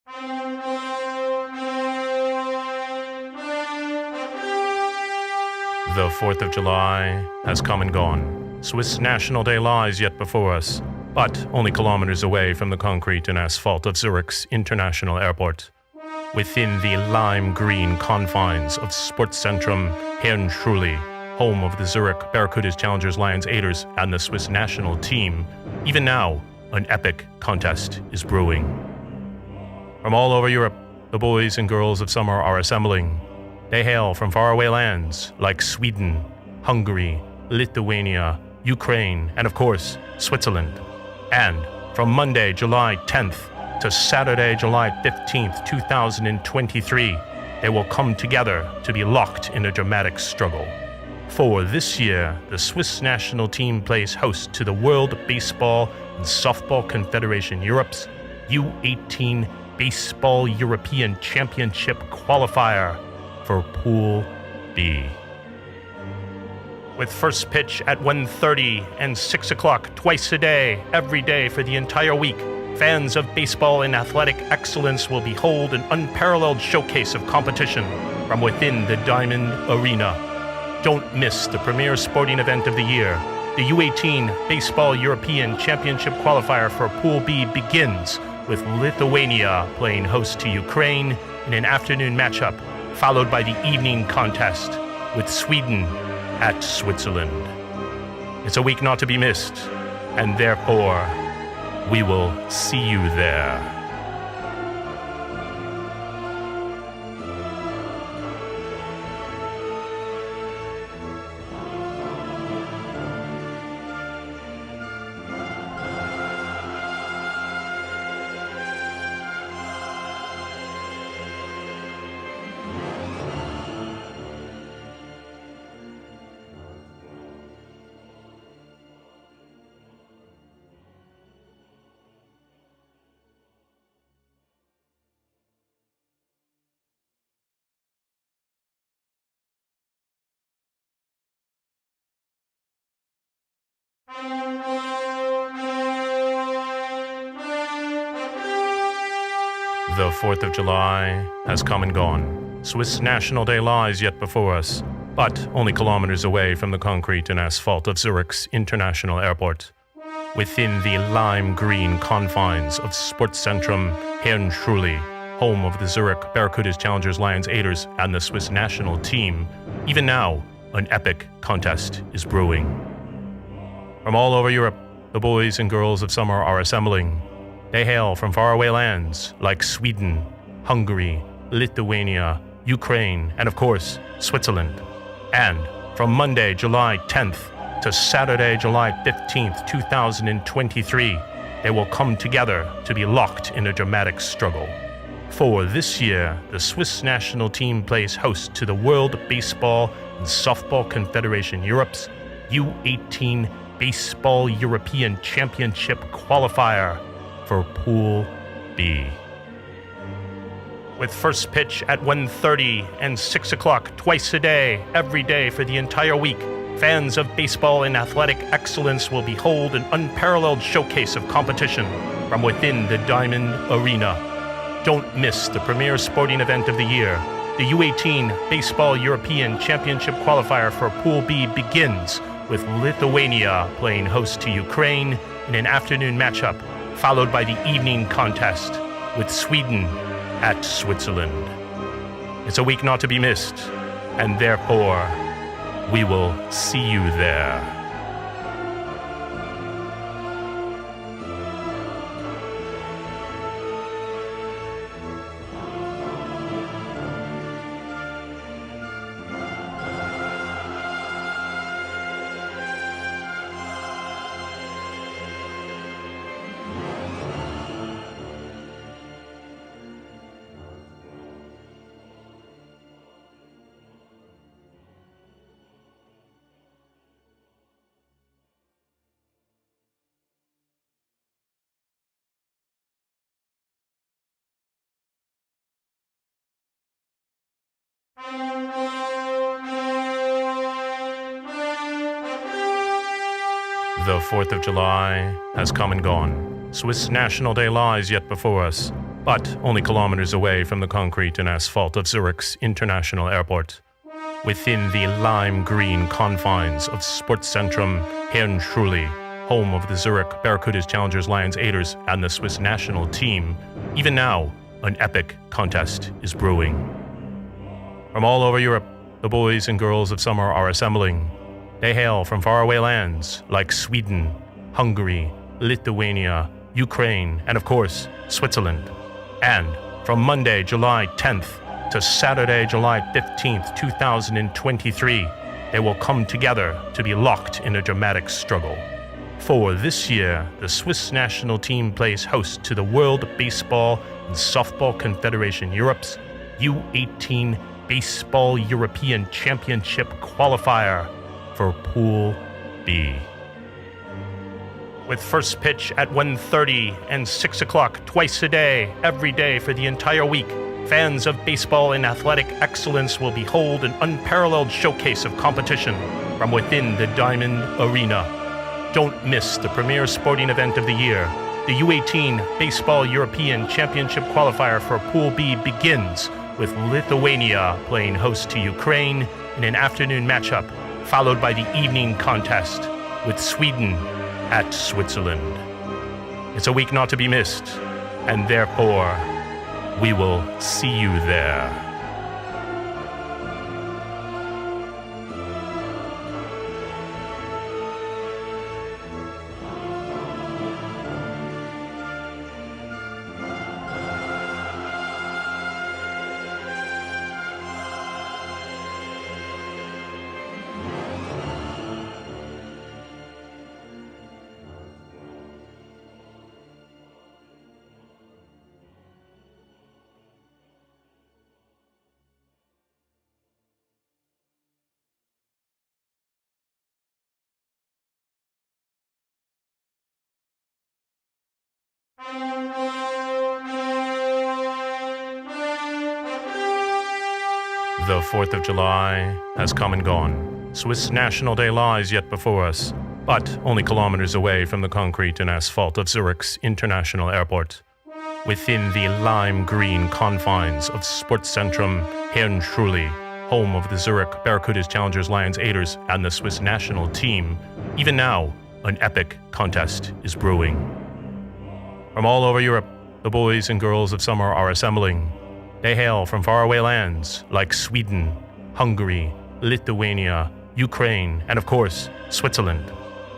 The 4th of July has come and gone. Swiss National Day lies yet before us, but only kilometers away from the concrete and asphalt of Zurich's International Airport. Within the lime-green confines of Sportzentrum Herrn-Schule, home of the Zurich Barracudas, Challengers, Lions, Aiders, and the Swiss national team, even now, an epic contest is brewing. From all over Europe, the boys and girls of summer are assembling. They hail from faraway lands like Sweden, Hungary, Lithuania, Ukraine, and of course, Switzerland. And from Monday, July 10th to Saturday, July 15th, 2023, they will come together to be locked in a dramatic struggle. For this year, the Swiss national team plays host to the World Baseball and Softball Confederation Europe's U-18 Baseball European Championship Qualifier for Pool B. With first pitch at 1:30 and 6 o'clock twice a day, every day for the entire week, fans of baseball and athletic excellence will behold an unparalleled showcase of competition from within the Diamond Arena. Don't miss the premier sporting event of the year. The U-18 Baseball European Championship Qualifier for Pool B begins with Lithuania playing host to Ukraine in an afternoon matchup, followed by the evening contest with Sweden at Switzerland. It's a week not to be missed, and therefore, we will see you there. The 4th of July has come and gone. Swiss National Day lies yet before us, but only kilometers away from the concrete and asphalt of Zurich's International Airport. Within the lime-green confines of Sportzentrum Herrn-Schule, home of the Zurich Barracudas, Challengers, Lions, Aiders, and the Swiss national team, even now, an epic contest is brewing. From all over Europe, the boys and girls of summer are assembling. They hail from faraway lands like Sweden, Hungary, Lithuania, Ukraine, and of course, Switzerland. And from Monday, July 10th to Saturday, July 15th, 2023, they will come together to be locked in a dramatic struggle. For this year, the Swiss national team plays host to the World Baseball and Softball Confederation Europe's U-18 Baseball European Championship Qualifier for Pool B. With first pitch at 1:30 and 6 o'clock twice a day, every day for the entire week, fans of baseball and athletic excellence will behold an unparalleled showcase of competition from within the Diamond Arena. Don't miss the premier sporting event of the year. The U-18 Baseball European Championship Qualifier for Pool B begins with Lithuania playing host to Ukraine in an afternoon matchup, followed by the evening contest with Sweden at Switzerland. It's a week not to be missed, and therefore, we will see you there. The 4th of July has come and gone. Swiss National Day lies yet before us, but only kilometers away from the concrete and asphalt of Zurich's International Airport, within the lime green confines of Sportzentrum Herrnschule, home of the Zurich Barracudas, Challengers, Lions, Aiders, and the Swiss national team. Even now, an epic contest is brewing. From all over Europe, the boys and girls of summer are assembling. They hail from faraway lands like Sweden, Hungary, Lithuania, Ukraine, and of course, Switzerland. And from Monday, July 10th to Saturday, July 15th, 2023, they will come together to be locked in a dramatic struggle. For this year, the Swiss national team plays host to the World Baseball and Softball Confederation Europe's U-18 Baseball European Championship Qualifier for Pool B. With first pitch at 1:30 and 6 o'clock twice a day, every day for the entire week, fans of baseball and athletic excellence will behold an unparalleled showcase of competition from within the Diamond Arena. Don't miss the premier sporting event of the year. The U-18 Baseball European Championship Qualifier for Pool B begins with Lithuania playing host to Ukraine in an afternoon matchup, followed by the evening contest with Sweden at Switzerland. It's a week not to be missed, and therefore, we will see you there. The 4th of July has come and gone. Swiss National Day lies yet before us, but only kilometers away from the concrete and asphalt of Zurich's International Airport, within the lime green confines of Sportzentrum Herrnschule, home of the Zurich Barracudas, Challengers, Lions, Aiders, and the Swiss national team. Even now, an epic contest is brewing. From all over Europe, the boys and girls of summer are assembling. They hail from faraway lands like Sweden, Hungary, Lithuania, Ukraine, and of course, Switzerland.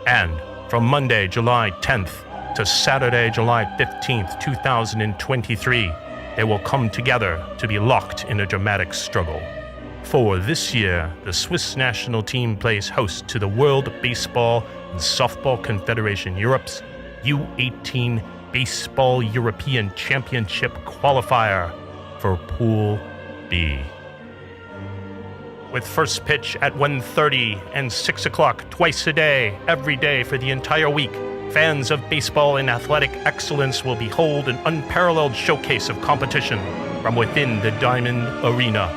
And from Monday, July 10th to Saturday, July 15th, 2023, they will come together to be locked in a dramatic struggle. For this year, the Swiss national team plays host to the World Baseball and Softball Confederation Europe's U-18 Baseball European Championship Qualifier for Pool B. With first pitch at 1:30 and 6 o'clock twice a day, every day for the entire week, fans of baseball and athletic excellence will behold an unparalleled showcase of competition from within the Diamond Arena.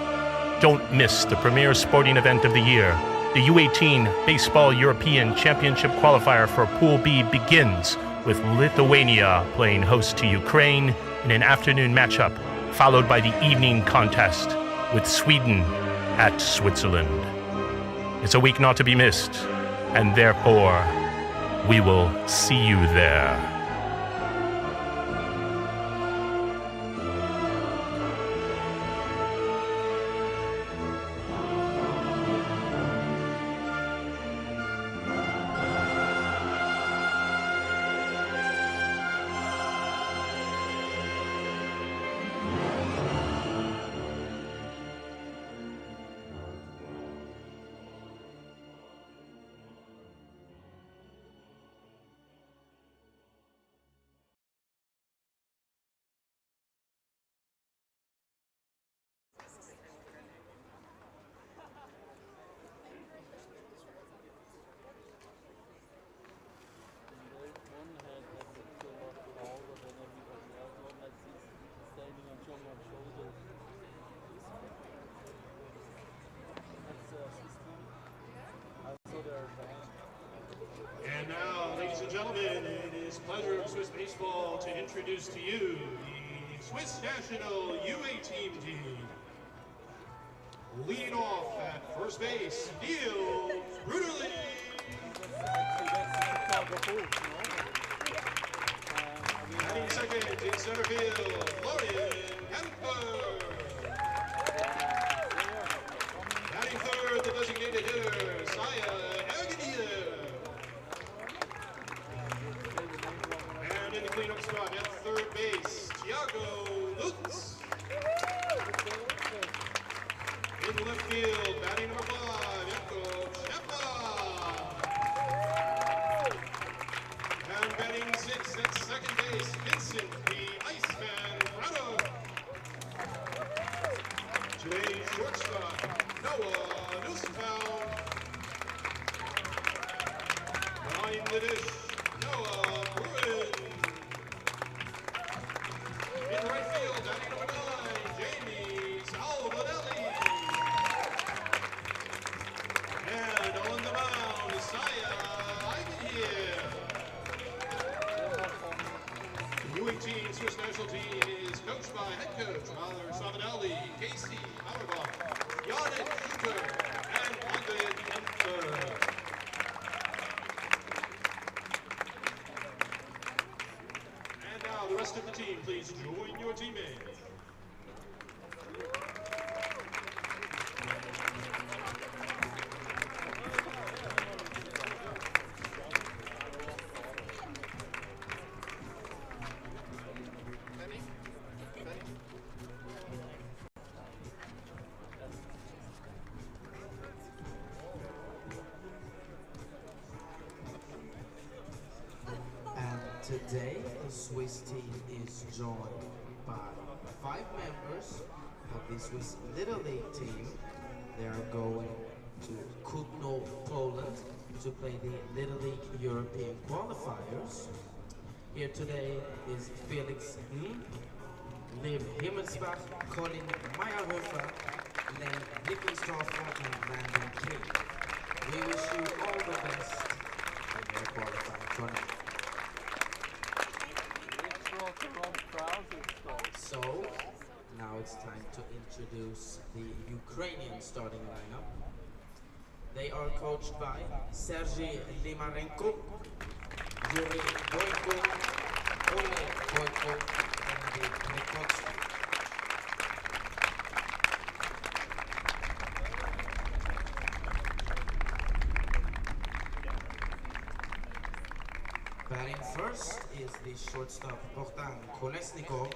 Don't miss the premier sporting event of the year. The U-18 Baseball European Championship Qualifier for Pool B begins with Lithuania playing host to Ukraine in an afternoon matchup, followed by the evening contest with Sweden at Switzerland. It's a week not to be missed, and therefore, we will see you there. And now, ladies and gentlemen, it is pleasure of Swiss baseball to introduce to you the Swiss national U-18 team. Lead off at first base, Neil Bruderly. Batting second in center field, Florian Kemper. Batting third, the designated hitter, Saya Ergedier. And in the cleanup spot at third base, Thiago Lutz. In left field, batting number 5, Jakob Schäfer. And batting 6 at second base, Vincent the Iceman Brother. Today's shortstop, Noah Nussbaum. Behind the dish, Noah Bruin. In right field, batting number 9, Jamie Salvadelli. And on the mound, Saya Eigenhier. The U-18 Swiss national team is coached by head coach Mahler Savinelli, Casey Auerbach, Yannick Schutter, and David Kemper. And now the rest of the team, please join your teammates. Today, the Swiss team is joined by 5 members of the Swiss Little League team. They are going to Kutno, Poland to play the Little League European Qualifiers. Here today is Felix Liv Himmelsbach, Colin Meyerhofer, Len Nickenstoffer, and Landon King. We wish you all the best in your qualifying tournament. So, now it's time to introduce the Ukrainian starting lineup. They are coached by Sergei Limarenko, Yuri Boyko, Oleg Boyko, and Andy Nekotsky. Batting first is the shortstop Bogdan Kolesnikov.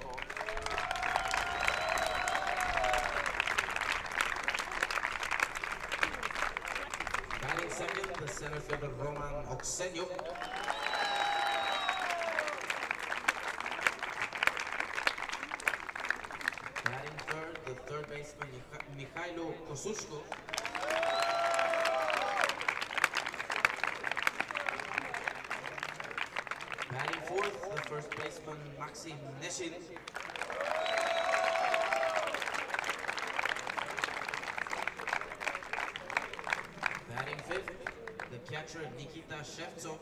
Batting second, the center fielder Roman Oksenyuk. Batting third, the third baseman Mikhailo Kosushko. Batting fourth, the first baseman Maxim Neshin. Batting fifth, the catcher Nikita Shevtsov.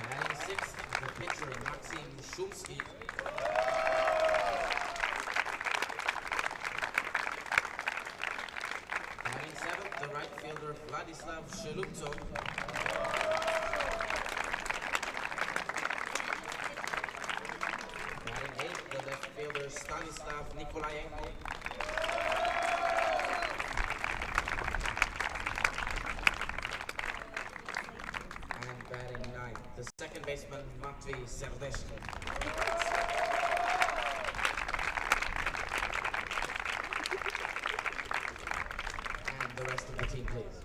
Batting sixth, the pitcher Maxim Shumsky. Batting seventh, the right fielder Vladislav Shelutso. Batting eighth, the left fielder Stanislav Nikolayenko. And batting ninth, the second baseman Matvey Serdeshkin. The rest of the team, please.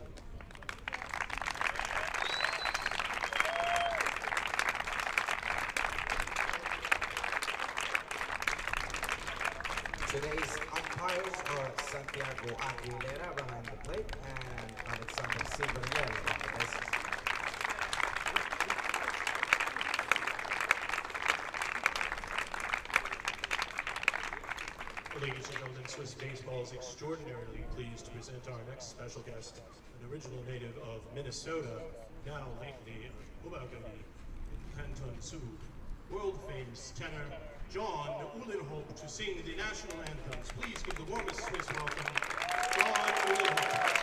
Today's umpires are Santiago Aguilera behind the plate and Alexander Silverniel on the bases. Ladies and gentlemen, Swiss baseball is extraordinarily pleased to present our next special guest, an original native of Minnesota, now lately of Ubagani, SUI, world-famous tenor John Uhlenhope to sing the national anthems. Please give the warmest Swiss welcome, John Uhlenhope.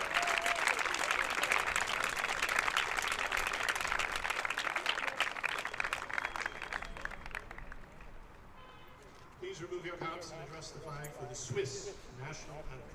Please remove your caps and address the flag for the Swiss national anthem.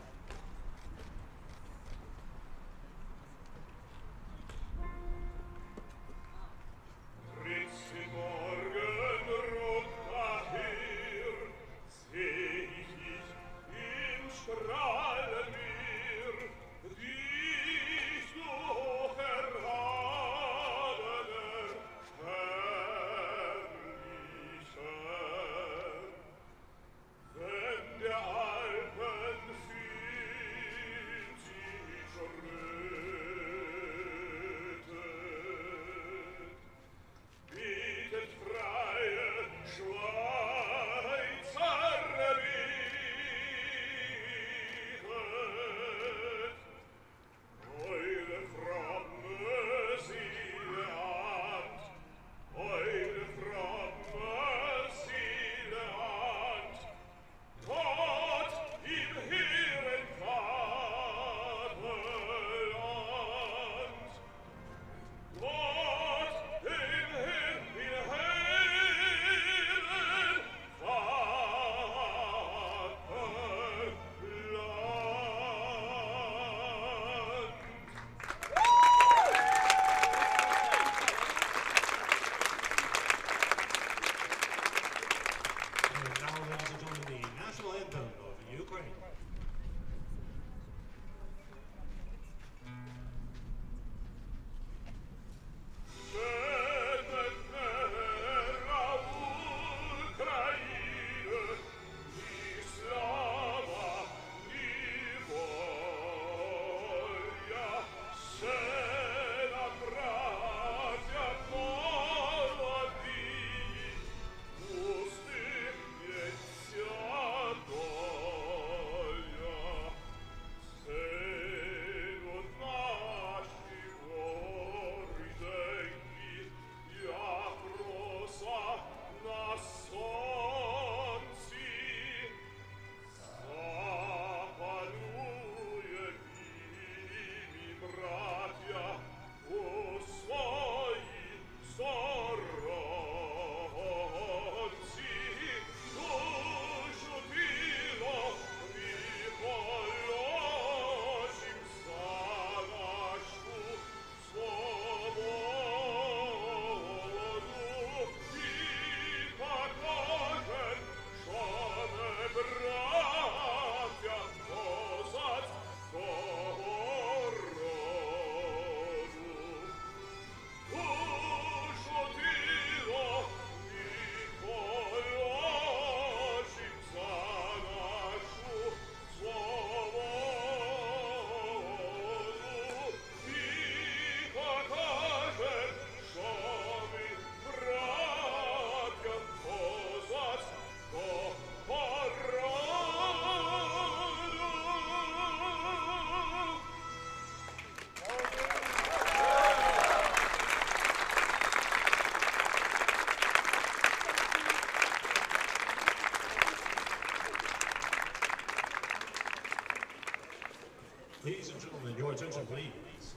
Ladies and gentlemen, your attention please.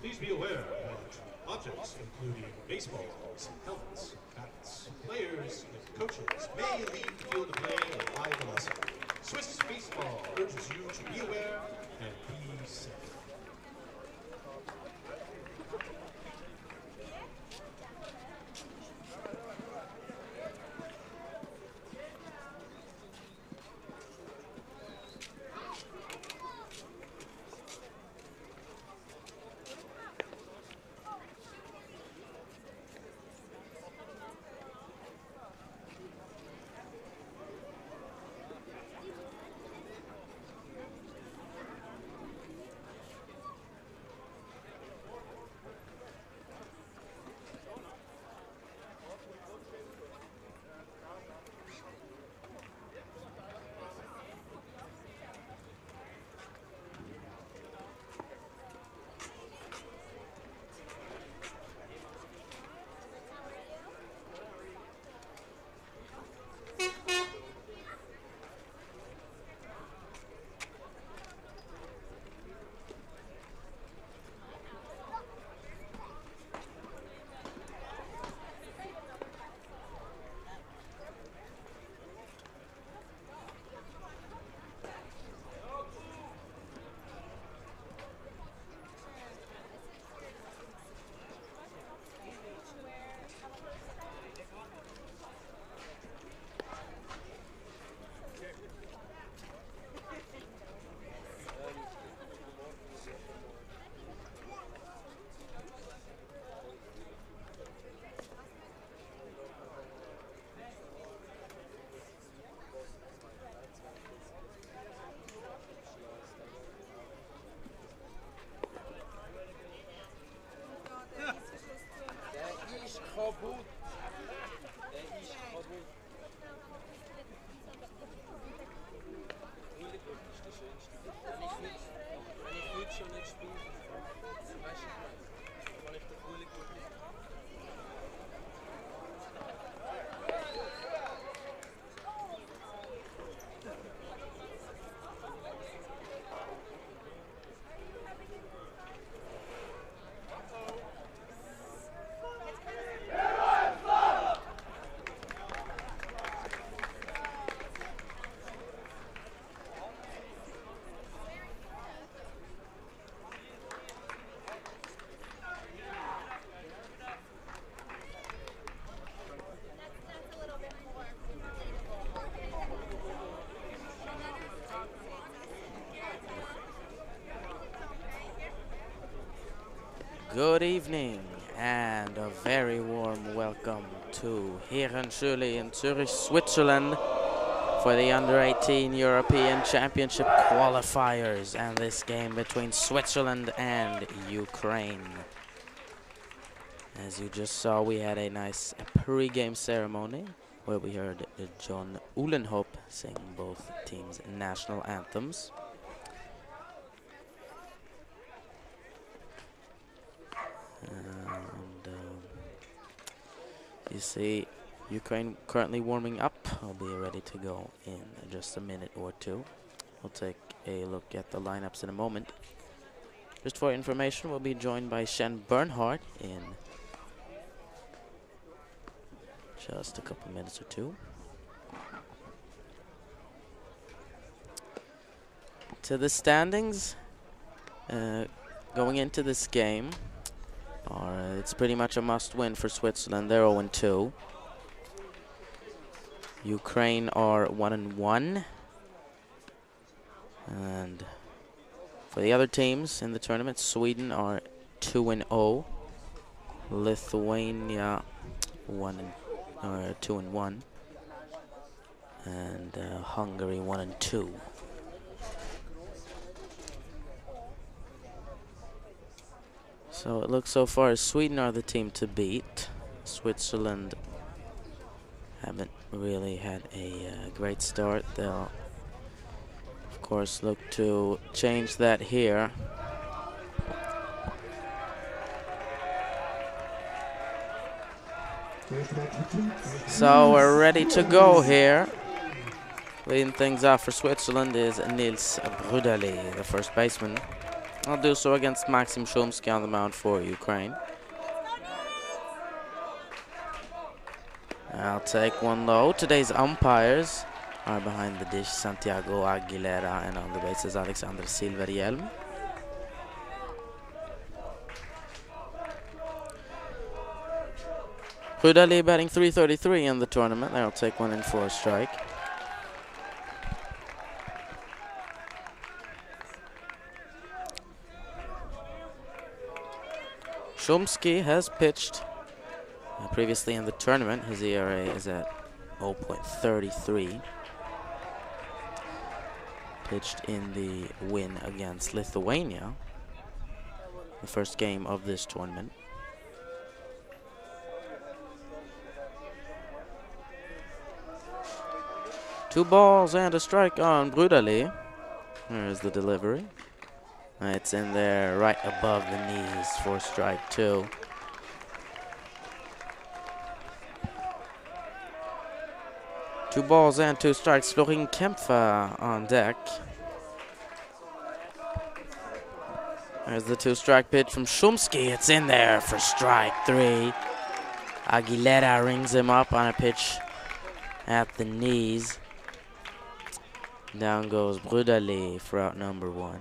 Please be aware that objects including baseballs, helmets, bats, players, and coaches may leave the field of play at high velocity. Swiss Baseball urges you to be aware and be safe. Good evening and a very warm welcome to Herrenschule in Zürich, Switzerland for the Under-18 European Championship qualifiers and this game between Switzerland and Ukraine. As you just saw, we had a nice pre-game ceremony where we heard John Uhlenhoop sing both teams' national anthems. You see Ukraine currently warming up. I'll be ready to go in just a minute or two. We'll take a look at the lineups in a moment. Just for information, we'll be joined by Shen Bernhardt in just a couple minutes or two. To the standings, going into this game, it's pretty much a must-win for Switzerland. They're 0-2. Ukraine are 1-1. And for the other teams in the tournament, Sweden are 2-0. Lithuania 2-1. And Hungary 1-2. So it looks so far as Sweden are the team to beat. Switzerland haven't really had a great start. They'll, of course, look to change that here. So we're ready to go here. Leading things off for Switzerland is Nils Brudali, the first baseman. I'll do so against Maxim Shumsky on the mound for Ukraine. I'll take one low. Today's umpires are behind the dish Santiago Aguilera, and on the bases Alexander Silverhjelm. Brudali batting .333 in the tournament. I'll take one in for a strike. Shumsky has pitched previously in the tournament. His ERA is at 0.33. Pitched in the win against Lithuania, the first game of this tournament. Two balls and a strike on Brudali. There's the delivery. It's in there right above the knees for strike two. Two balls and two strikes. Florin Kempfer on deck. There's the two-strike pitch from Shumsky. It's in there for strike three. Aguilera rings him up on a pitch at the knees. Down goes Brudali for out number one.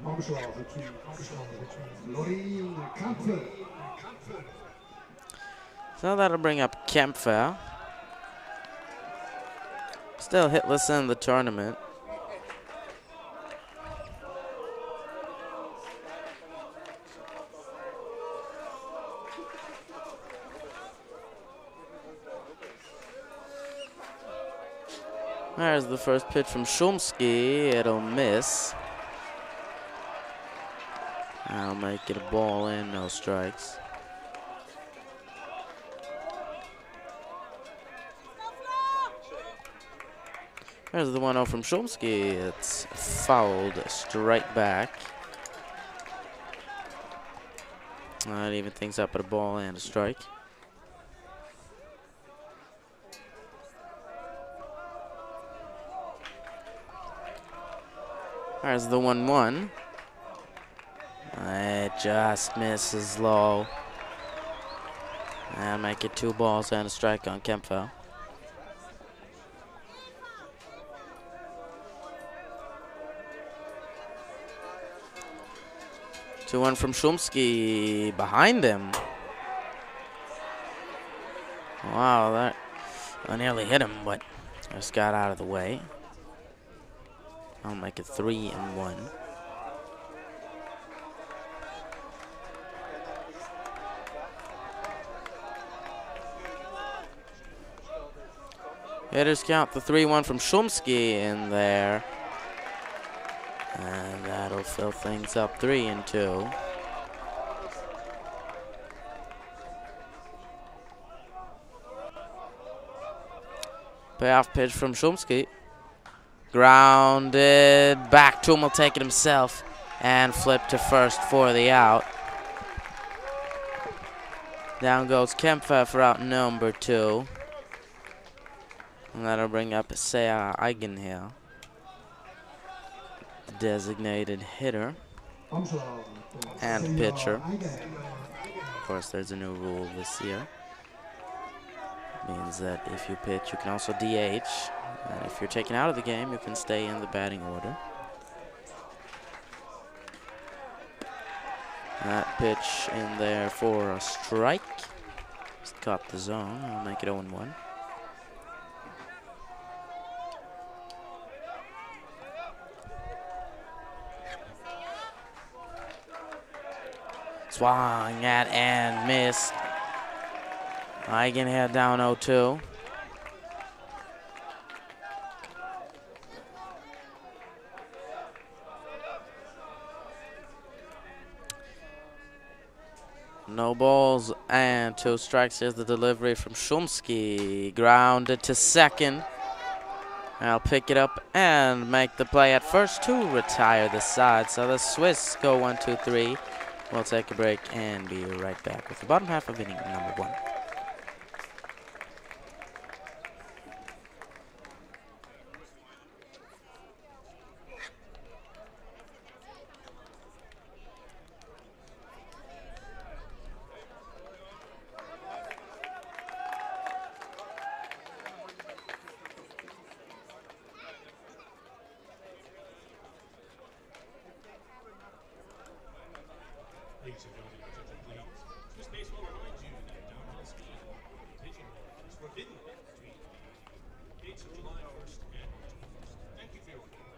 So that'll bring up Kempfer. Still hitless in the tournament. There's the first pitch from Shumsky. It'll miss. I'll make it a ball and no strikes. There's the 1-0 from Shumsky. It's fouled straight back. That even things up at a ball and a strike. There's the 1-1. It just misses low. And make it 2 balls and a strike on Kempfel. Two one from Shumsky behind him. Wow, that I nearly hit him, but just got out of the way. I'll make it 3-1. Hitters count the 3-1 from Shumsky in there. And that'll fill things up 3-2. Payoff pitch from Shumsky. Grounded back to him, will take it himself and flip to first for the out. Down goes Kempfer for out number 2. And that'll bring up Sea Eigenhill, designated hitter and pitcher. Of course, there's a new rule this year. Means that if you pitch, you can also DH. And if you're taken out of the game, you can stay in the batting order. That pitch in there for a strike. Just caught the zone. I'll make it 0-1. Swung at and missed. Eigenhead down 0-2. No balls and 2 strikes. Here's the delivery from Shumsky. Grounded to second. I'll pick it up and make the play at first to retire the side. So the Swiss go 1-2-3. We'll take a break and be right back with the bottom half of inning number 1. Ladies and gentlemen, your attention please. Swiss baseball reminds you that downhill skiing competition is forbidden between the dates of July 1st and March 1st. Thank you for your attention.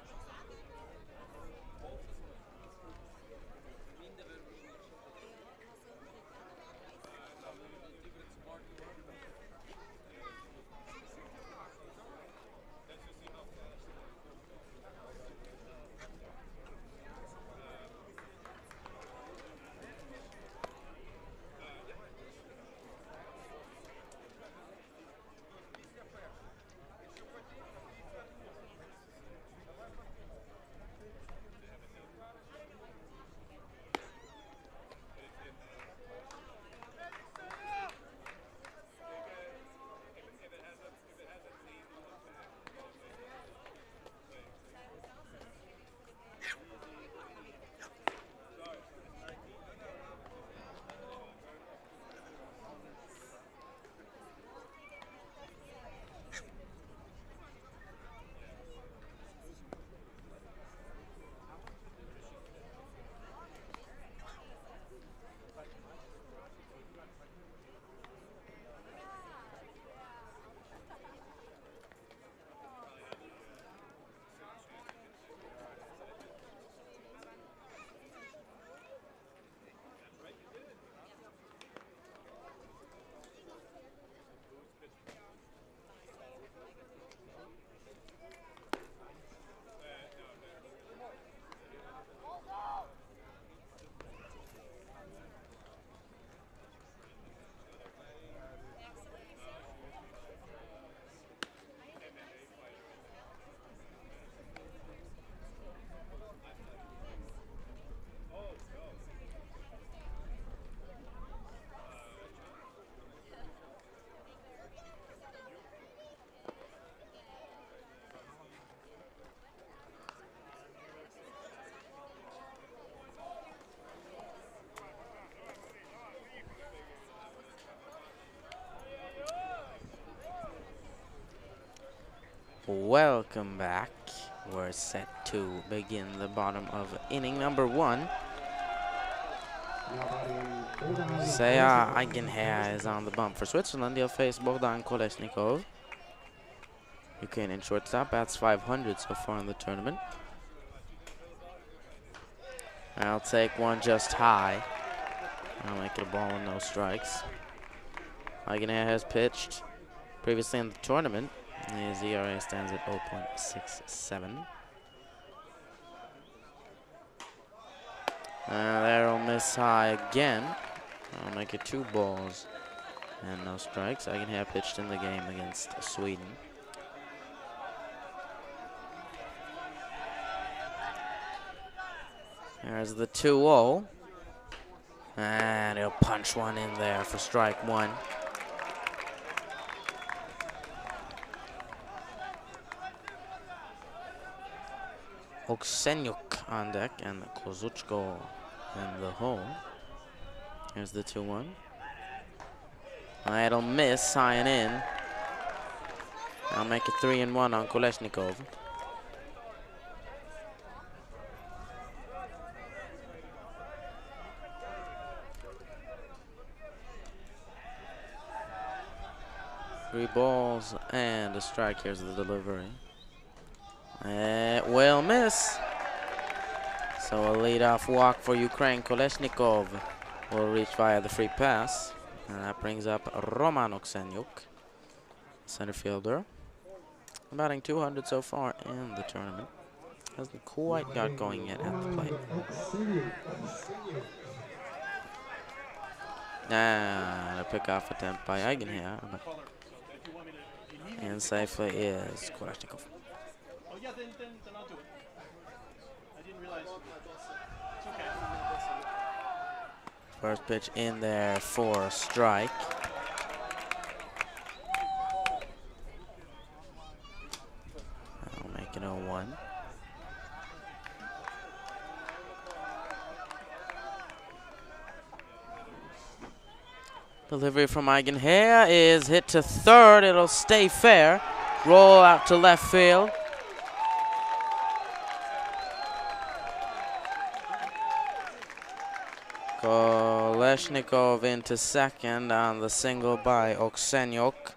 Welcome back. We're set to begin the bottom of inning number 1. Seja Eigenher is on the bump for Switzerland. He'll face Bogdan Kolesnikov. Ukrainian shortstop bats .500 so far in the tournament. I'll take one just high. I'll make it a ball and no strikes. Eigenher has pitched previously in the tournament. His ERA stands at 0.67. There'll miss high again. I'll make it 2 balls and no strikes. Eigenher pitched in the game against Sweden. There's the 2-0. And he'll punch one in there for strike 1. Oksenyuk on deck and Kozuchko in the hole. Here's the 2-1. It'll miss high and in. I'll make it 3-1 on Kolesnikov. Three balls and a strike. Here's the delivery. It will miss. So a leadoff walk for Ukraine. Kolesnikov will reach via the free pass. And that brings up Roman Oksenyuk, center fielder. Batting .200 so far in the tournament. Hasn't quite got going yet at the plate. And a pickoff attempt by Eigenher. And safely is Kolesnikov. Oh yeah, then I'll do it. I didn't realize. It's okay. First pitch in there for a strike. I'll make it 0-1. Delivery from Eigenher is hit to third. It'll stay fair. Roll out to left field. Kolesnikov into second on the single by Oksenyuk.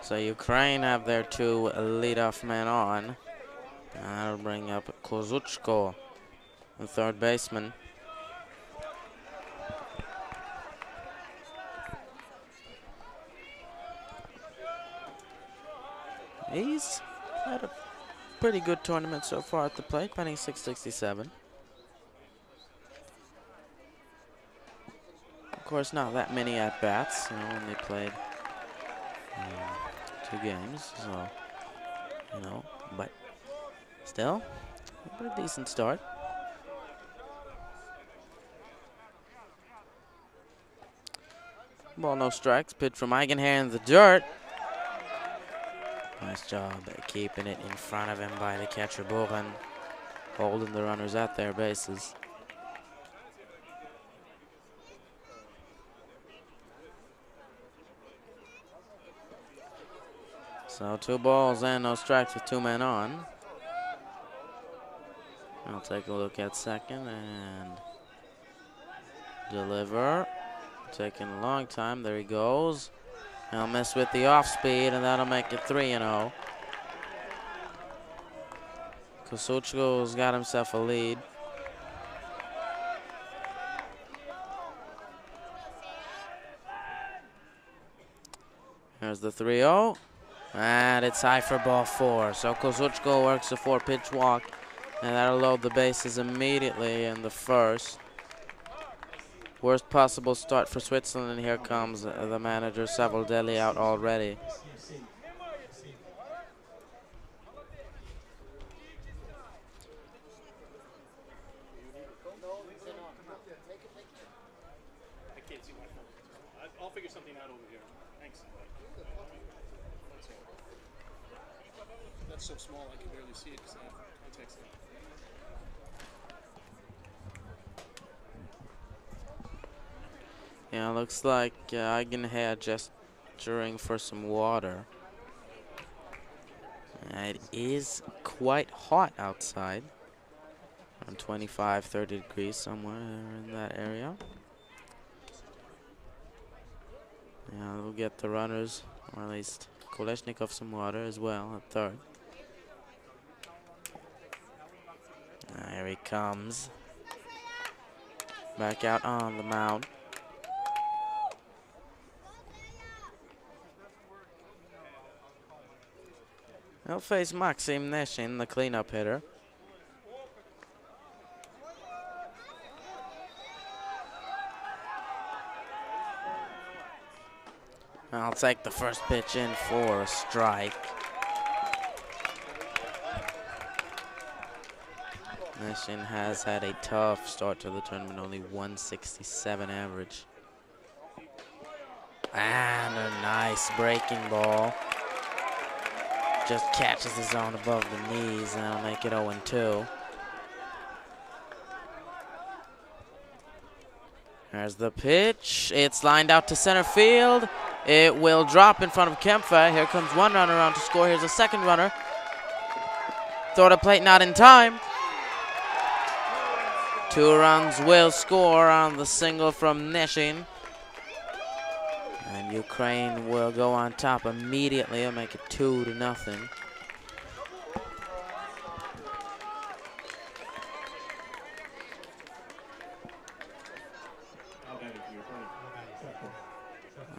So Ukraine have their 2 leadoff men on. That'll bring up Kozuchko, the third baseman. He's had a pretty good tournament so far at the plate, batting .667. Of course, not that many at-bats, only played 2 games, so, but still, a pretty decent start. Ball, no strikes, pitch from Eigenher in the dirt. Nice job at keeping it in front of him by the catcher Boren, holding the runners at their bases. So 2 balls and no strikes with 2 men on. I'll take a look at second and deliver. Taking a long time. There he goes. He'll miss with the off speed, and that'll make it 3-0. Kozuchko's got himself a lead. Here's the 3-0. And it's high for ball 4. So Kozuchko works a 4-pitch walk, and that'll load the bases immediately in the first. Worst possible start for Switzerland, and here comes the manager, Savoldelli, out already. I can't see my phone. I'll figure something out over here. Thanks. That's so small I can barely see it because I have context. Yeah, looks like Eigenher just venturing for some water. It is quite hot outside. Around 25, 30 degrees, somewhere in that area. Yeah, we'll get the runners, or at least Kolesnikov, some water as well at third. Here he comes. Back out on the mound. He'll face Maxim Neshin, the cleanup hitter. I'll take the first pitch in for a strike. Neshin has had a tough start to the tournament, only 167 average. And a nice breaking ball. Just catches the zone above the knees, and that'll make it 0-2. There's the pitch. It's lined out to center field. It will drop in front of Kempfer. Here comes one runner around to score. Here's a second runner. Throw to plate, not in time. 2 runs will score on the single from Neshin. And Ukraine will go on top immediately. It'll make it 2-0.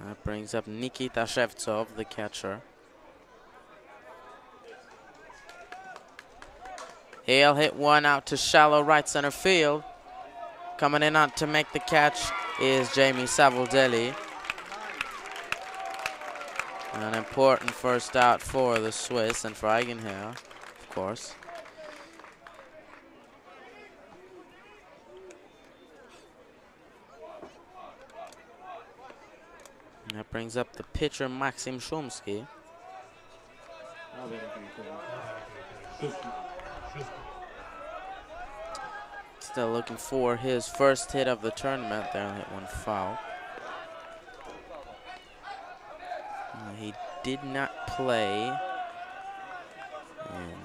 That brings up Nikita Shevtsov, the catcher. He'll hit one out to shallow right center field. Coming in on to make the catch is Jamie Savoldelli. An important first out for the Swiss and for Eigenher, of course. And that brings up the pitcher Maxim Shumsky. Still looking for his first hit of the tournament. There, hit one foul. He did not play in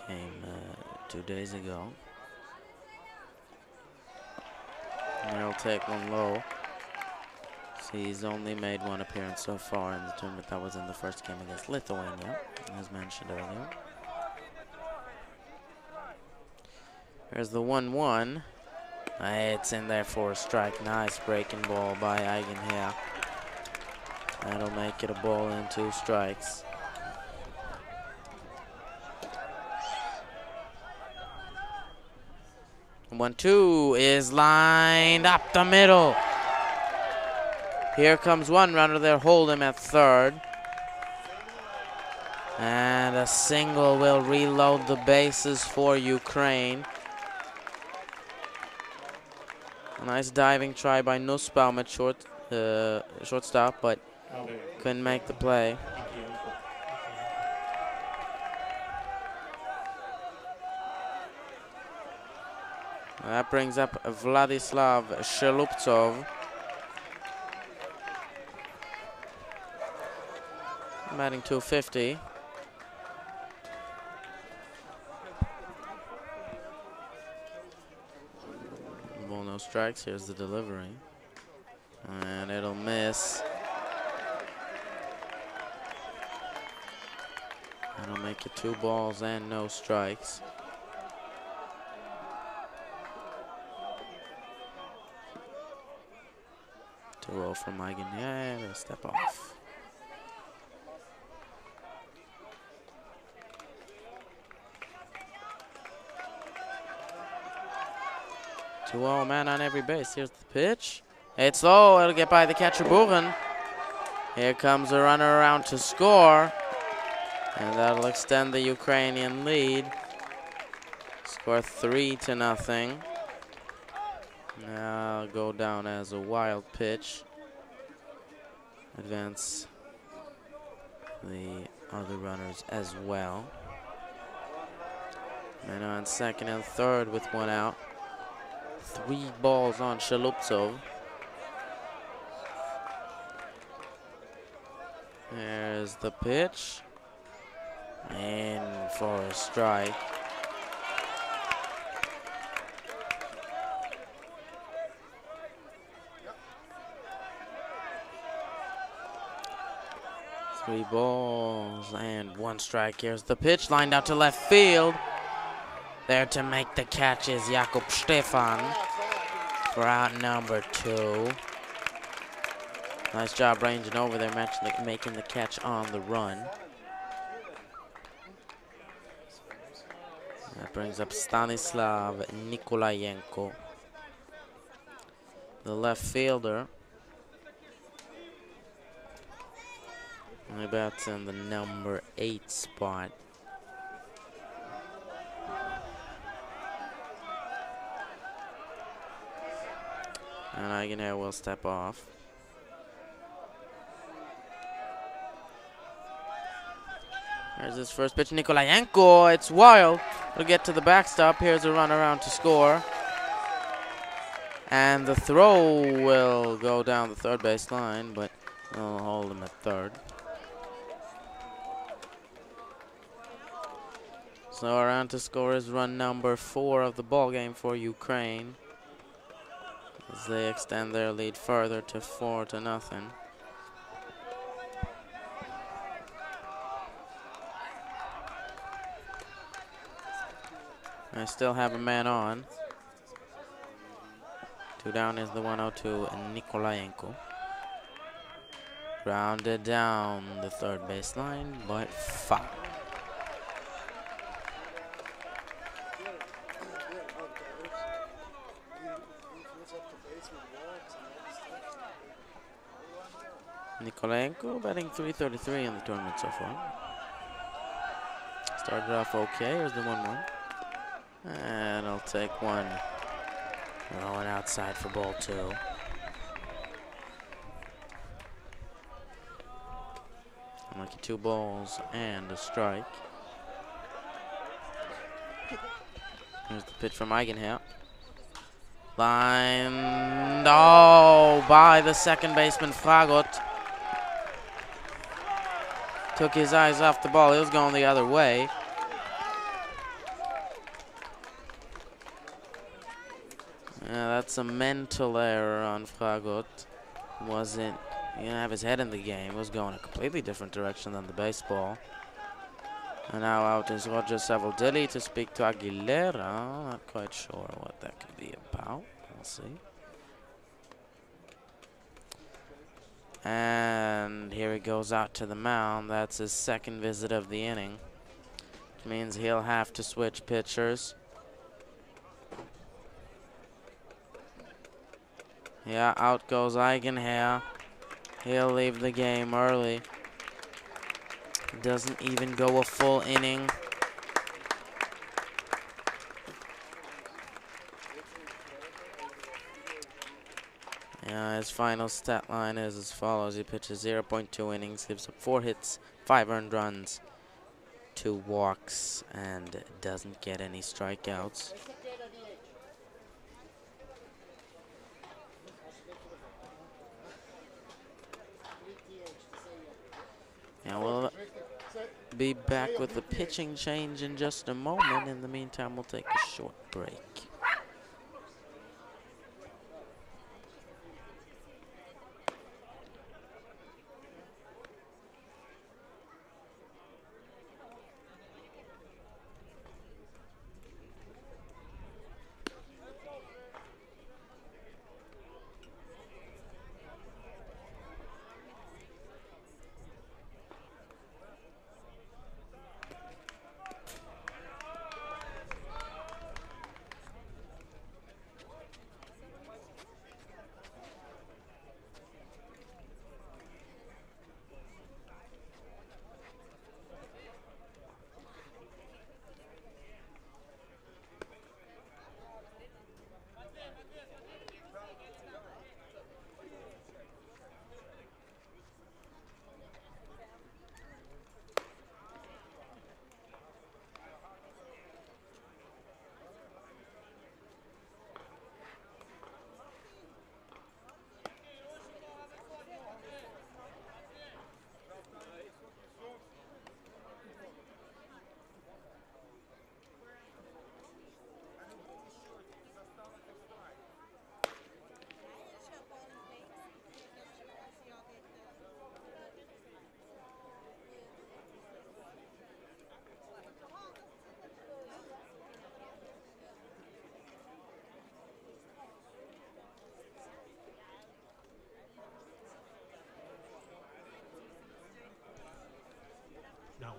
game 2 days ago. And he'll take one low. So he's only made one appearance so far in the tournament. That was in the first game against Lithuania, as mentioned earlier. There's the 1-1. It's in there for a strike. Nice breaking ball by Eigenher. That'll make it a ball and 2 strikes. The 1-2 is lined up the middle. Here comes one runner. They'll hold him at third. And a single will reload the bases for Ukraine. A nice diving try by Nussbaum at shortstop, but couldn't make the play. That brings up Vladislav Sheluptsov. Batting .250. Ball, no strikes. Here's the delivery. And it'll miss. That'll make it 2 balls and no strikes. To roll from Eigen. Yeah, they'll step off. Two-0 man on every base. Here's the pitch. It's low. It'll get by the catcher Buren. Here comes a runner around to score. And that'll extend the Ukrainian lead. Score 3-0. Now go down as a wild pitch. Advance the other runners as well. And on second and third with 1 out. 3 balls on Sheluptsov. There's the pitch. In for a strike. Three balls and one strike. Here's the pitch lined out to left field. There to make the catch is Jakob Stefan for out number 2. Nice job ranging over there, making the catch on the run. That brings up Stanislav Nikolayenko, the left fielder. He bats in the number 8 spot. And Eigenhair will step off. There's his first pitch, Nikolayenko. It's wild. It'll get to the backstop. Here's a run around to score. And the throw will go down the third base line, but they'll hold him at third. So around to score is run number 4 of the ball game for Ukraine, as they extend their lead further to 4-0. I still have a man on. 2 down is the 1-0 Nikolayenko. Grounded down the third baseline, but foul. Nikolayenko batting .333 in the tournament so far. Started off okay. Here's the 1-1. And I'll take one. Rolling outside for ball 2. I'm making 2 balls and a strike. Here's the pitch from Eigenhair. Lined by the second baseman Fragot. Took his eyes off the ball. He was going the other way. Yeah, that's a mental error on Fragot. He didn't have his head in the game. He was going a completely different direction than the baseball. And now out is Roger Savaldilli to speak to Aguilera. Not quite sure what that could be about. We'll see. And here he goes out to the mound. That's his second visit of the inning, which means he'll have to switch pitchers. Yeah, out goes Eigenhair. He'll leave the game early. Doesn't even go a full inning. Yeah, his final stat line is as follows. He pitches 0.2 innings, gives up 4 hits, 5 earned runs, 2 walks, and doesn't get any strikeouts. Yeah, we'll be back with the pitching change in just a moment. In the meantime, we'll take a short break.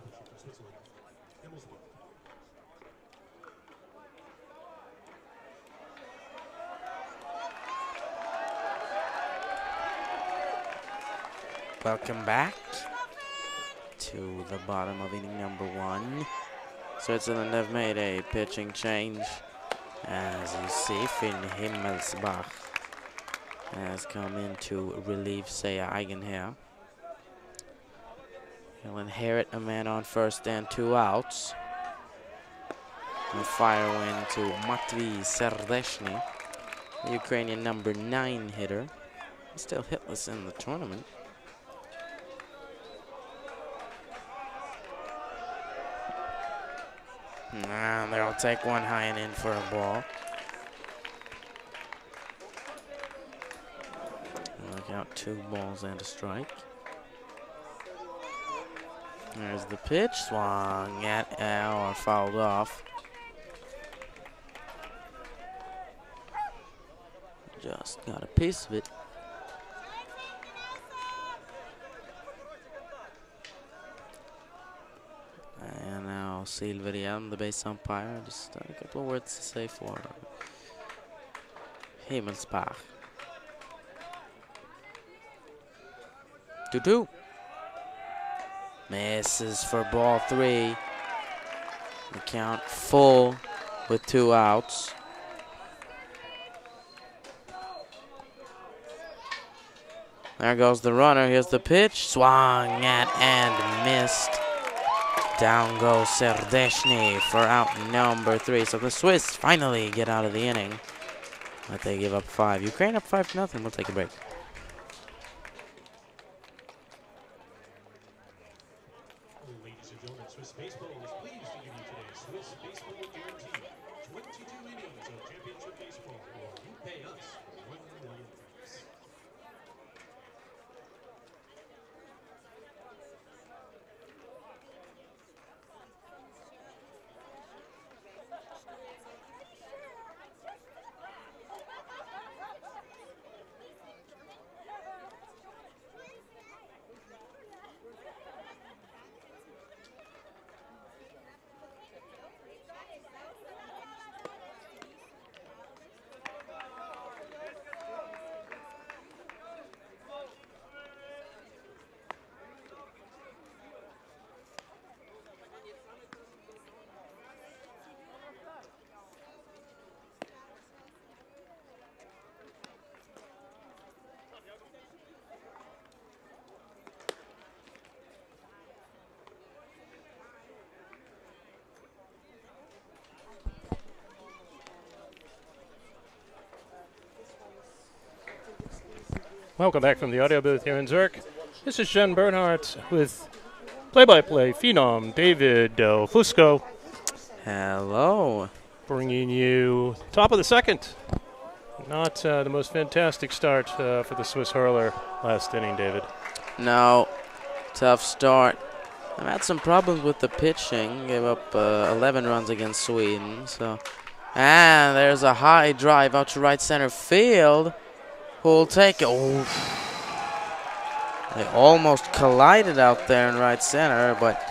pitcher for Switzerland, Himmelsbach. Welcome back to the bottom of inning number 1. Switzerland have made a pitching change. As you see, Finn Himmelsbach has come in to relieve Seya Eigenher. He'll inherit a man on first and 2 outs. A fire win to Matvey Serdeshny, the Ukrainian number 9 hitter. He's still hitless in the tournament. And they'll take one high and in for a ball. Look out, 2 balls and a strike. There's the pitch, swung at or fouled off. Just got a piece of it. And now Silverhjelm, the base umpire, just a couple of words to say for Himmelsbach. 2-2. Misses for ball 3. The count full with 2 outs. There goes the runner. Here's the pitch. Swung at and missed. Down goes Serdeshny for out number 3. So the Swiss finally get out of the inning. But they give up 5. Ukraine up 5-0. We'll take a break. Ladies and gentlemen, Swiss Baseball is pleased to give you today's Swiss Baseball Guarantee. 22 innings of championship baseball, or you pay us 1 million francs. Welcome back from the audio booth here in Zurich. This is Jen Bernhardt with play-by-play phenom David Del Fusco, Hello. bringing you top of the second. Not the most fantastic start for the Swiss hurler last inning, David. No, tough start. I've had some problems with the pitching. Gave up 11 runs against Sweden. And there's a high drive out to right center field. Who'll take it? Oh. They almost collided out there in right center, but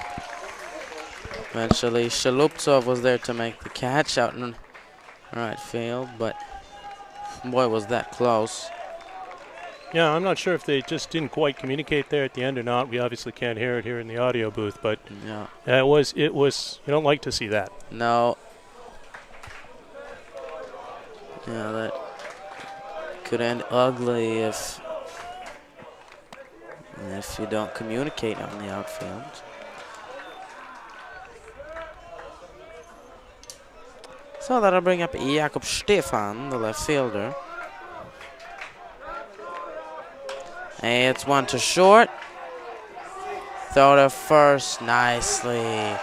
eventually Shaluptsov was there to make the catch out in right field. But boy, was that close. Yeah, I'm not sure if they just didn't quite communicate there at the end or not. We obviously can't hear it here in the audio booth, but Yeah. it was. You don't like to see that. No. Yeah, that could end ugly if you don't communicate on the outfield. So that'll bring up Jakob Stefan, the left fielder. It's 1 to short. Throw to first nicely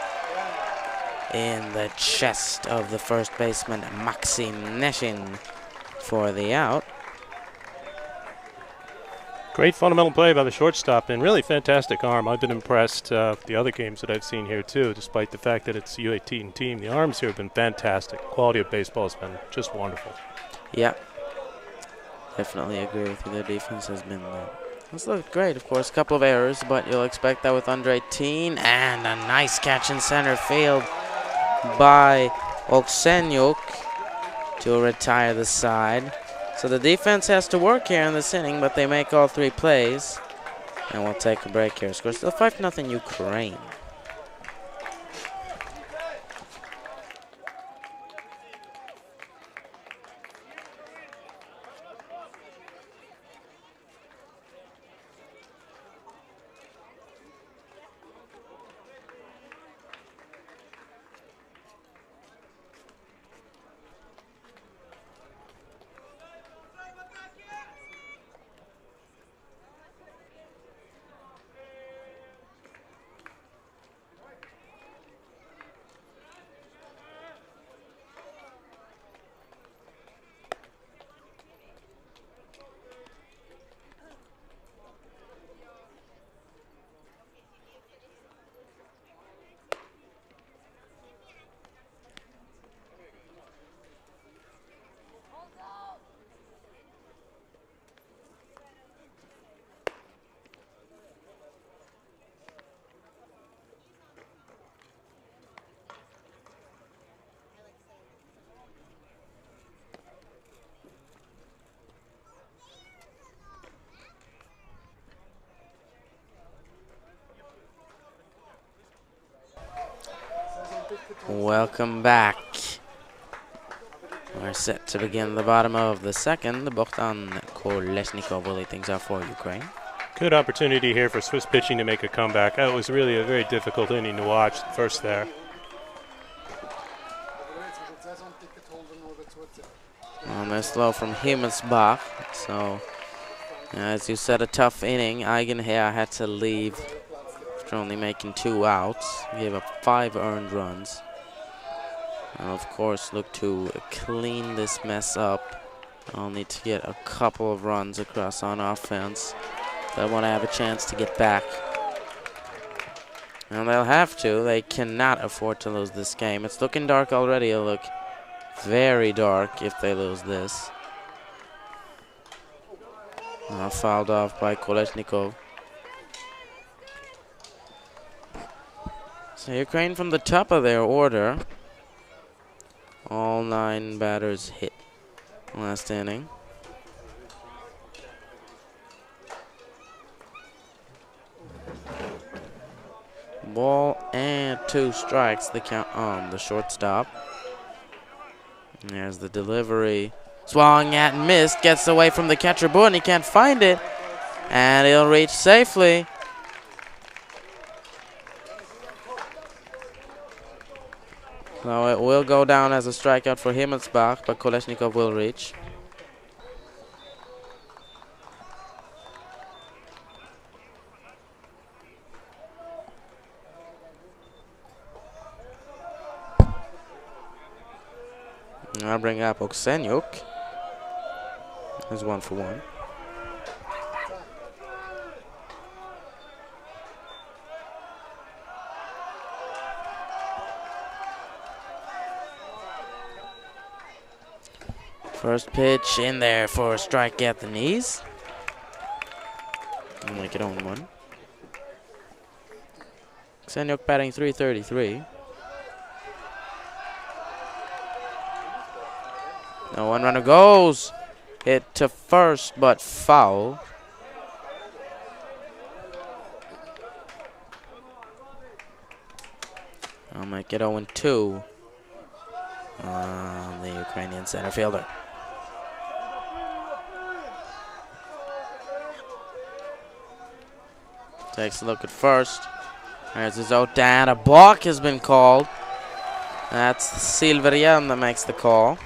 in the chest of the first baseman, Maxim Neshin, for the out. Great fundamental play by the shortstop and really fantastic arm. I've been impressed with the other games that I've seen here too, despite the fact that it's a U-18 team. The arms here have been fantastic. Quality of baseball has been just wonderful. Yeah, definitely agree with you. Their defense has been This looked great, of course. A couple of errors, but you'll expect that with under 18. And a nice catch in center field by Oksenyuk to retire the side. So the defense has to work here in this inning, but they make all 3 plays. And we'll take a break here. Score still 5-0 Ukraine. Welcome back. We're set to begin the bottom of the second. Bogdan Kolesnikov will lead things out for Ukraine. Good opportunity here for Swiss pitching to make a comeback. That was really a very difficult inning to watch, the first there. Nice throw from Himmelsbach. So, as you said, a tough inning. Eigenherr had to leave after only making 2 outs. He gave up 5 earned runs. And of course, look to clean this mess up. I'll need to get a couple of runs across on offense. They want to have a chance to get back. And they'll have to. They cannot afford to lose this game. It's looking dark already. It'll look very dark if they lose this. Now fouled off by Kolesnikov. So Ukraine from the top of their order. All 9 batters hit last inning. Ball and 2 strikes, the count on the shortstop. And there's the delivery. Swung at and missed, gets away from the catcher Boone, he can't find it. And he'll reach safely. So it will go down as a strikeout for Himmelsbach, but Kolesnikov will reach. I'll bring up Oksenyuk. There's 1 for 1. First pitch in there for a strike at the knees. I'll make it on 1. Oksenyuk batting .333. No, 1 runner goes. Hit to first, but foul. I'll make it 0-2 on the Ukrainian center fielder. Takes a look at first. There's his out down. A balk has been called. That's Silverien that makes the call.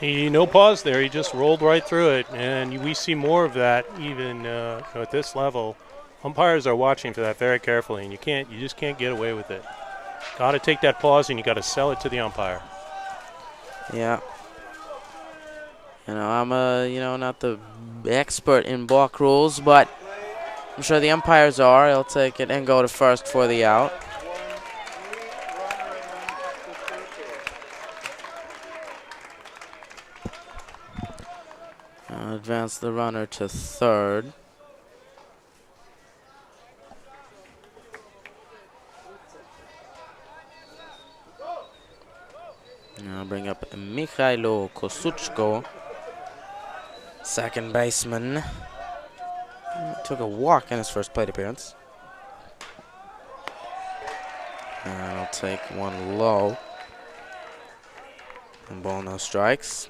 No pause there. He just rolled right through it, and we see more of that even at this level. Umpires are watching for that very carefully, and you just can't get away with it. Got to take that pause, and you got to sell it to the umpire. Yeah. I'm not the expert in balk rules, but I'm sure the umpires are. He'll take it and go to first for the out. Advance the runner to third. I'll bring up Mikhailo Kosuchko, second baseman. Took a walk in his first plate appearance. And I'll take one low. And ball, no strikes.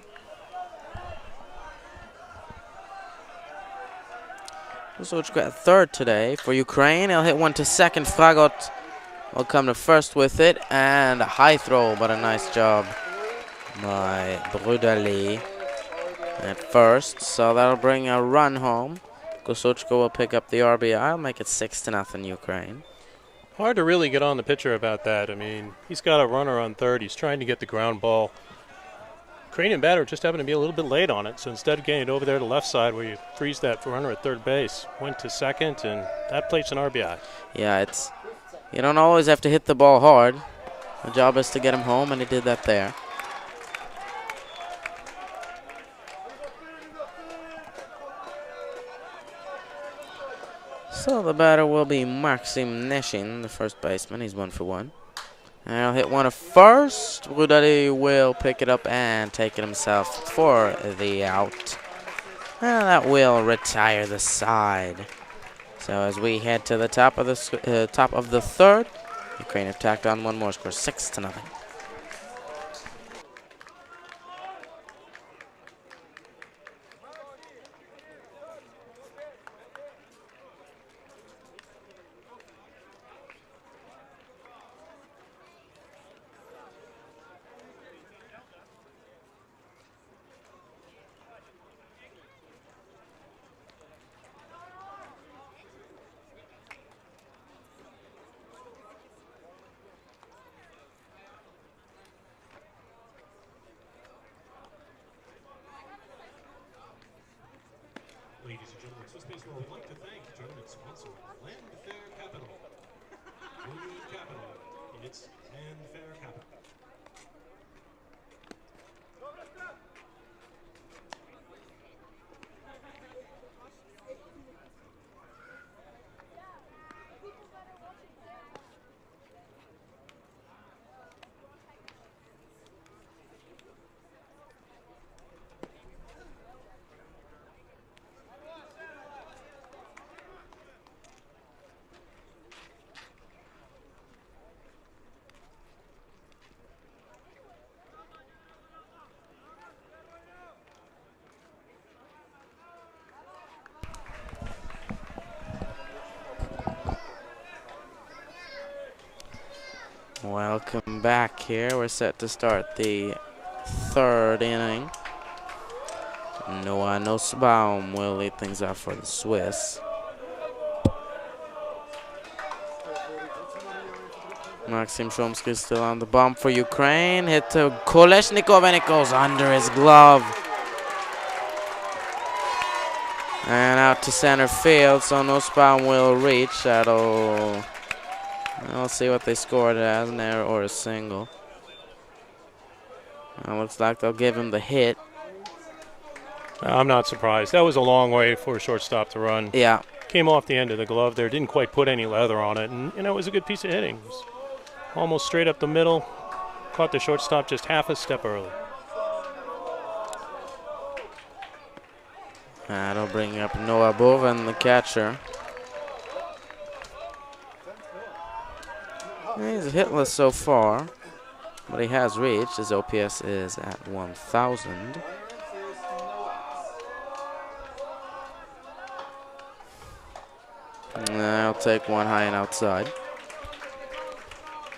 Kosuchko at third today for Ukraine. He'll hit one to second. Fragot will come to first with it. And a high throw, but a nice job by Brudali at first. So that'll bring a run home. Kosuchko will pick up the RBI. I'll make it 6-0 Ukraine. Hard to really get on the pitcher about that. I mean, he's got a runner on third. He's trying to get the ground ball. Ukrainian batter just happened to be a little bit late on it, so instead of getting it over there to the left side where you freeze that runner at third base, went to second, and that plates an RBI. Yeah, you don't always have to hit the ball hard. The job is to get him home, and he did that there. So the batter will be Maxim Neshin, the first baseman. He's 1 for 1. And he'll hit one to first. Brudali will pick it up and take it himself for the out. And that will retire the side. So as we head to the top of the third, Ukraine have tacked on one more, score 6-0. Ladies and gentlemen, Swiss Baseball would like to thank tournament sponsor Land Fair Capital. Union Capital, it's Land Fair Capital. Welcome back here. We're set to start the third inning. Noah Nussbaum will lead things off for the Swiss. Maxim Chomsky still on the bump for Ukraine. Hit to Kolesnikov and it goes under his glove. And out to center field, so Nussbaum will reach. I'll see what they scored as, an error or a single. Looks like they'll give him the hit. I'm not surprised. That was a long way for a shortstop to run. Yeah. Came off the end of the glove there. Didn't quite put any leather on it. And it was a good piece of hitting. It was almost straight up the middle. Caught the shortstop just half a step early. That'll bring up Noah Boven, the catcher. He's hitless so far, but he has reached. His OPS is at 1,000. I'll take one high and outside.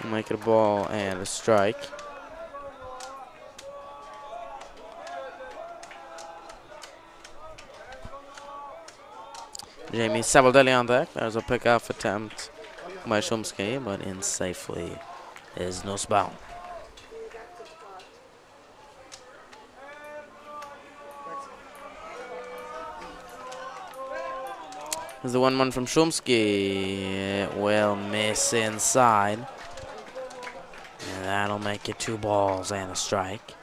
We'll make it a ball and a strike. Jamie Savoldelli on deck. There's a pickoff attempt by Chomsky, but in safely is Nussbaum. There's the 1-1 from Chomsky. It will miss inside. And that'll make it 2 balls and a strike.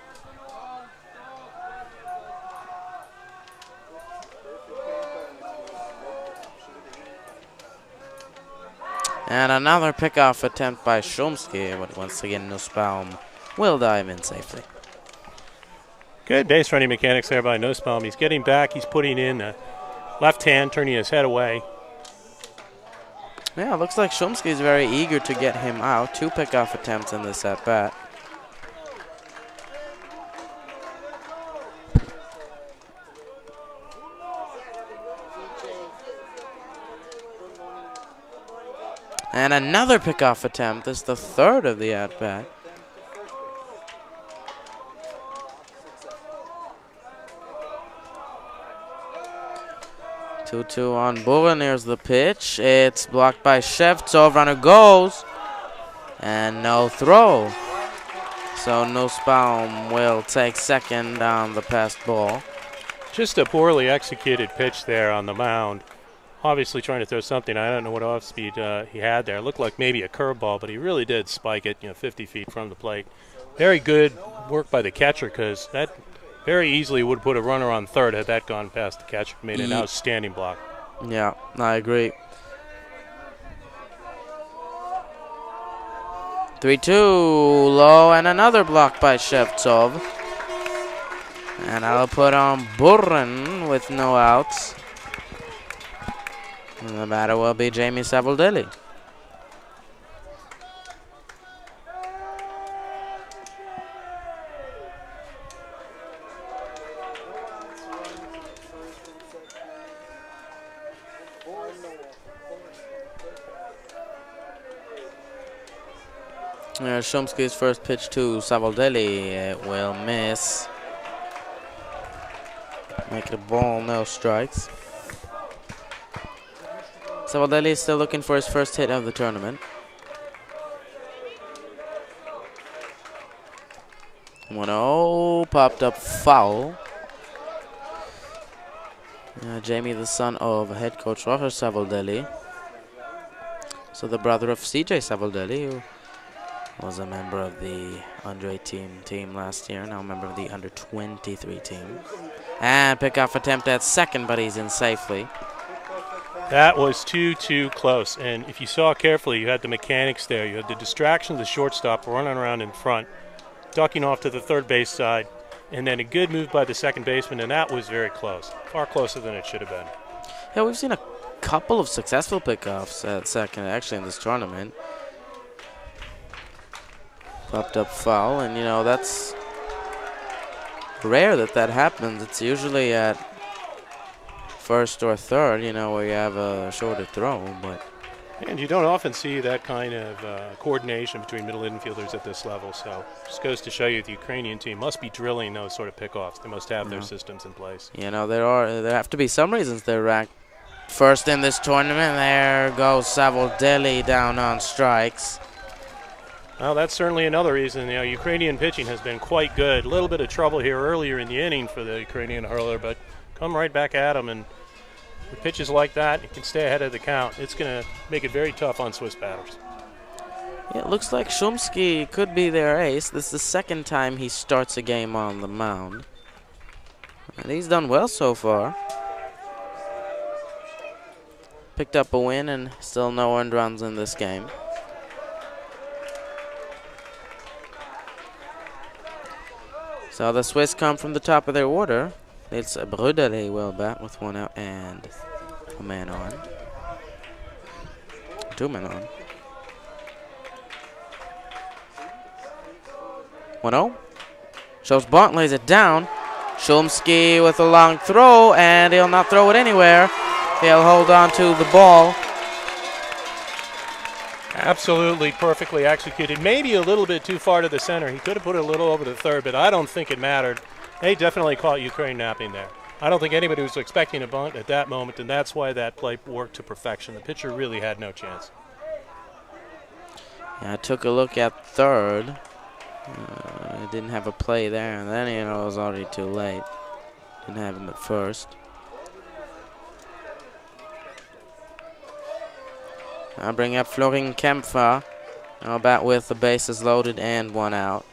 And another pickoff attempt by Chomsky, but once again Nussbaum will dive in safely. Good base running mechanics there by Nussbaum. He's getting back. He's putting in a left hand, turning his head away. Yeah, it looks like Shumsky is very eager to get him out. 2 pickoff attempts in this at bat. And another pickoff attempt. This is the 3rd of the at bat. Two on Buren. Here's the pitch. It's blocked by Shevtsov. Runner goes. And no throw. So Nussbaum will take second on the passed ball. Just a poorly executed pitch there on the mound. Obviously trying to throw something. I don't know what off speed he had there. It looked like maybe a curveball, but he really did spike it, 50 feet from the plate. Very good work by the catcher, because that very easily would put a runner on third had that gone past the catcher. Made an outstanding block. Yeah, I agree. 3-2 low, and another block by Shevtsov. And I'll put on Buren with no outs. And the batter will be Jamie Savoldelli. Shumsky's first pitch to Savoldelli. It will miss. Make it a ball, no strikes. Savoldelli is still looking for his first hit of the tournament. 1-0, popped up foul. Jamie, the son of head coach Roger Savoldelli. So the brother of CJ Savoldelli, who was a member of the under-18 team last year, now a member of the under-23 team. And pickoff attempt at second, but he's in safely. That was too close. And if you saw carefully, you had the mechanics there. You had the distraction of the shortstop running around in front, ducking off to the third base side, and then a good move by the second baseman, and that was very close. Far closer than it should have been. Yeah, we've seen a couple of successful pickoffs at second, actually, in this tournament. Popped up foul, and that's rare that happens. It's usually at first or third, where you have a shorter throw. But and you don't often see that kind of coordination between middle infielders at this level. So just goes to show you the Ukrainian team must be drilling those sort of pickoffs. They must have their systems in place. There have to be some reasons they're ranked first in this tournament. There goes Savoldelli down on strikes. Well, that's certainly another reason. Ukrainian pitching has been quite good. A little bit of trouble here earlier in the inning for the Ukrainian hurler, but come right back at him. And with pitches like that, you can stay ahead of the count. It's going to make it very tough on Swiss batters. Yeah, it looks like Shumsky could be their ace. This is the second time he starts a game on the mound. And he's done well so far. Picked up a win and still no earned runs in this game. So the Swiss come from the top of their order. It's Brudele will bat with 1 out and a man on. 2 men on. 1-0. Shows bunt, lays it down. Shumsky with a long throw, and he'll not throw it anywhere. He'll hold on to the ball. Absolutely perfectly executed. Maybe a little bit too far to the center. He could have put it a little over the third, but I don't think it mattered. They definitely caught Ukraine napping there. I don't think anybody was expecting a bunt at that moment, and that's why that play worked to perfection. The pitcher really had no chance. Yeah, I took a look at third. I didn't have a play there, and then it was already too late. Didn't have him at first. I'll bring up Florin Kempfer. I'll bat with the bases loaded and 1 out.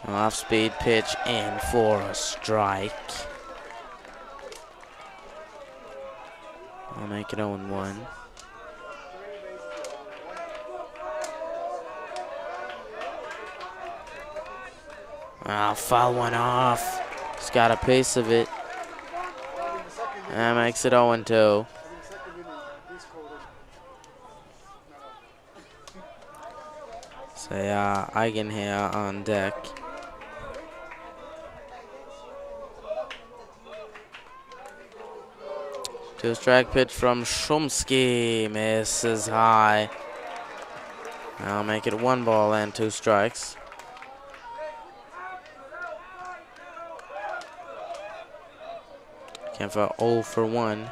Off-speed pitch in for a strike. I'll make it 0-1. Foul one off. He's got a piece of it. That makes it 0-2. So yeah, Eigen here on deck. Two-strike pitch from Shumsky. Misses high. I'll make it 1 ball and 2 strikes. Came for 0 for 1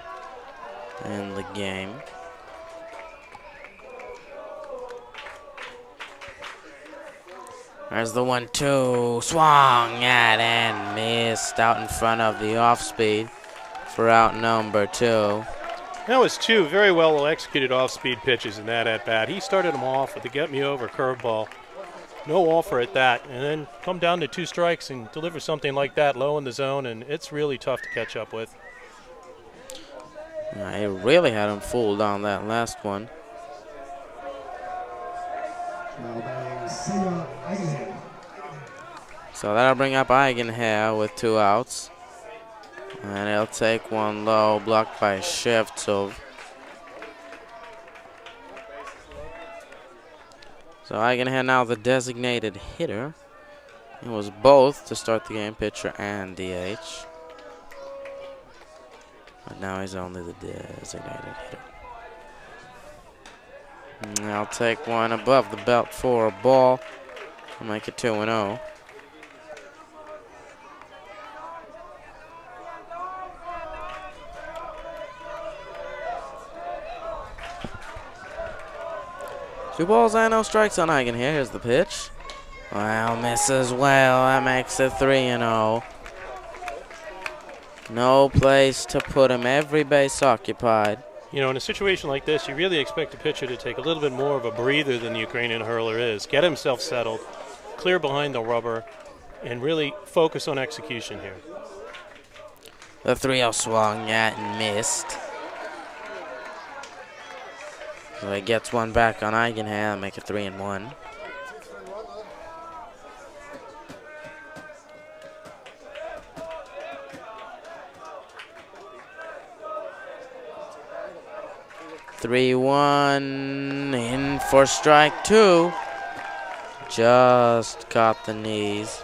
in the game. There's the 1-2. Swung at and missed out in front of the off-speed for out number 2. That was 2 very well executed off-speed pitches in that at-bat. He started them off with a get-me-over curveball. No offer at that. And then come down to 2 strikes and deliver something like that low in the zone, and it's really tough to catch up with. He really had him fooled on that last one. So that'll bring up Eigenherr with 2 outs. And he'll take 1 low, blocked by Shevtsov. So Eigenherr now the designated hitter. He was both to start the game, pitcher and DH. But now he's only the designated hitter. And I'll take 1 above the belt for a ball. I'll make it 2-0. Two balls and no strikes on Eigenherr. Here's the pitch. Well, misses well. That makes it 3-0. No place to put him. Every base occupied. You know, in a situation like this, you really expect a pitcher to take a little bit more of a breather than the Ukrainian hurler is. Get himself settled, clear behind the rubber, and really focus on execution here. The 3-0 swung at and missed. So he gets 1 back on Eigenherr, make it 3-1. (3-1) in for strike 2. Just caught the knees.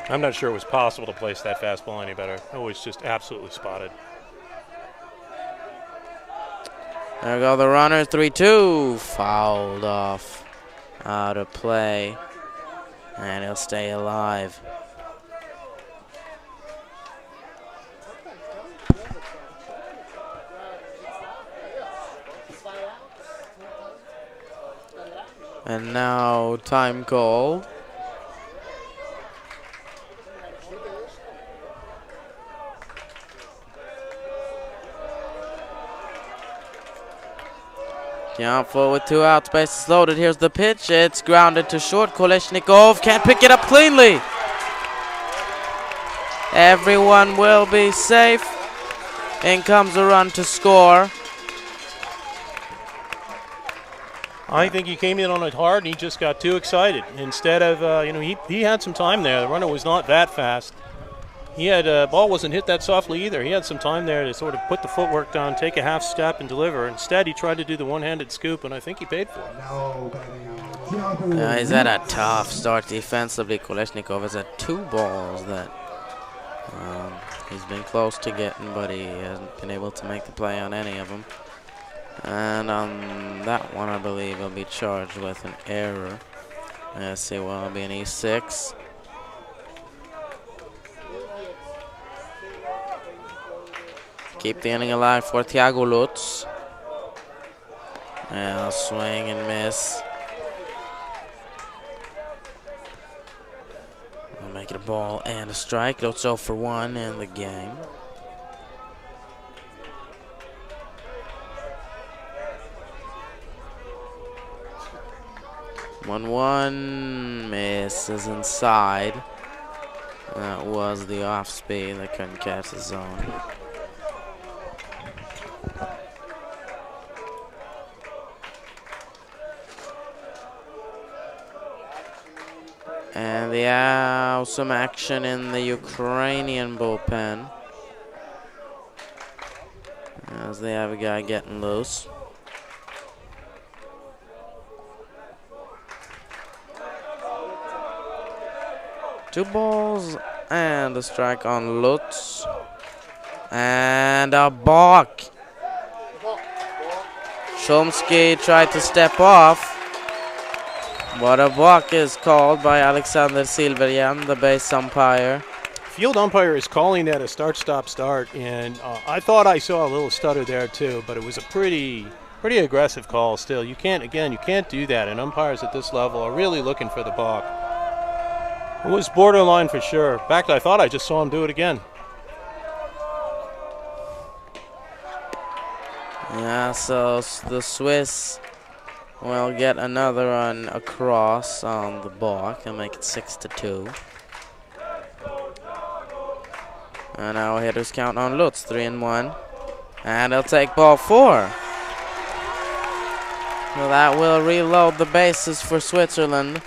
I'm not sure it was possible to place that fastball any better. It was just absolutely spotted. There go the runner, 3-2. Fouled off. Out of play. And he'll stay alive. And now time called. Count full with 2 outs, bases loaded. Here's the pitch. It's grounded to short. Kolesnikov can't pick it up cleanly. Everyone will be safe. In comes a run to score. I think he came in on it hard and he just got too excited. Instead of, he had some time there. The runner was not that fast. He had, ball wasn't hit that softly either. He had some time there to sort of put the footwork down, take a half step and deliver. Instead, he tried to do the one-handed scoop, and I think he paid for it. He's had a tough start defensively. Kolesnikov has had 2 balls that he's been close to getting, but he hasn't been able to make the play on any of them. And on that one, I believe he'll be charged with an error. Let's see, well, it'll be an E6. Keep the inning alive for Thiago Lutz. And swing and miss. We'll make it a ball and a strike. Lutz 0 for 1 in the game. One misses inside. That was the off speed that couldn't catch the zone. And some action in the Ukrainian bullpen, as they have a guy getting loose. Two balls and a strike on Lutz. And a balk. Chomsky tried to step off, but a balk is called by Alexander Silverjan, the base umpire. Field umpire is calling that a start-stop-start, and I thought I saw a little stutter there too, but it was a pretty aggressive call still. You can't do that, and umpires at this level are really looking for the balk. It was borderline for sure. In fact, I thought I just saw him do it again. Yeah, so the Swiss will get another run across on the balk and make it 6-2. And now hitters count on Lutz, 3-1. And he'll take ball 4. Well, that will reload the bases for Switzerland.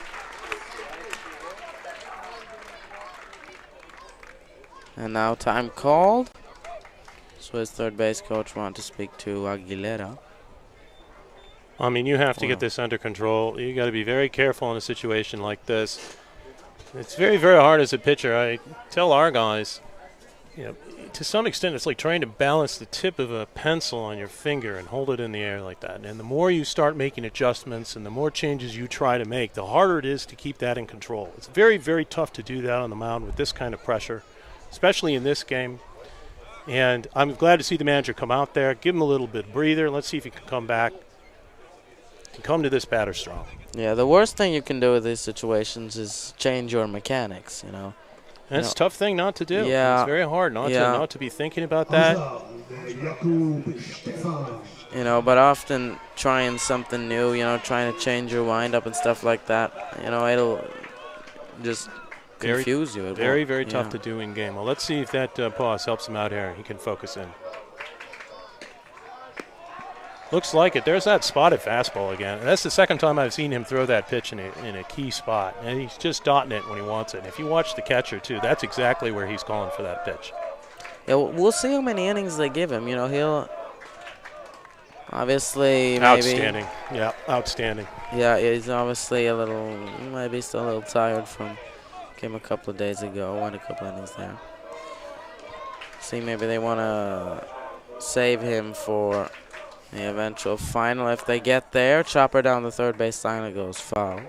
And now time called. Swiss third base coach want to speak to Aguilera. I mean, you have to get this under control. You got to be very careful in a situation like this. It's very, very hard as a pitcher. I tell our guys, to some extent, it's like trying to balance the tip of a pencil on your finger and hold it in the air like that. And the more you start making adjustments and the more changes you try to make, the harder it is to keep that in control. It's very, very tough to do that on the mound with this kind of pressure, especially in this game. And I'm glad to see the manager come out there, give him a little bit of breather. Let's see if he can come back and come to this batter strong. Yeah, the worst thing you can do with these situations is change your mechanics, And it's a tough thing not to do. Yeah. It's very hard not to be thinking about that. But often trying something new, trying to change your windup and stuff like that, it'll just confuse you. Very, very tough to do in game. Well, let's see if that pause helps him out here. He can focus in. Looks like it. There's that spotted fastball again. And that's the second time I've seen him throw that pitch in a key spot. And he's just dotting it when he wants it. And if you watch the catcher, too, that's exactly where he's calling for that pitch. Yeah, we'll see how many innings they give him. He'll obviously outstanding. Yeah, outstanding. Yeah, he's obviously maybe still a little tired from game a couple of days ago. Won a couple innings there. See, maybe they want to save him for the eventual final. If they get there, chopper down the third base line, it goes foul.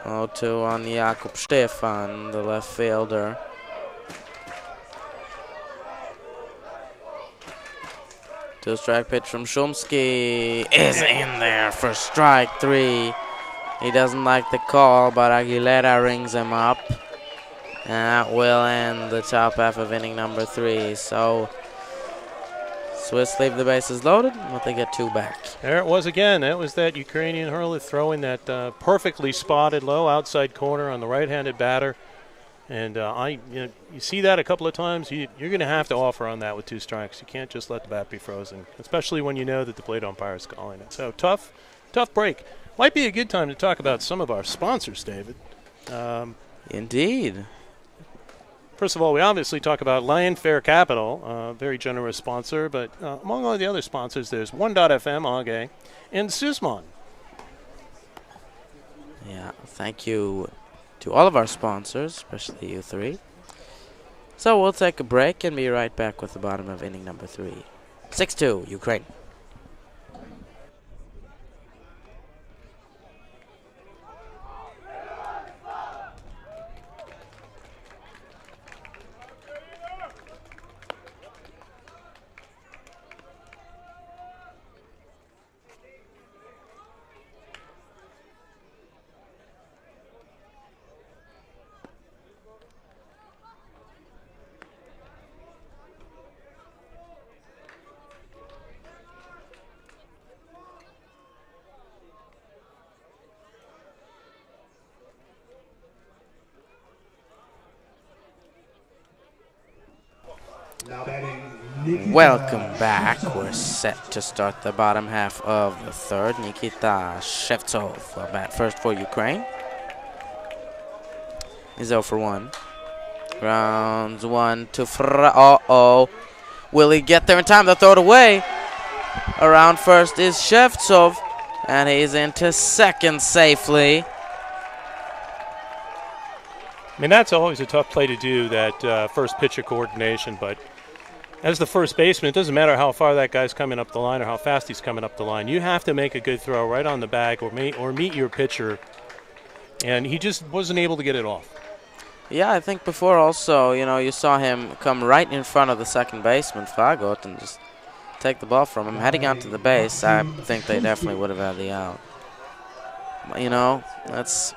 Oh, 2 on Jakob Stefan, the left fielder. Two-strike pitch from Chomsky is in there for strike 3. He doesn't like the call, but Aguilera rings him up. And that will end the top half of inning number 3. So Swiss leave the bases loaded, but they get 2 back. There it was again. That was that Ukrainian hurler throwing that perfectly spotted low outside corner on the right-handed batter. And you see that a couple of times. You're going to have to offer on that with 2 strikes. You can't just let the bat be frozen, especially when you know that the plate umpire is calling it. So tough break. Might be a good time to talk about some of our sponsors, David. Indeed. First of all, we obviously talk about Lion Fair Capital, very generous sponsor. But among all the other sponsors, there's 1.FM, Auge, and Susman. Yeah, thank you to all of our sponsors, especially you 3. So we'll take a break and be right back with the bottom of inning number 3. 6-2, Ukraine. Now batting, Nikita Welcome back. Shevtsov. We're set to start the bottom half of the third. Nikita Shevtsov will bat first for Ukraine. He's 0 for 1. Grounds one to uh-oh. Will he get there in time to throw it away? Around first is Shevtsov, and he's into second safely. I mean, that's always a tough play to do, that first pitcher coordination. But as the first baseman, it doesn't matter how far that guy's coming up the line or how fast he's coming up the line. You have to make a good throw right on the bag or meet your pitcher. And he just wasn't able to get it off. Yeah, I think before also, you saw him come right in front of the second baseman, Fagot, and just take the ball from him. Had he gone to the base, I think they definitely would have had the out. That's...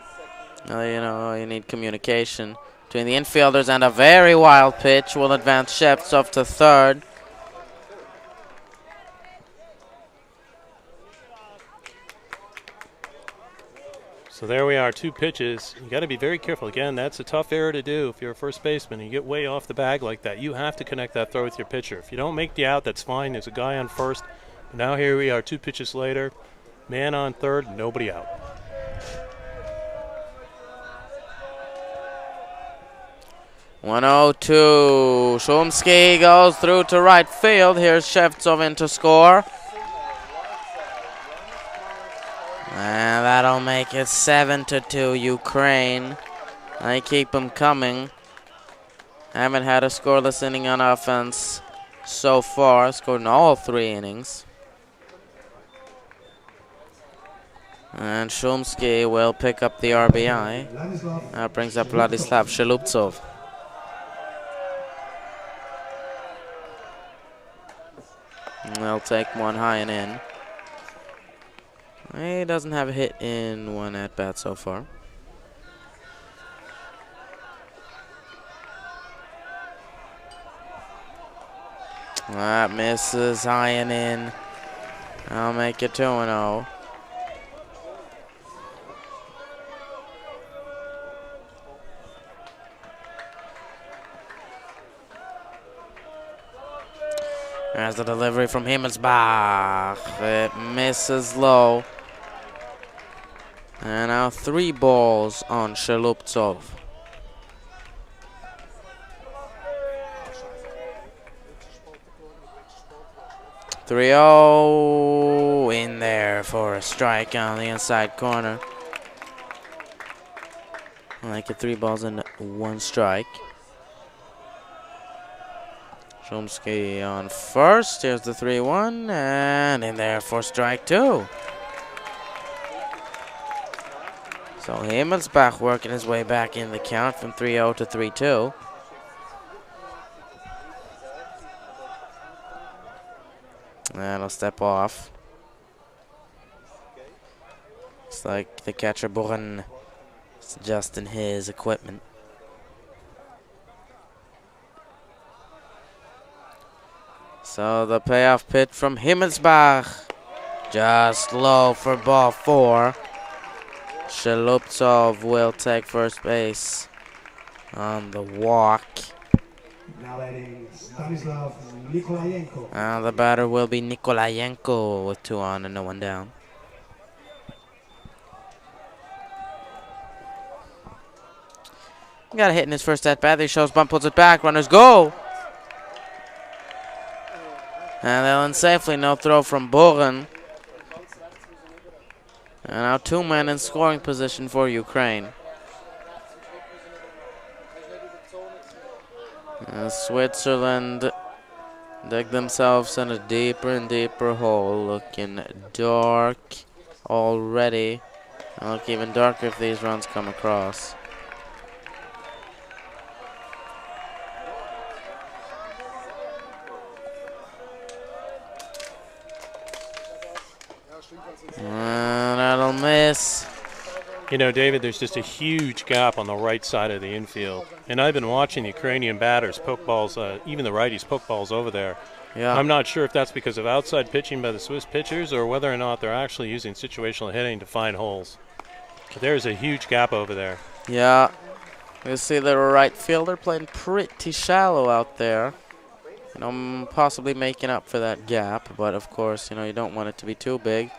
you need communication between the infielders, and a very wild pitch will advance Shevtsov to third. So there we are, 2 pitches. You got to be very careful. Again, that's a tough error to do if you're a first baseman. You get way off the bag like that. You have to connect that throw with your pitcher. If you don't make the out, that's fine. There's a guy on first. But now here we are, 2 pitches later. Man on third, nobody out. (102). Shumsky goes through to right field. Here's Shevtsov in to score. And that'll make it 7-2 Ukraine. They keep them coming. Haven't had a scoreless inning on offense so far. Scored in all 3 innings. And Shumsky will pick up the RBI. That brings up Vladislav Sheluptsov. And they'll take one high and in. He doesn't have a hit in 1 at-bat so far. That misses high and in. I'll make it 2-0. There's the delivery from Himmelsbach. It misses low. And now 3 balls on Sheluptsov. (3-0) in there for a strike on the inside corner. Like it 3 balls and 1 strike. Shumsky on first. Here's the 3-1, and in there for strike 2. So Himmelsbach working his way back in the count from 3-0 to 3-2. And he'll step off. Looks like the catcher Buren is adjusting his equipment. So the payoff pitch from Himmelsbach. Just low for ball 4. Sheluptsov will take first base on the walk. Now batting, Stanislav Nikolayenko. And the batter will be Nikolayenko with 2 on and no one down. Got a hit in his first at-bat. He shows bunt, pulls it back. Runners go. And they'll in safely. No throw from Buren. And now 2 men in scoring position for Ukraine. Switzerland dig themselves in a deeper and deeper hole. Looking dark already. It'll look even darker if these runs come across. And that'll miss. You know, David, there's just a huge gap on the right side of the infield. And I've been watching the Ukrainian batters poke balls, even the righties poke balls over there. Yeah. I'm not sure if that's because of outside pitching by the Swiss pitchers or whether or not they're actually using situational hitting to find holes. But there's a huge gap over there. Yeah. You see the right fielder playing pretty shallow out there. you know, possibly making up for that gap. But of course, you know, you don't want it to be too big.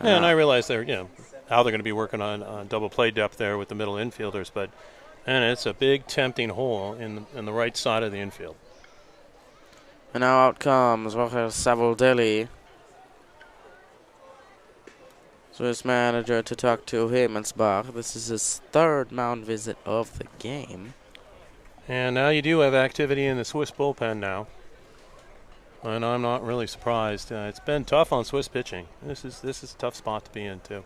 Yeah, and I realize they're, you know, how they're going to be working on double play depth there with the middle infielders, but and it's a big tempting hole in the right side of the infield. And now out comes Roger Savoldelli, Swiss manager, to talk to Himmelsbach. This is his third mound visit of the game. And now you do have activity in the Swiss bullpen now. And I'm not really surprised. It's been tough on Swiss pitching. This is a tough spot to be in, too.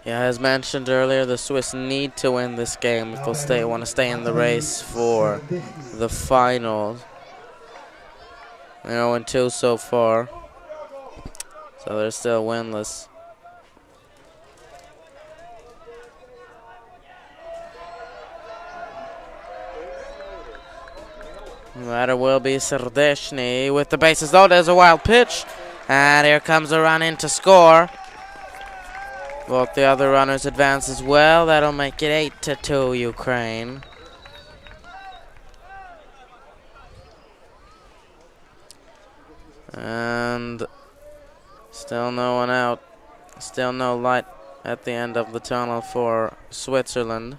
Yeah, as mentioned earlier, the Swiss need to win this game if they want to stay in the race for the final. They're 0-2 so far, so they're still winless. That will be Serdeshny with the bases loaded. There's a wild pitch, and here comes a run in to score. Both the other runners advance as well. That'll make it 8-2 Ukraine. And still no one out. Still no light at the end of the tunnel for Switzerland.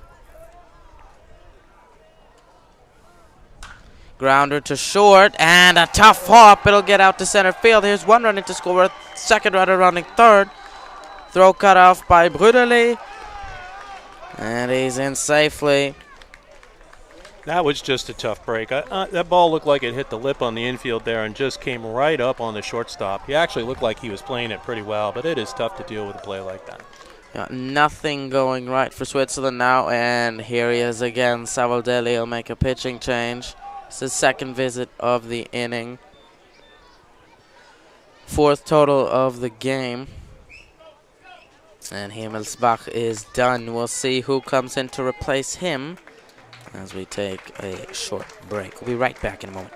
Grounder to short, and a tough hop. It'll get out to center field. Here's one running to score, a second runner running third. Throw cut off by Brüderli, and he's in safely. That was just a tough break. That ball looked like it hit the lip on the infield there and just came right up on the shortstop. He actually looked like he was playing it pretty well, but it is tough to deal with a play like that. Yeah, nothing going right for Switzerland now, and here he is again. Savoldelli will make a pitching change. It's his second visit of the inning. Fourth total of the game. And Himmelsbach is done. We'll see who comes in to replace him as we take a short break. We'll be right back in a moment.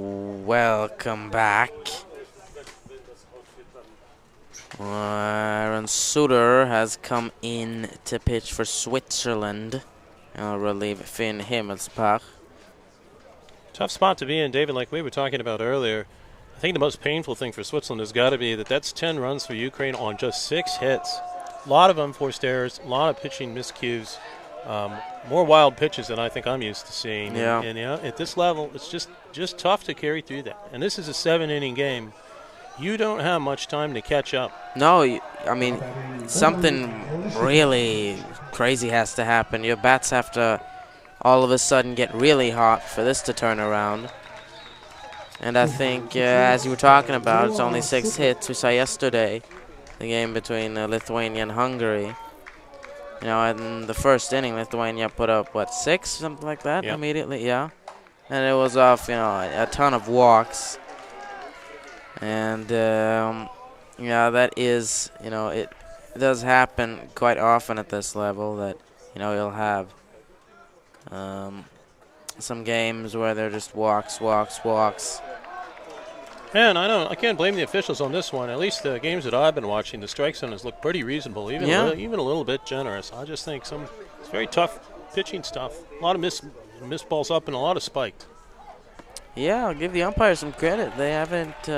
Welcome back. Aaron Suter has come in to pitch for Switzerland. I'll relieve Finn Himmelsbach. Tough spot to be in, David, like we were talking about earlier. I think the most painful thing for Switzerland has got to be that's 10 runs for Ukraine on just 6 hits. A lot of unforced errors, a lot of pitching miscues, more wild pitches than I think I'm used to seeing. Yeah. And at this level, it's just tough to carry through that. And this is a 7-inning game. You don't have much time to catch up. No, I mean, something really crazy has to happen. Your bats have to all of a sudden get really hot for this to turn around. And I think, as you were talking about, it's only 6 hits. We saw yesterday the game between Lithuania and Hungary. You know, in the first inning, Lithuania put up, what, 6? Something like that immediately, yeah. And it was off, you know, a ton of walks. And, yeah, that is, you know, it does happen quite often at this level that, you know, you'll have some games where they're just walks. And I can't blame the officials on this one. At least the games that I've been watching, the strike zones look pretty reasonable, even a little bit generous. I just think it's very tough pitching stuff. A lot of missed balls up and a lot of spiked. Yeah, I'll give the umpires some credit. They haven't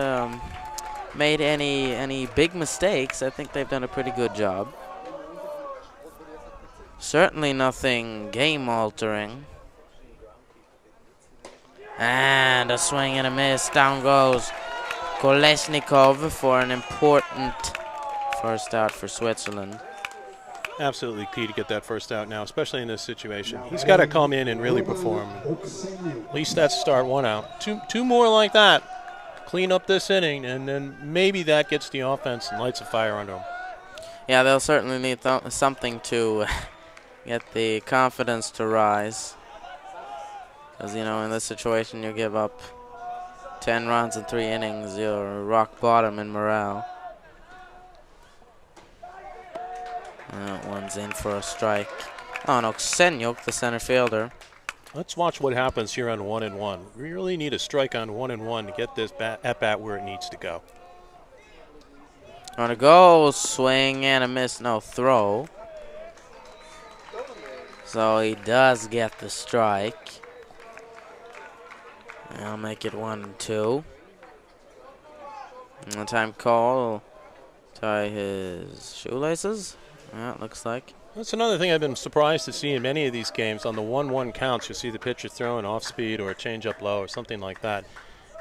made any big mistakes. I think they've done a pretty good job. Certainly nothing game-altering. And a swing and a miss. Down goes Kolesnikov for an important first out for Switzerland. Absolutely key to get that first out now, especially in this situation. He's got to come in and really perform. At least that's start 1 out. Two more like that. Clean up this inning, and then maybe that gets the offense and lights a fire under them. Yeah, they'll certainly need something to get the confidence to rise. Because, you know, in this situation, you give up 10 runs in 3 innings, you're rock bottom in morale. That one's in for a strike. Oh, no, Ksenyuk, the center fielder. Let's watch what happens here on 1-1. We really need a strike on 1-1 to get this at-bat where it needs to go. On a go, swing and a miss, no throw. So he does get the strike. I'll make it 1-2. And the time call will tie his shoelaces. Yeah, it looks like. That's another thing I've been surprised to see in many of these games. On the 1-1 counts, you see the pitcher throwing off speed or a change-up low or something like that.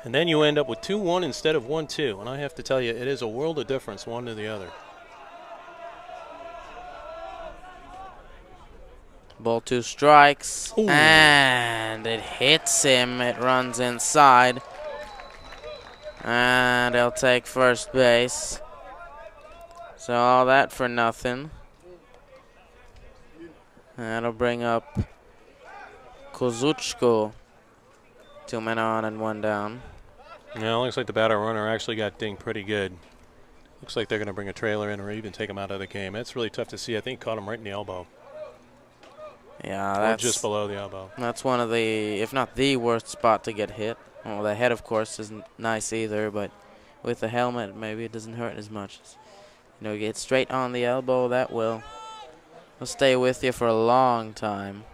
And then you end up with 2-1 instead of 1-2. And I have to tell you, it is a world of difference one to the other. Ball 2 strikes. Ooh. And it hits him. It runs inside. And he'll take first base. So all that for nothing. That'll bring up Kozuchko. 2 men on and 1 down. Yeah, looks like the batter runner actually got dinged pretty good. Looks like they're going to bring a trailer in or even take him out of the game. That's really tough to see. I think caught him right in the elbow. Yeah, or that's just below the elbow. That's one of the, if not the worst spot to get hit. Well, the head, of course, isn't nice either, but with the helmet, maybe it doesn't hurt as much. You know, you get straight on the elbow, that will stay with you for a long time.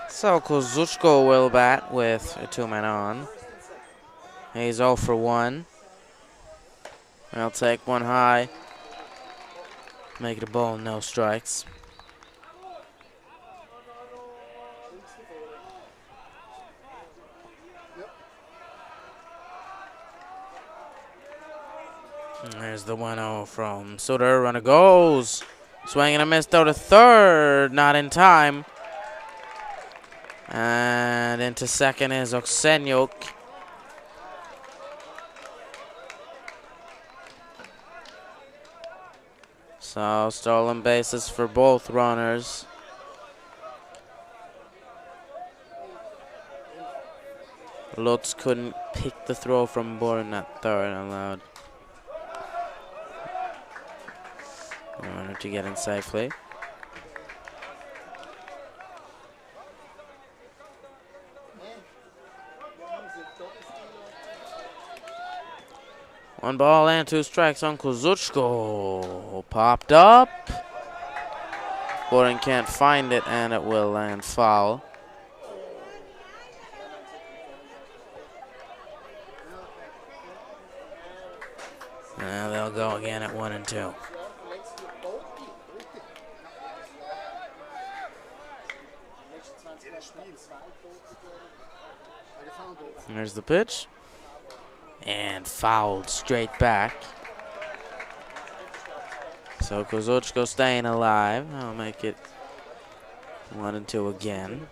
So Kozuchko will bat with 2 men on. He's 0 for 1. I'll take 1 high. Make it a ball, no strikes. And there's the 1-0 from Suter. Runner goes. Swing and a miss, though, to third. Not in time. And into second is Oksenyuk. So stolen bases for both runners. Lutz couldn't pick the throw from Bourne at third allowed. Runner to get in safely. One ball and 2 strikes on Kozuchko. Popped up. Boren can't find it, and it will land foul. And they'll go again at 1 and 2. There's the pitch. And fouled straight back. So Kozuchko staying alive. I'll make it 1-2 again.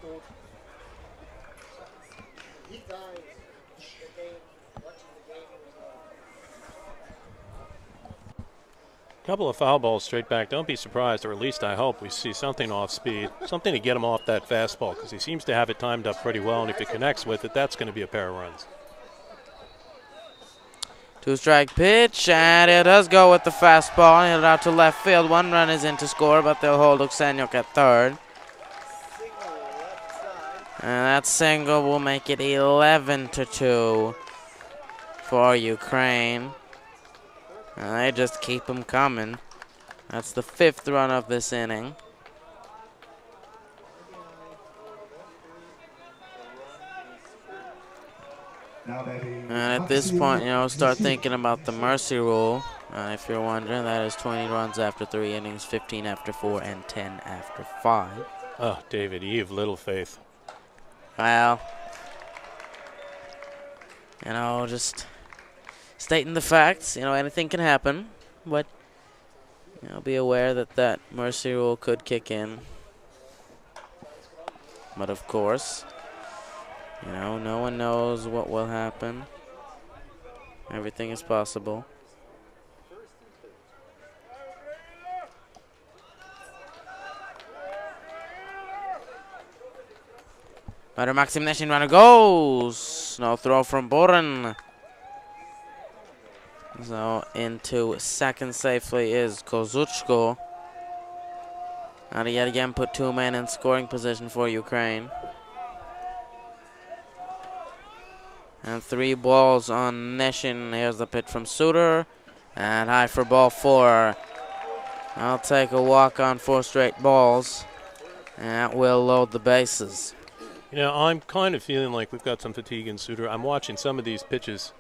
Couple of foul balls straight back. Don't be surprised, or at least I hope we see something off speed, something to get him off that fastball, because he seems to have it timed up pretty well, and if he connects with it, that's going to be a pair of runs. 2-strike pitch, and it does go with the fastball. Hit it out to left field. 1 run is in to score, but they'll hold Uksenyuk at third. And that single will make it 11-2 for Ukraine. And they just keep them coming. That's the 5th run of this inning. And at this point, start thinking about the mercy rule. If you're wondering, that is 20 runs after 3 innings, 15 after 4, and 10 after 5. Oh, David, you have little faith. Well, just stating the facts. Anything can happen, but be aware that mercy rule could kick in. But of course, no one knows what will happen. Everything is possible. Batter Maxim Neshin, runner goes. No throw from Boren. So into second safely is Kozuchko. And yet again put 2 men in scoring position for Ukraine. And 3 balls on Neshin. Here's the pitch from Suter. And high for ball 4. I'll take a walk on 4 straight balls. And that will load the bases. I'm kind of feeling like we've got some fatigue in Suter. I'm watching some of these pitches,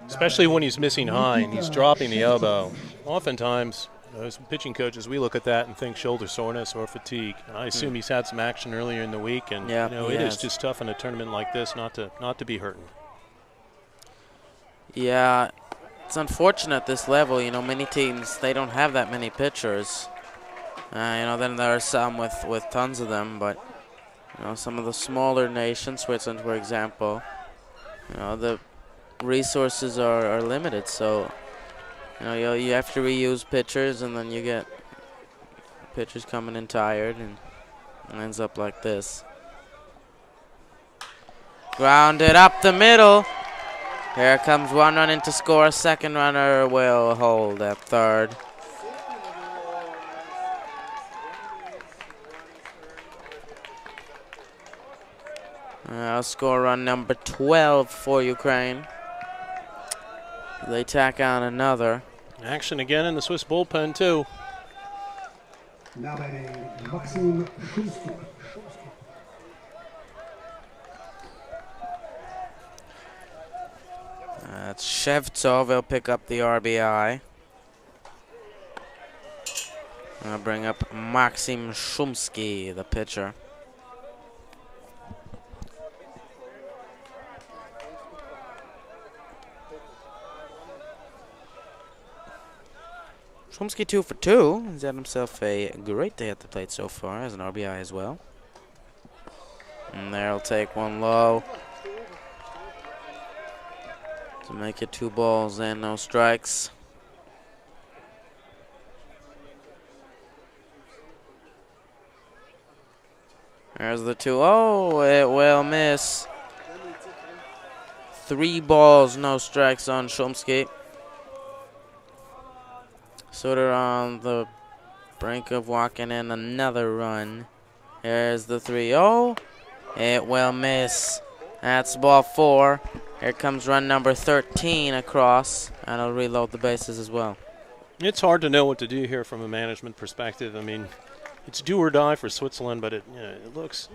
especially when he's missing high and he's dropping the elbow. Oftentimes, as pitching coaches, we look at that and think shoulder soreness or fatigue. And I assume he's had some action earlier in the week, and it is just tough in a tournament like this not to be hurting. Yeah, it's unfortunate at this level. Many teams, they don't have that many pitchers. Then there are some with tons of them, but some of the smaller nations, Switzerland, for example, the resources are limited. So, you have to reuse pitchers, and then you get pitchers coming in tired, and it ends up like this. Grounded up the middle. Here comes 1 run in to score. Second runner will hold at third. I'll score run number 12 for Ukraine. They tack on another. Action again in the Swiss bullpen, too. Now batting Maxim Shumsky. That's Shevtsov. He'll pick up the RBI. I'll bring up Maxim Shumsky, the pitcher. Shumsky 2 for 2. He's had himself a great day at the plate so far, as an RBI as well. And there'll take 1 low to make it 2 balls and no strikes. There's the 2. Oh, it will miss. 3 balls, no strikes on Shumsky. Suter on the brink of walking in another run. Here's the 3-0. It will miss. That's ball 4. Here comes run number 13 across, and it'll reload the bases as well. It's hard to know what to do here from a management perspective. I mean, it's do or die for Switzerland, but it looks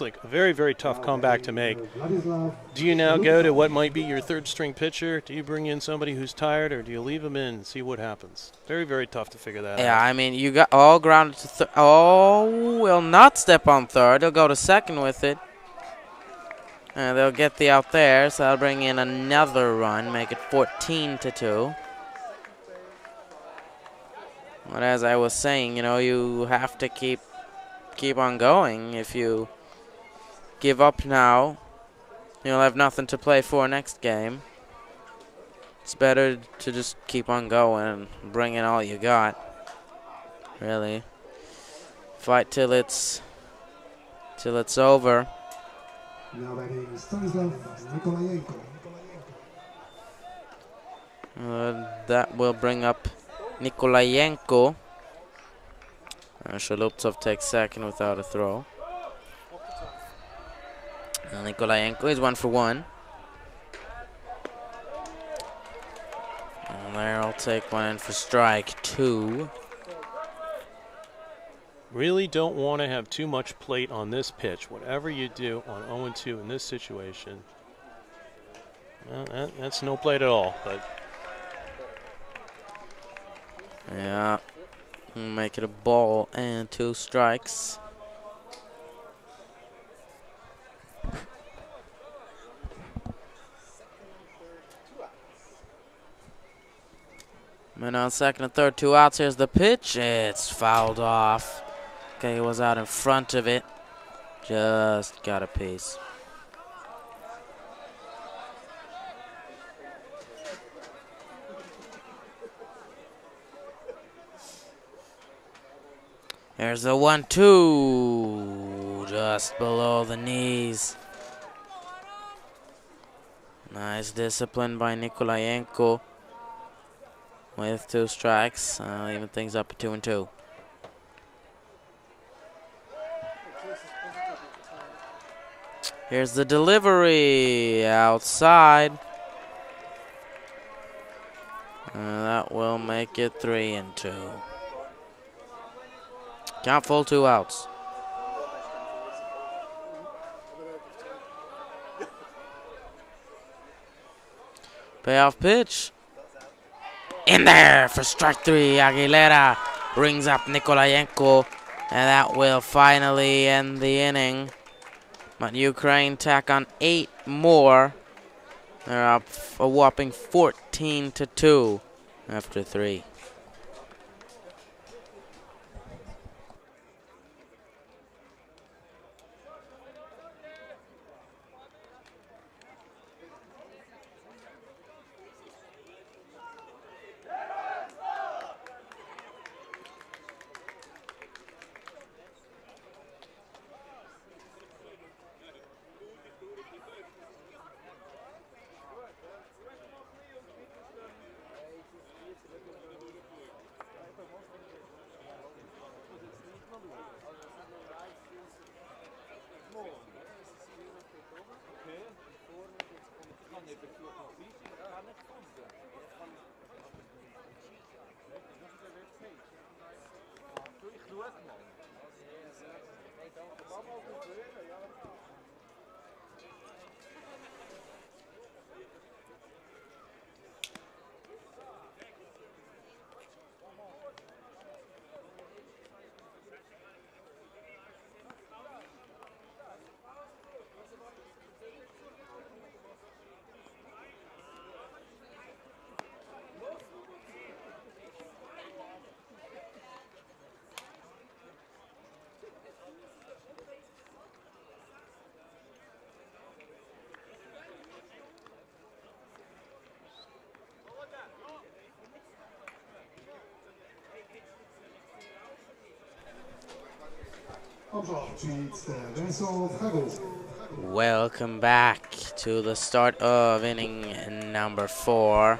like a very, very tough comeback to make. Do you now go to what might be your third string pitcher? Do you bring in somebody who's tired, or do you leave him in and see what happens? Very, very tough to figure that out. Yeah, I mean, you got all grounded to third. Oh, will not step on third. He'll go to second with it. And they'll get the out there, so that'll bring in another run, make it 14-2. But as I was saying, you know, you have to keep on going. If you give up now, you'll have nothing to play for next game. It's better to just keep on going and bring in all you got. Really. Fight till it's over. Now batting Stanislav Nikolayenko. That will bring up Nikolayenko. Shaluptsov takes second without a throw. Nikolayenko is 1 for 1. And there, I'll take one in for strike 2. Really don't want to have too much plate on this pitch. Whatever you do on 0-2 in this situation, well, that's no plate at all. But yeah, make it a ball and 2 strikes. And on second and third, 2 outs. Here's the pitch. It's fouled off. Okay, he was out in front of it. Just got a piece. There's the 1-2. Just below the knees. Nice discipline by Nikolayenko. With 2 strikes, even things up at 2-2. Here's the delivery outside. That will make it 3-2. Count full, 2 outs. Payoff pitch. In there for strike 3. Aguilera brings up Nikolayenko, and that will finally end the inning. But Ukraine tack on 8 more. They're up a whopping 14-2 after 3. Welcome back to the start of inning number 4.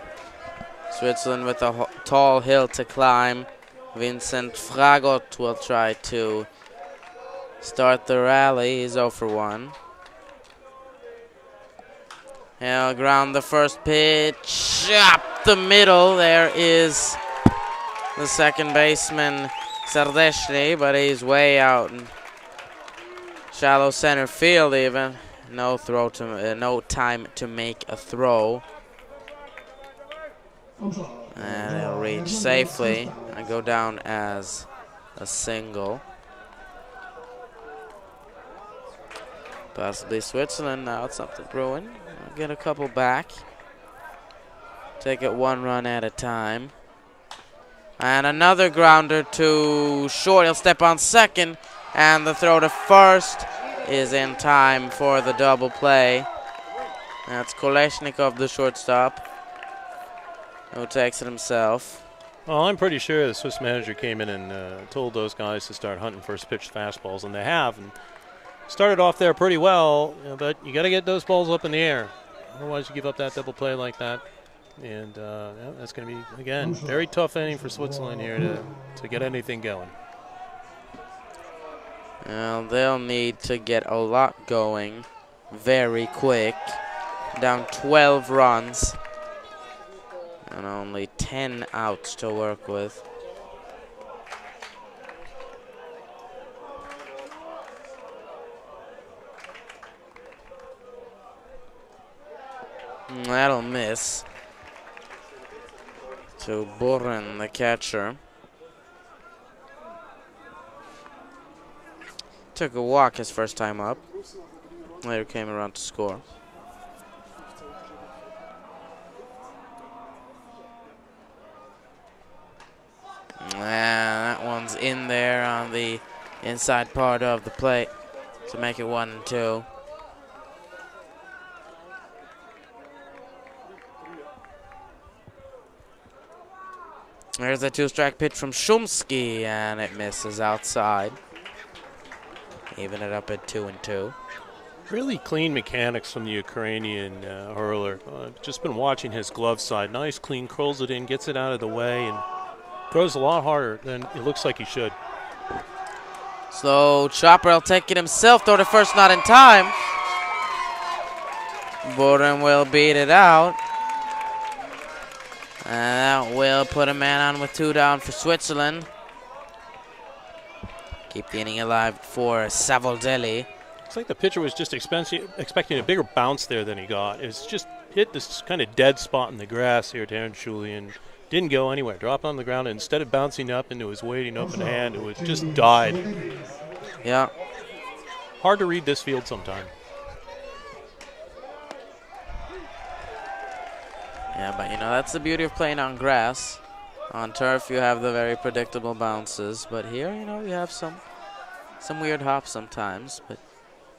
Switzerland with a tall hill to climb. Vincent Fragot will try to start the rally. He's 0 for 1. He'll ground the first pitch up the middle. There is the second baseman Sardeshny, but he's way out in shallow center field even. No time to make a throw. And he'll reach safely and go down as a single. Possibly Switzerland now. It's something brewing. I'll get a couple back. Take it 1 run at a time. And another grounder to short. He'll step on second. And the throw to first is in time for the double play. That's Kolesnikov, the shortstop, who takes it himself. Well, I'm pretty sure the Swiss manager came in and told those guys to start hunting first pitch fastballs, and they have. And started off there pretty well, but you got to get those balls up in the air. Otherwise, you give up that double play like that. And yeah, that's going to be, again, very tough inning for Switzerland here to get anything going. Well, they'll need to get a lot going very quick. Down 12 runs and only 10 outs to work with. That'll miss. To Buren, the catcher. Took a walk his first time up. Later came around to score. And that one's in there on the inside part of the plate to make it 1-2. There's a 2-strike pitch from Shumsky, and it misses outside. Even it up at 2-2. Really clean mechanics from the Ukrainian hurler. Just been watching his glove side. Nice, clean, curls it in, gets it out of the way, and throws a lot harder than it looks like he should. So Chopper will take it himself, throw to first, not in time. Buren will beat it out. And that will put a man on with 2 down for Switzerland. Keep the inning alive for Savoldelli. Looks like the pitcher was just expecting a bigger bounce there than he got. It's just hit this kind of dead spot in the grass here, Darren Schulian. Didn't go anywhere. Dropped on the ground, and instead of bouncing up into his waiting open hand, it was just died. Yeah. Hard to read this field sometime. Yeah, but you know, that's the beauty of playing on grass. On turf, you have the very predictable bounces, but here, you know, you have some weird hops sometimes, but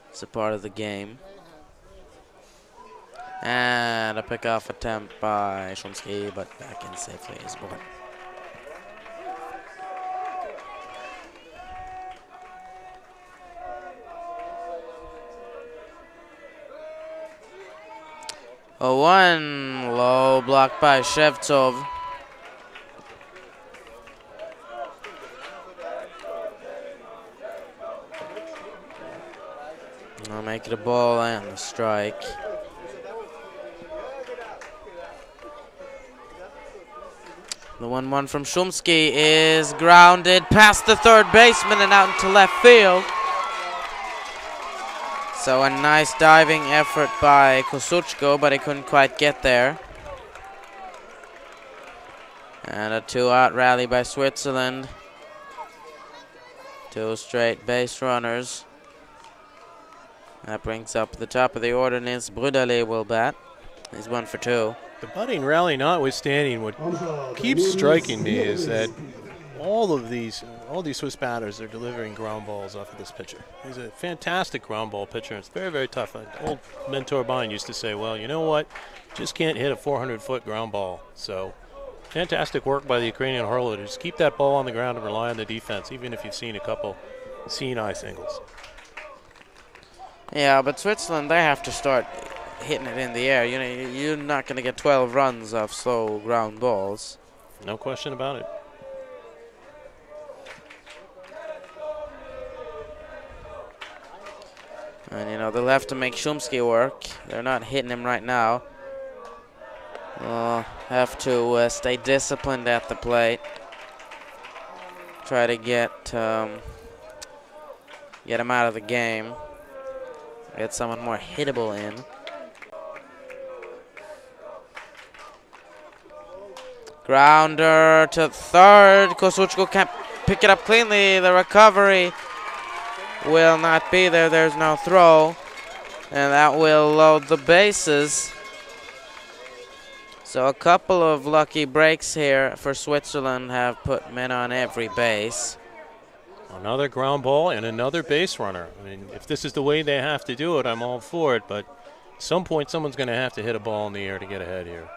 it's a part of the game. And a pickoff attempt by Shumsky, but back in safely is Buren. A 1 low block by Shevtsov. I'll make it a ball and a strike. The 1-1 from Shumsky is grounded past the third baseman and out into left field. So a nice diving effort by Kosuchko, but he couldn't quite get there. And a 2-out rally by Switzerland. 2 straight base runners. That brings up the top of the order. Nils Brudale will bat. He's 1 for 2. The butting rally notwithstanding, what keeps striking me is that all these Swiss batters are delivering ground balls off of this pitcher. He's a fantastic ground ball pitcher. It's very, very tough. An old mentor of mine used to say, well, you know what? Just can't hit a 400-foot ground ball. So fantastic work by the Ukrainian hurler to just keep that ball on the ground and rely on the defense, even if you've seen a couple seeing-eye singles. Yeah, but Switzerland, they have to start hitting it in the air. You know, you're not going to get 12 runs off slow ground balls. No question about it. And, you know, they'll have to make Shumsky work. They're not hitting him right now. Have to stay disciplined at the plate. Try to get him out of the game. Get someone more hittable in. Grounder to third. Kosuchko can't pick it up cleanly. The recovery will not be there. There's no throw. And that will load the bases. So a couple of lucky breaks here for Switzerland have put men on every base. Another ground ball and another base runner. I mean, if this is the way they have to do it, I'm all for it. But at some point, someone's going to have to hit a ball in the air to get ahead here.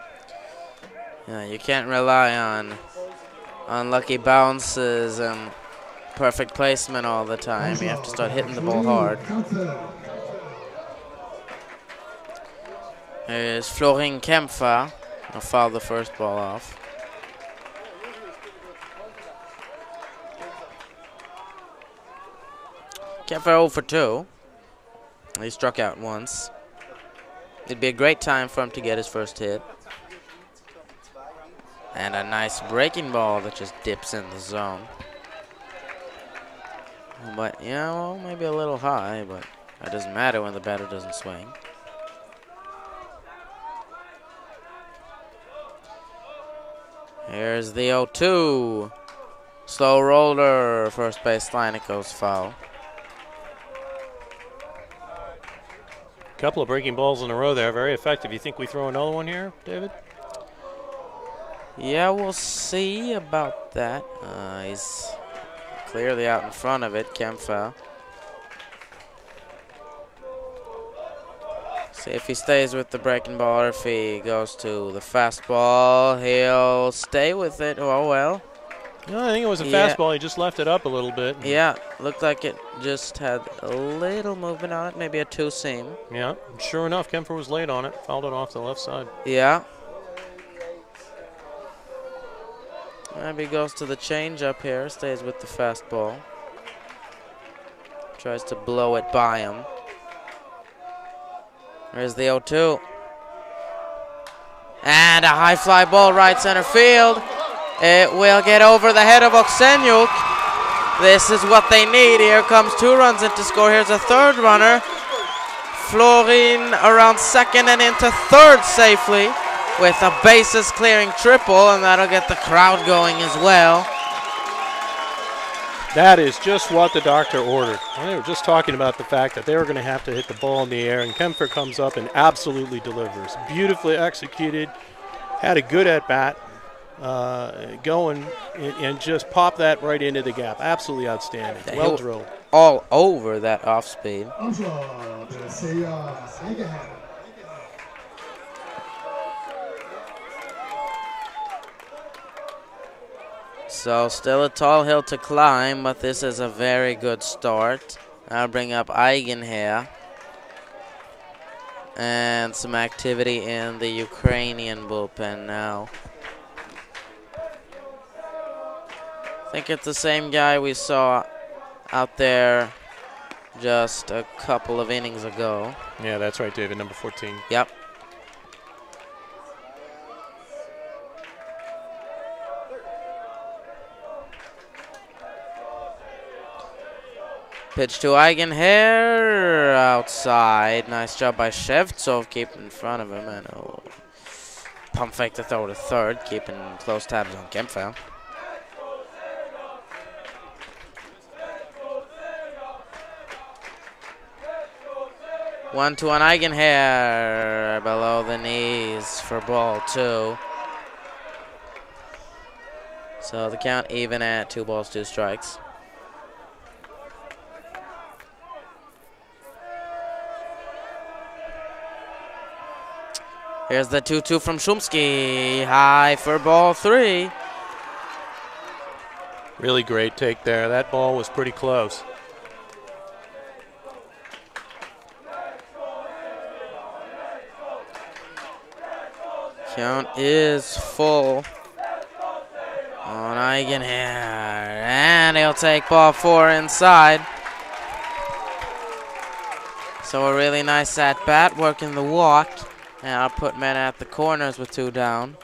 Yeah, you can't rely on unlucky bounces and perfect placement all the time. You have to start hitting the ball hard. Here's Florin Kempfer. I'll foul the first ball off. Kempfer 0 for 2. He struck out once. It'd be a great time for him to get his first hit. And a nice breaking ball that just dips in the zone. But, yeah, well, maybe a little high, but that doesn't matter when the batter doesn't swing. Here's the 0-2. Slow roller, first baseline, it goes foul. Couple of breaking balls in a row there, very effective. You think we throw another one here, David? Yeah, we'll see about that. He's clearly out in front of it, Kempfer. See if he stays with the breaking ball or if he goes to the fastball. He'll stay with it. Oh, well. No, I think it was a fastball. He just left it up a little bit. Yeah, looked like it just had a little movement on it, maybe a two-seam. Yeah, sure enough, Kempfer was late on it. Fouled it off the left side. Yeah. Maybe goes to the changeup here, stays with the fastball. Tries to blow it by him. There's the 0-2. And a high fly ball right center field. It will get over the head of Oksenyuk. This is what they need. Here comes 2 runs into score. Here's a third runner. Florin around second and into third safely with a bases clearing triple, and that'll get the crowd going as well. That is just what the doctor ordered. And they were just talking about the fact that they were going to have to hit the ball in the air, and Kempfer comes up and absolutely delivers. Beautifully executed, had a good at-bat, going and just popped that right into the gap. Absolutely outstanding. Well drilled. All over that off-speed. So still a tall hill to climb, but this is a very good start. I'll bring up Eigenher. And some activity in the Ukrainian bullpen now. I think it's the same guy we saw out there just a couple of innings ago. Yeah, that's right, David, number 14. Yep. Pitch to Eigenher outside. Nice job by Shevtsov keeping in front of him. And a pump fake to throw to third, keeping close tabs on Kempfer. One to on Eigenher below the knees for ball 2. So the count even at 2 balls, 2 strikes. Here's the 2-2 from Shumsky. High for ball 3. Really great take there. That ball was pretty close. Count is full on Eigenher. And he'll take ball 4 inside. So a really nice at-bat, working the walk. And I'll put men at the corners with 2 down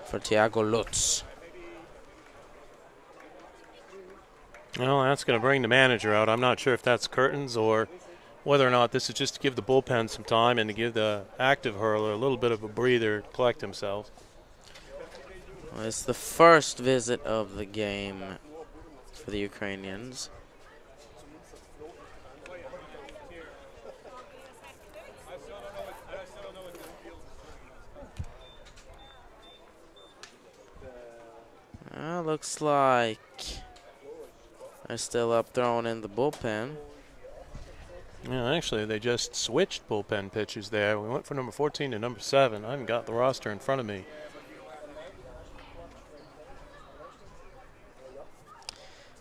for Thiago Lutz. Well, that's going to bring the manager out. I'm not sure if that's curtains or whether or not this is just to give the bullpen some time and to give the active hurler a little bit of a breather to collect himself. Well, it's the first visit of the game for the Ukrainians. Looks like they're still up throwing in the bullpen. Yeah, actually, they just switched bullpen pitchers there. We went from number 14 to number 7. I haven't got the roster in front of me.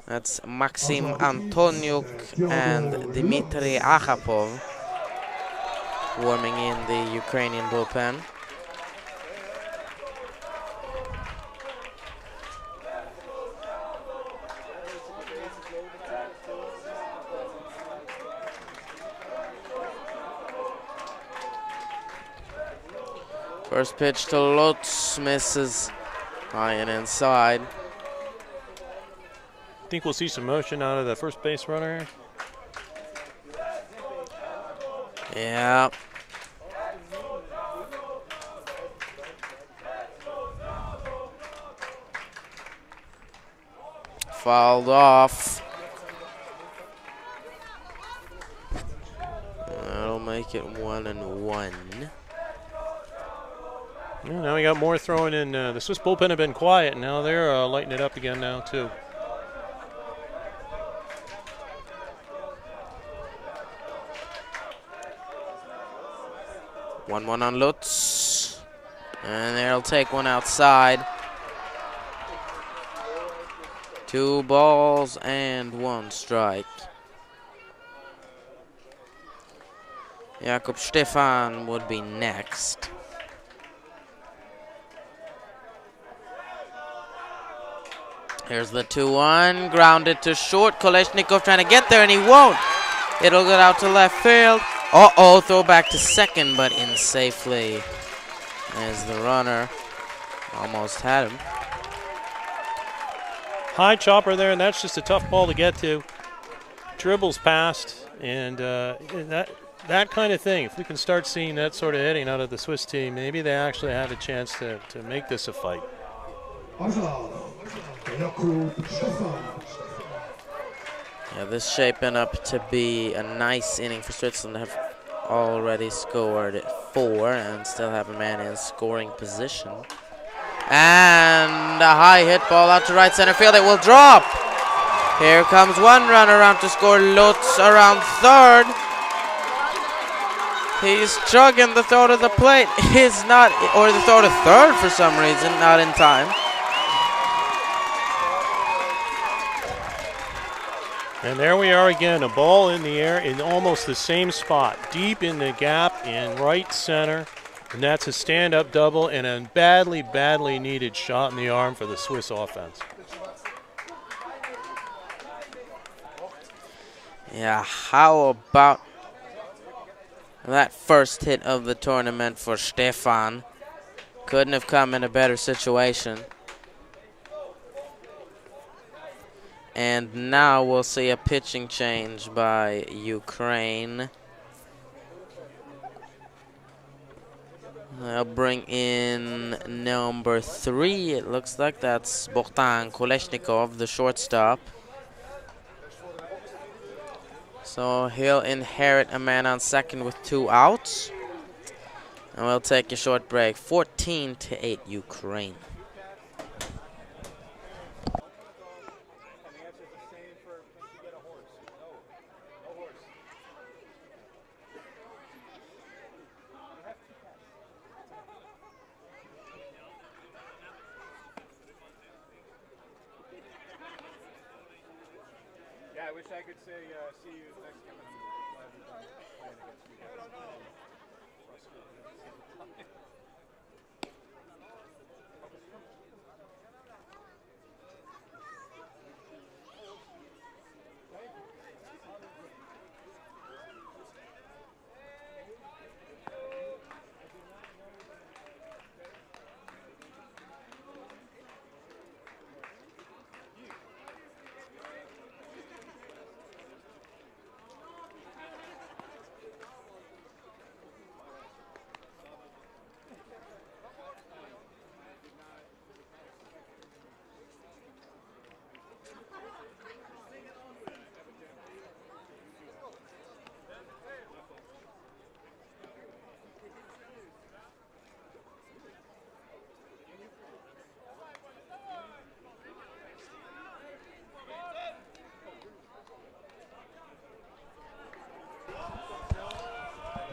That's Maxim Antoniuk and Dmitry Akhapov warming in the Ukrainian bullpen. First pitch to Lutz, misses high and inside. Think we'll see some motion out of the first base runner. Yeah. Fouled off. That'll make it 1-1. Yeah, now we got more throwing in. The Swiss bullpen have been quiet, and now they're lighting it up again now, too. One on Lutz. And they'll take one outside. 2 balls and 1 strike. Jakob Stefan would be next. Here's the 2-1, grounded to short. Kolesnikov trying to get there, and he won't. It'll get out to left field. Uh-oh, throw back to second, but in safely as the runner almost had him. High chopper there, and that's just a tough ball to get to. Dribbles past, and that kind of thing. If we can start seeing that sort of hitting out of the Swiss team, maybe they actually have a chance to make this a fight. Yeah, this shaping up to be a nice inning for Switzerland. Have already scored 4 and still have a man in scoring position. And a high hit ball out to right center field. It will drop. Here comes one runner around to score. Lutz around third. He's chugging the throw to the plate. Is not, or the throw to third for some reason, not in time. And there we are again, a ball in the air in almost the same spot, deep in the gap in right center. And that's a stand-up double and a badly, badly needed shot in the arm for the Swiss offense. Yeah, how about that first hit of the tournament for Stefan? Couldn't have come in a better situation. And now we'll see a pitching change by Ukraine. They'll bring in number 3. It looks like that's Bogdan Kolesnikov, the shortstop. So he'll inherit a man on second with 2 outs. And we'll take a short break. 14-8 Ukraine. Yeah, I wish I could say see you next time. I'm glad we're done playing against you guys.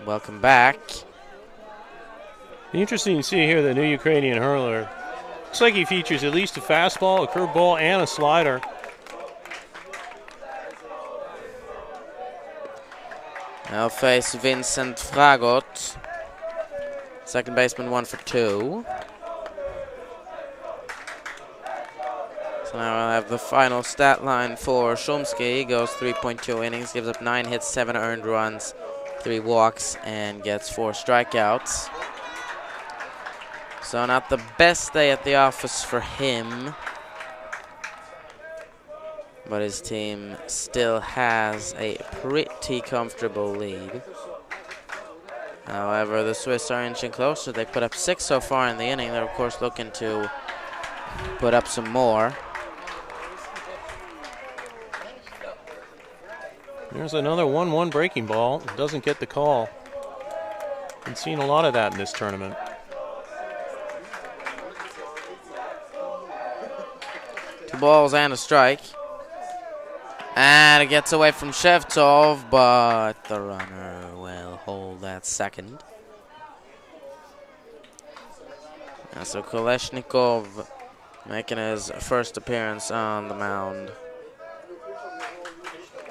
Welcome back. Be interesting to see here the new Ukrainian hurler. Looks like he features at least a fastball, a curveball, and a slider. Now face Vincent Fragot. Second baseman 1 for 2. So now I'll have the final stat line for Shumsky. He goes 3.2 innings, gives up 9 hits, 7 earned runs, 3 walks, and gets 4 strikeouts. So not the best day at the office for him, but his team still has a pretty comfortable lead. However, the Swiss are inching closer. They put up 6 so far in the inning. They're, of course, looking to put up some more. There's another 1-1 breaking ball. Doesn't get the call. Been seeing a lot of that in this tournament. Two balls and a strike. And it gets away from Shevtsov, but the runner will hold that second. And so Koleshnikov making his first appearance on the mound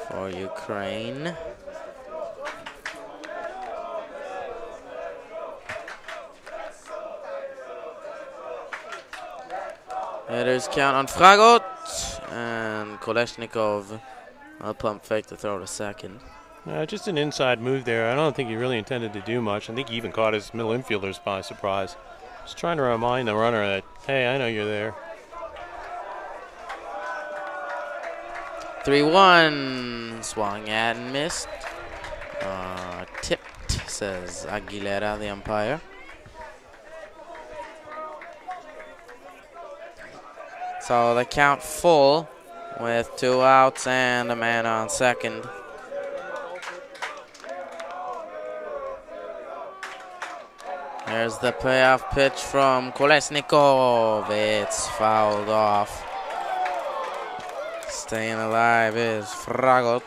for Ukraine. Hitters count on Fragot, and Koleshnikov will pump fake to throw to second. Just an inside move there. I don't think he really intended to do much. I think he even caught his middle infielders by surprise. Just trying to remind the runner that, hey, I know you're there. 3-1, swung at and missed. Tipped, says Aguilera, the umpire. So the count full with 2 outs and a man on second. There's the payoff pitch from Kolesnikov. It's fouled off. Staying alive is Fragot.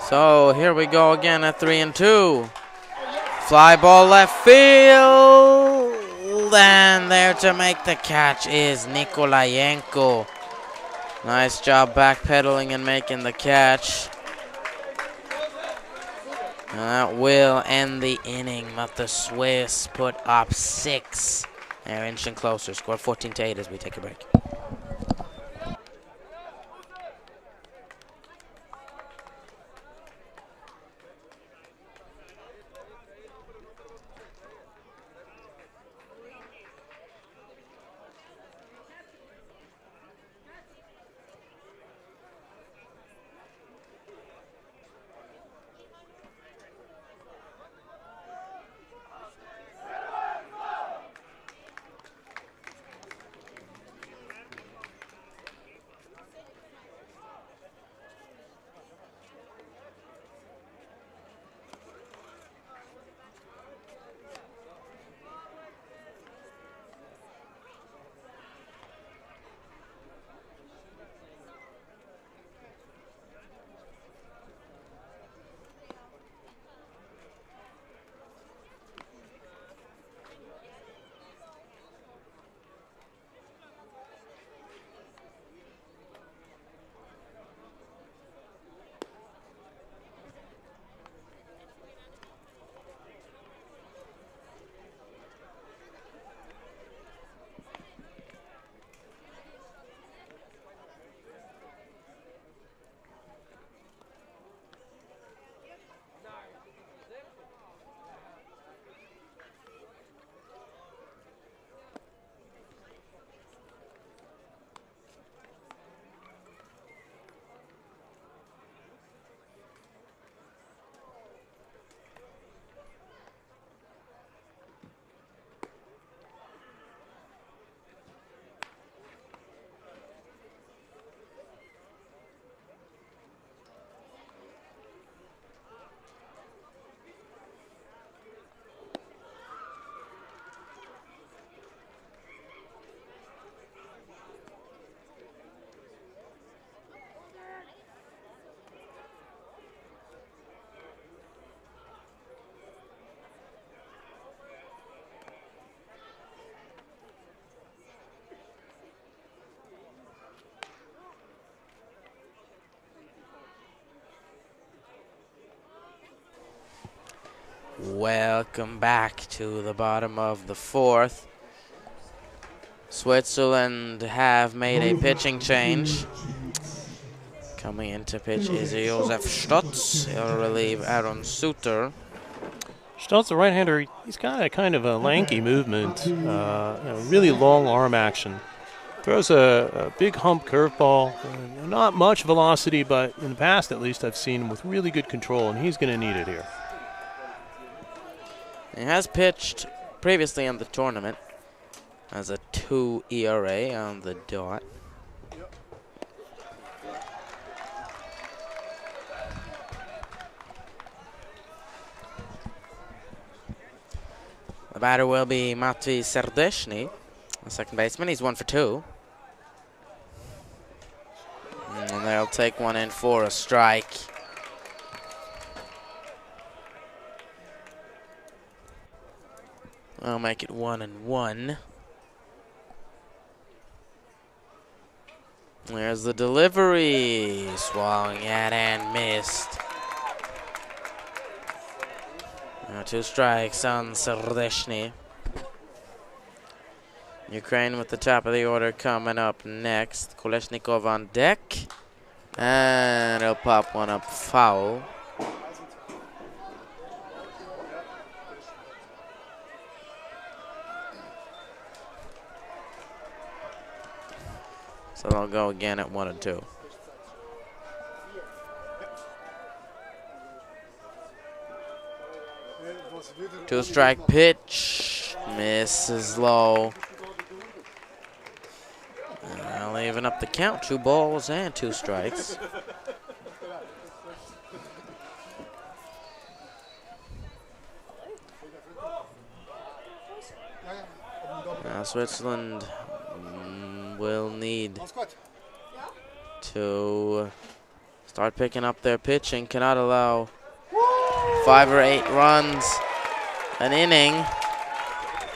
So here we go again at 3-2. Fly ball left field, and there to make the catch is Nikolayenko. Nice job backpedaling and making the catch. And that will end the inning, but the Swiss put up 6. They're inching closer, score 14-8 as we take a break. Welcome back to the bottom of the fourth. Switzerland have made a pitching change. Coming into pitch is Josef Stotz. He'll relieve Aaron Suter. Stotz, the right-hander, he's got a kind of a lanky movement, really long arm action. Throws a big hump curveball, not much velocity, but in the past at least I've seen him with really good control, and he's going to need it here. He has pitched previously in the tournament as a 2 ERA on the dot. The batter will be Matvey Serdeshny, the second baseman. He's 1 for 2. And they'll take one in for a strike. I'll make it 1-1. There's the delivery. Swung at and missed. 2 strikes on Serdeshny. Ukraine with the top of the order coming up next. Kolesnikov on deck. And he'll pop one up foul. So they'll go again at 1-2. Two-strike pitch. Misses low. Leaving up the count. 2 balls and 2 strikes. Now Switzerland will need to start picking up their pitching. Cannot allow 5 or 8 runs an inning.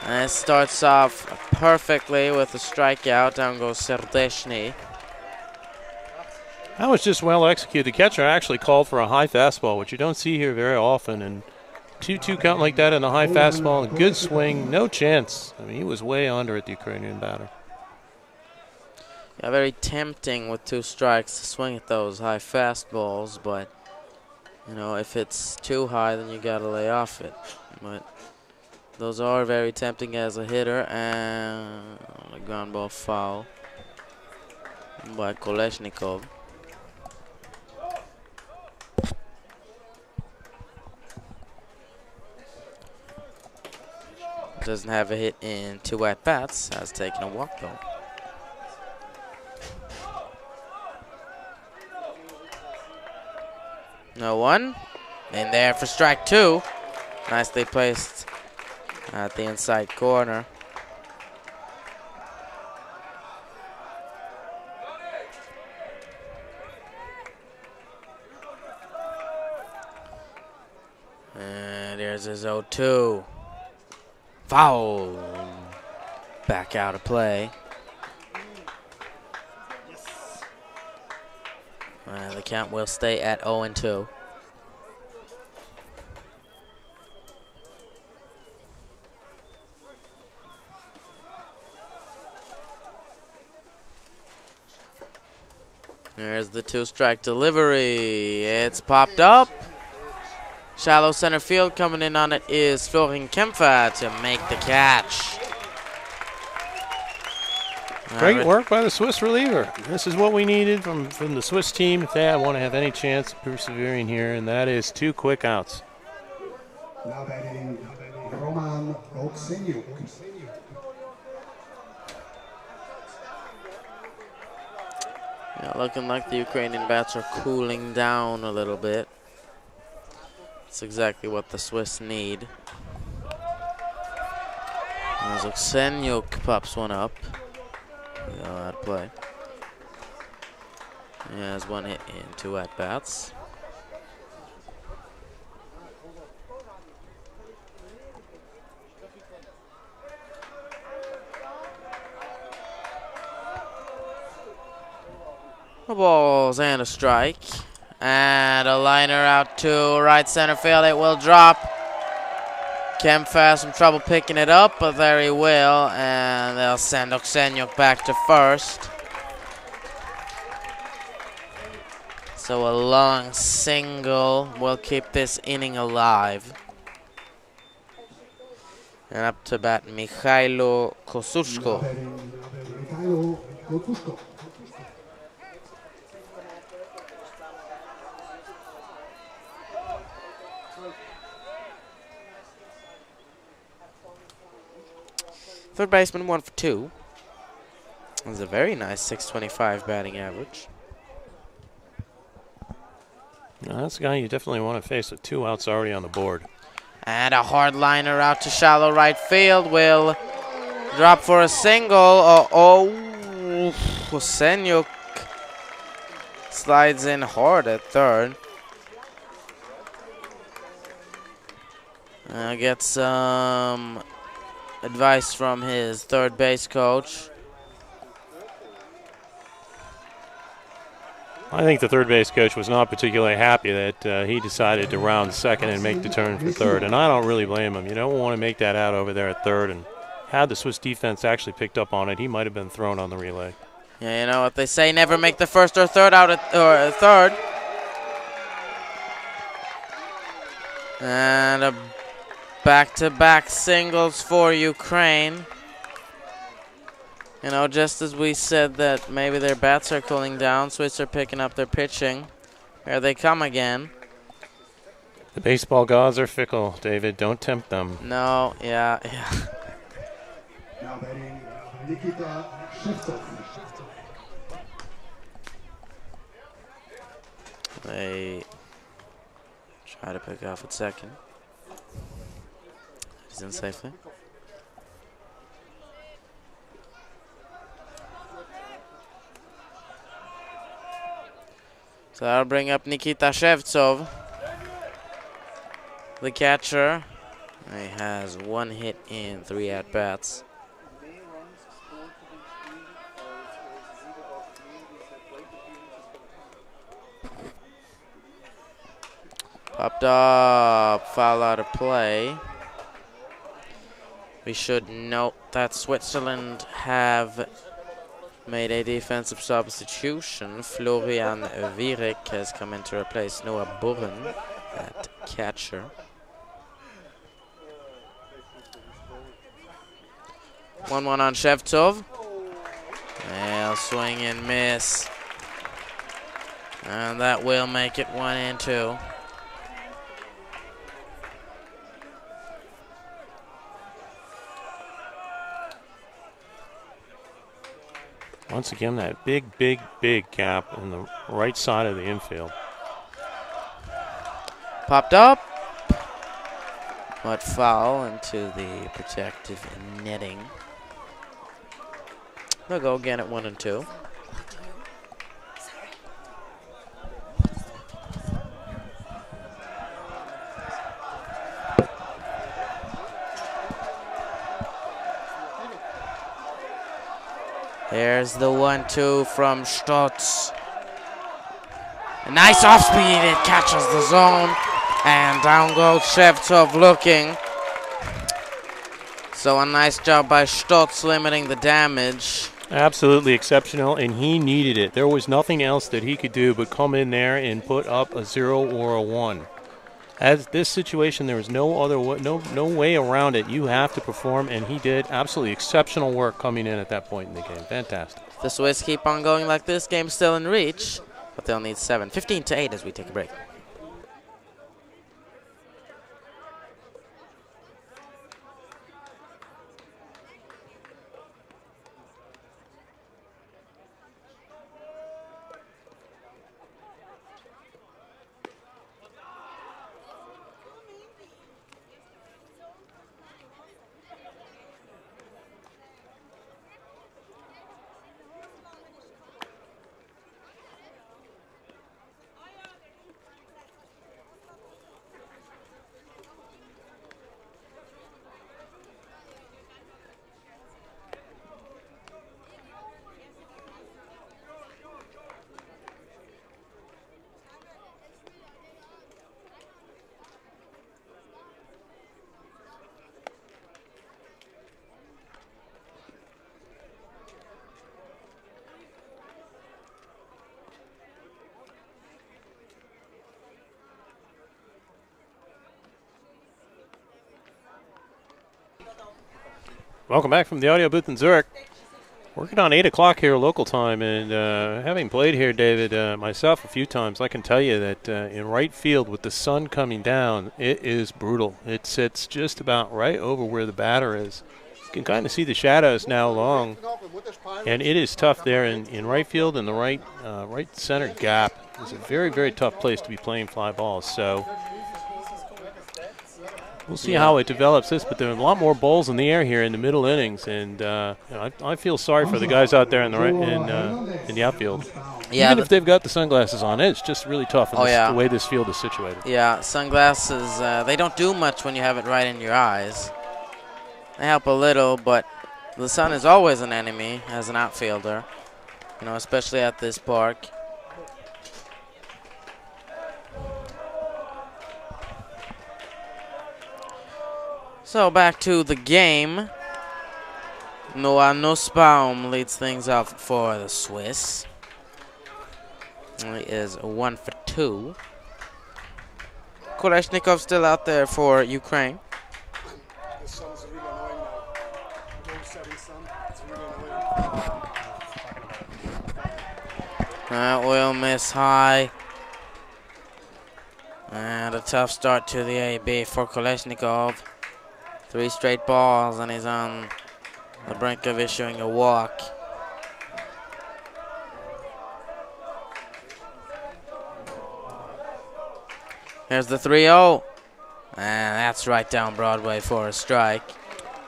And it starts off perfectly with a strikeout. Down goes Serdeshny. That was just well executed. The catcher actually called for a high fastball, which you don't see here very often. And 2-2 count like that in a high fastball, a good swing, no chance. I mean, he was way under it, the Ukrainian batter. Yeah, very tempting with 2 strikes to swing at those high fastballs, but you know, if it's too high, then you gotta lay off it. But those are very tempting as a hitter, and a ground ball foul by Kolesnikov. Doesn't have a hit in 2 at-bats, has taken a walk though. No one. In there for strike 2. Nicely placed at the inside corner. And there's his 0-2. Foul. Back out of play. And the count will stay at 0-2. There's the 2-strike delivery. It's popped up. Shallow center field. Coming in on it is Florian Kempfer to make the catch. Great work by the Swiss reliever. This is what we needed from the Swiss team if they want to have any chance of persevering here, and that is 2 quick outs. Now batting Roman Oksenyuk. Yeah, looking like the Ukrainian bats are cooling down a little bit. That's exactly what the Swiss need. As Oksenyuk pops one up. Out of play. He has 1 hit in 2 at-bats. No balls and a strike. And a liner out to right center field. It will drop. Kempf has some trouble picking it up, but there he will, and they'll send Oksenyuk back to first. So a long single will keep this inning alive. And up to bat, Mikhailo Kosushko. Mikhailo Kotushko. Third baseman 1 for 2. That's a very nice 625 batting average. Now, that's a guy you definitely want to face with 2 outs already on the board. And a hard liner out to shallow right field will drop for a single. Oksenyuk slides in hard at third. Get some advice from his third base coach. I think the third base coach was not particularly happy that he decided to round second and make the turn for third, and I don't really blame him. You don't want to make that out over there at third, and had the Swiss defense actually picked up on it, he might have been thrown on the relay. Yeah, you know what they say, never make the first or third out at third. And a back-to-back singles for Ukraine. You know, just as we said that maybe their bats are cooling down, Swiss are picking up their pitching. Here they come again. The baseball gods are fickle, David. Don't tempt them. No, yeah. Now batting Nikita Shevtsov. They try to pick off at second. He's in safely. So that'll bring up Nikita Shevtsov, the catcher. He has 1 hit in 3 at-bats. Popped up, foul out of play. We should note that Switzerland have made a defensive substitution. Florian Zürich has come in to replace Noah Buren at catcher. 1-1 on Shevtsov. They'll swing and miss. And that will make it 1-2. Once again, that big gap in the right side of the infield. Popped up, but foul into the protective netting. They'll go again at 1-2. Here's the 1-2 from Stotz. A nice off speed, it catches the zone. And down goes Shevtsov looking. So a nice job by Stotz limiting the damage. Absolutely exceptional, and he needed it. There was nothing else that he could do but come in there and put up a 0 or a 1. As this situation, there was no other no way around it. You have to perform, and he did absolutely exceptional work coming in at that point in the game. Fantastic. If the Swiss keep on going like this, game's still in reach, but they'll need 7. 15-8 as we take a break. Welcome back from the audio booth in Zurich. Working on 8 o'clock here local time, and having played here, David, myself a few times, I can tell you that in right field with the sun coming down, it is brutal. It sits just about right over where the batter is. You can kind of see the shadows now long, and it is tough there in right field, and the right center gap is a very, very tough place to be playing fly balls. So we'll see how it develops this, but there are a lot more balls in the air here in the middle innings, and I feel sorry for the guys out there in the outfield. Yeah, Even if they've got the sunglasses on, it's just really tough in the way this field is situated. Yeah, sunglasses, they don't do much when you have it right in your eyes. They help a little, but the sun is always an enemy as an outfielder, you know, especially at this park. So back to the game. Noah Nussbaum leads things off for the Swiss. He is 1 for 2. Kolesnikov still out there for Ukraine. The sun's really annoying now. No setting sun. It's really annoying. That will miss high. And a tough start to the AB for Kolesnikov. 3 straight balls, and he's on the brink of issuing a walk. Here's the 3-0. And that's right down Broadway for a strike.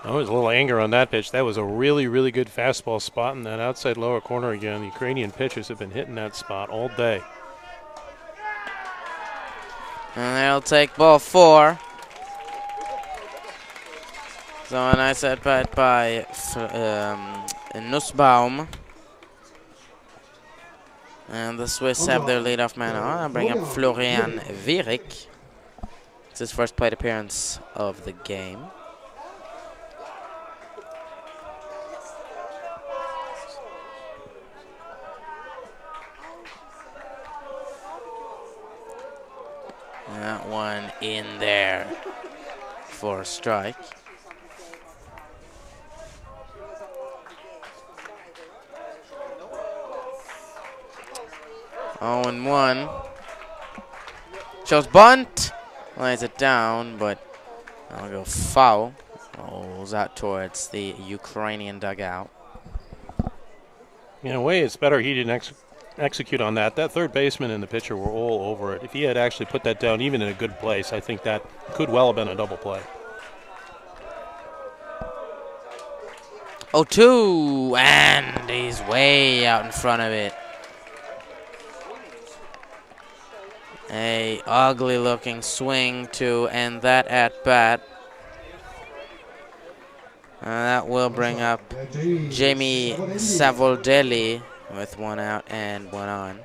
There was a little anger on that pitch. That was a really, really good fastball spot in that outside lower corner again. The Ukrainian pitchers have been hitting that spot all day. And they'll take ball 4. So a nice at bat by Nussbaum. And the Swiss have their leadoff man on. I'll bring up Florian Zürich. It's his first plate appearance of the game. That one in there for a strike. Oh, and 1. Shows bunt. Lays it down, but I'll go foul. Rolls out towards the Ukrainian dugout. In a way, it's better he didn't execute on that. That third baseman and the pitcher were all over it. If he had actually put that down, even in a good place, I think that could well have been a double play. 0-2, and he's way out in front of it. A ugly looking swing to end that at bat. That will bring up Jamie Savoldelli with 1 out and 1 on.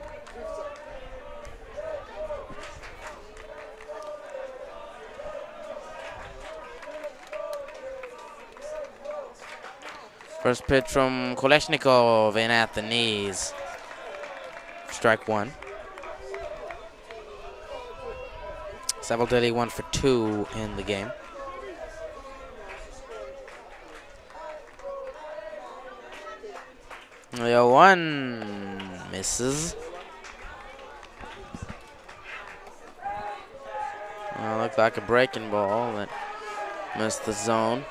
First pitch from Kolesnikov in at the knees. Strike 1. Savoldelli 1 for 2 in the game. The 0-1 misses. Looked like a breaking ball that missed the zone.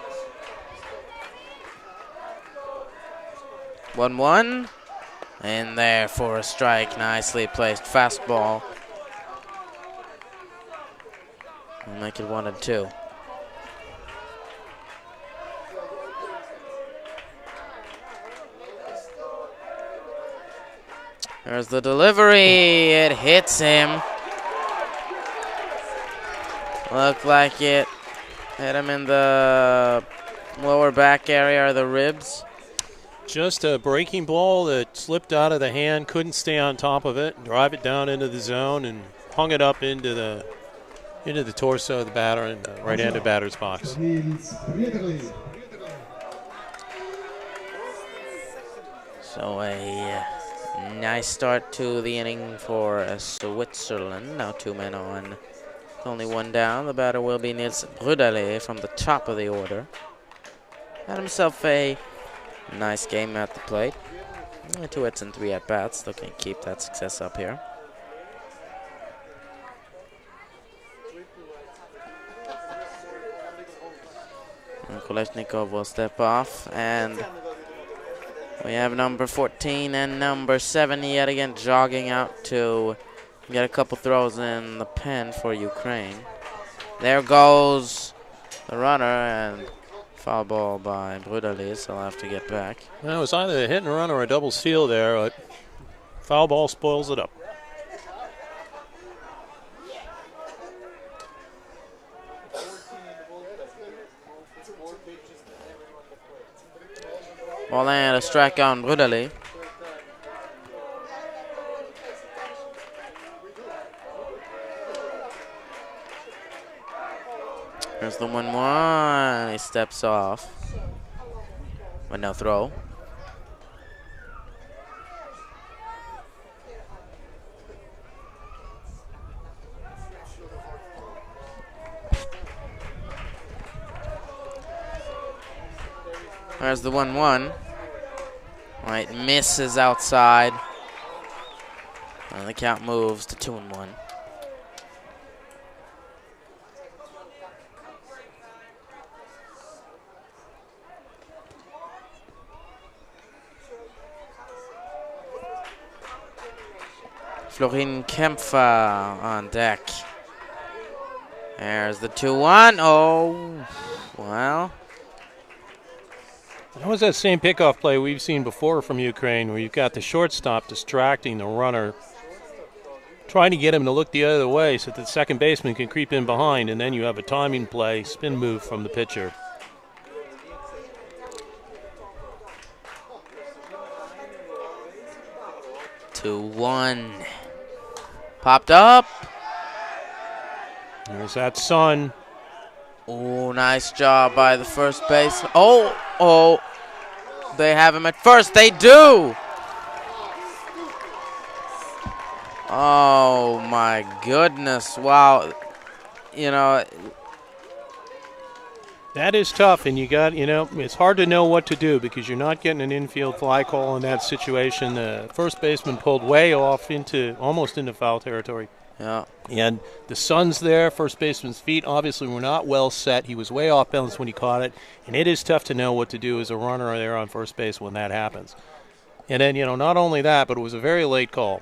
1-1. In there for a strike. Nicely placed fastball. We'll make it 1-2. There's the delivery. It hits him. Looked like it hit him in the lower back area or the ribs. Just a breaking ball that slipped out of the hand, couldn't stay on top of it, drive it down into the zone, and hung it up into the torso of the batter in the right-handed batter's box. So a nice start to the inning for Switzerland. Now 2 men on. Only 1 down. The batter will be Nils Brudale from the top of the order. Had himself a nice game at the plate. 2 hits and 3 at-bats. Looking to keep that success up here. And Kolesnikov will step off, and we have number 14 and number 7 yet again jogging out to get a couple throws in the pen for Ukraine. There goes the runner, and foul ball by Brudali, so I'll have to get back. Well, it was either a hit and run or a double steal there, but foul ball spoils it up. Ball and a strike on Brudali. Here's the 1-1. He steps off, but no throw. There's the 1-1. Right, misses outside. And the count moves to 2-1. Florin Kempfer on deck. There's the 2-1. Oh, well. That was that same pickoff play we've seen before from Ukraine, where you've got the shortstop distracting the runner, trying to get him to look the other way so that the second baseman can creep in behind, and then you have a timing play, spin move from the pitcher. Two, 1. Popped up. There's that Sun. Oh, nice job by the first base. Oh, they have him at first. They do. Oh, my goodness. Wow. You know. That is tough, and it's hard to know what to do because you're not getting an infield fly call in that situation. The first baseman pulled way off almost into foul territory. Yeah. And the Sun's there. First baseman's feet obviously were not well set. He was way off balance when he caught it. And it is tough to know what to do as a runner there on first base when that happens. And then, not only that, but it was a very late call.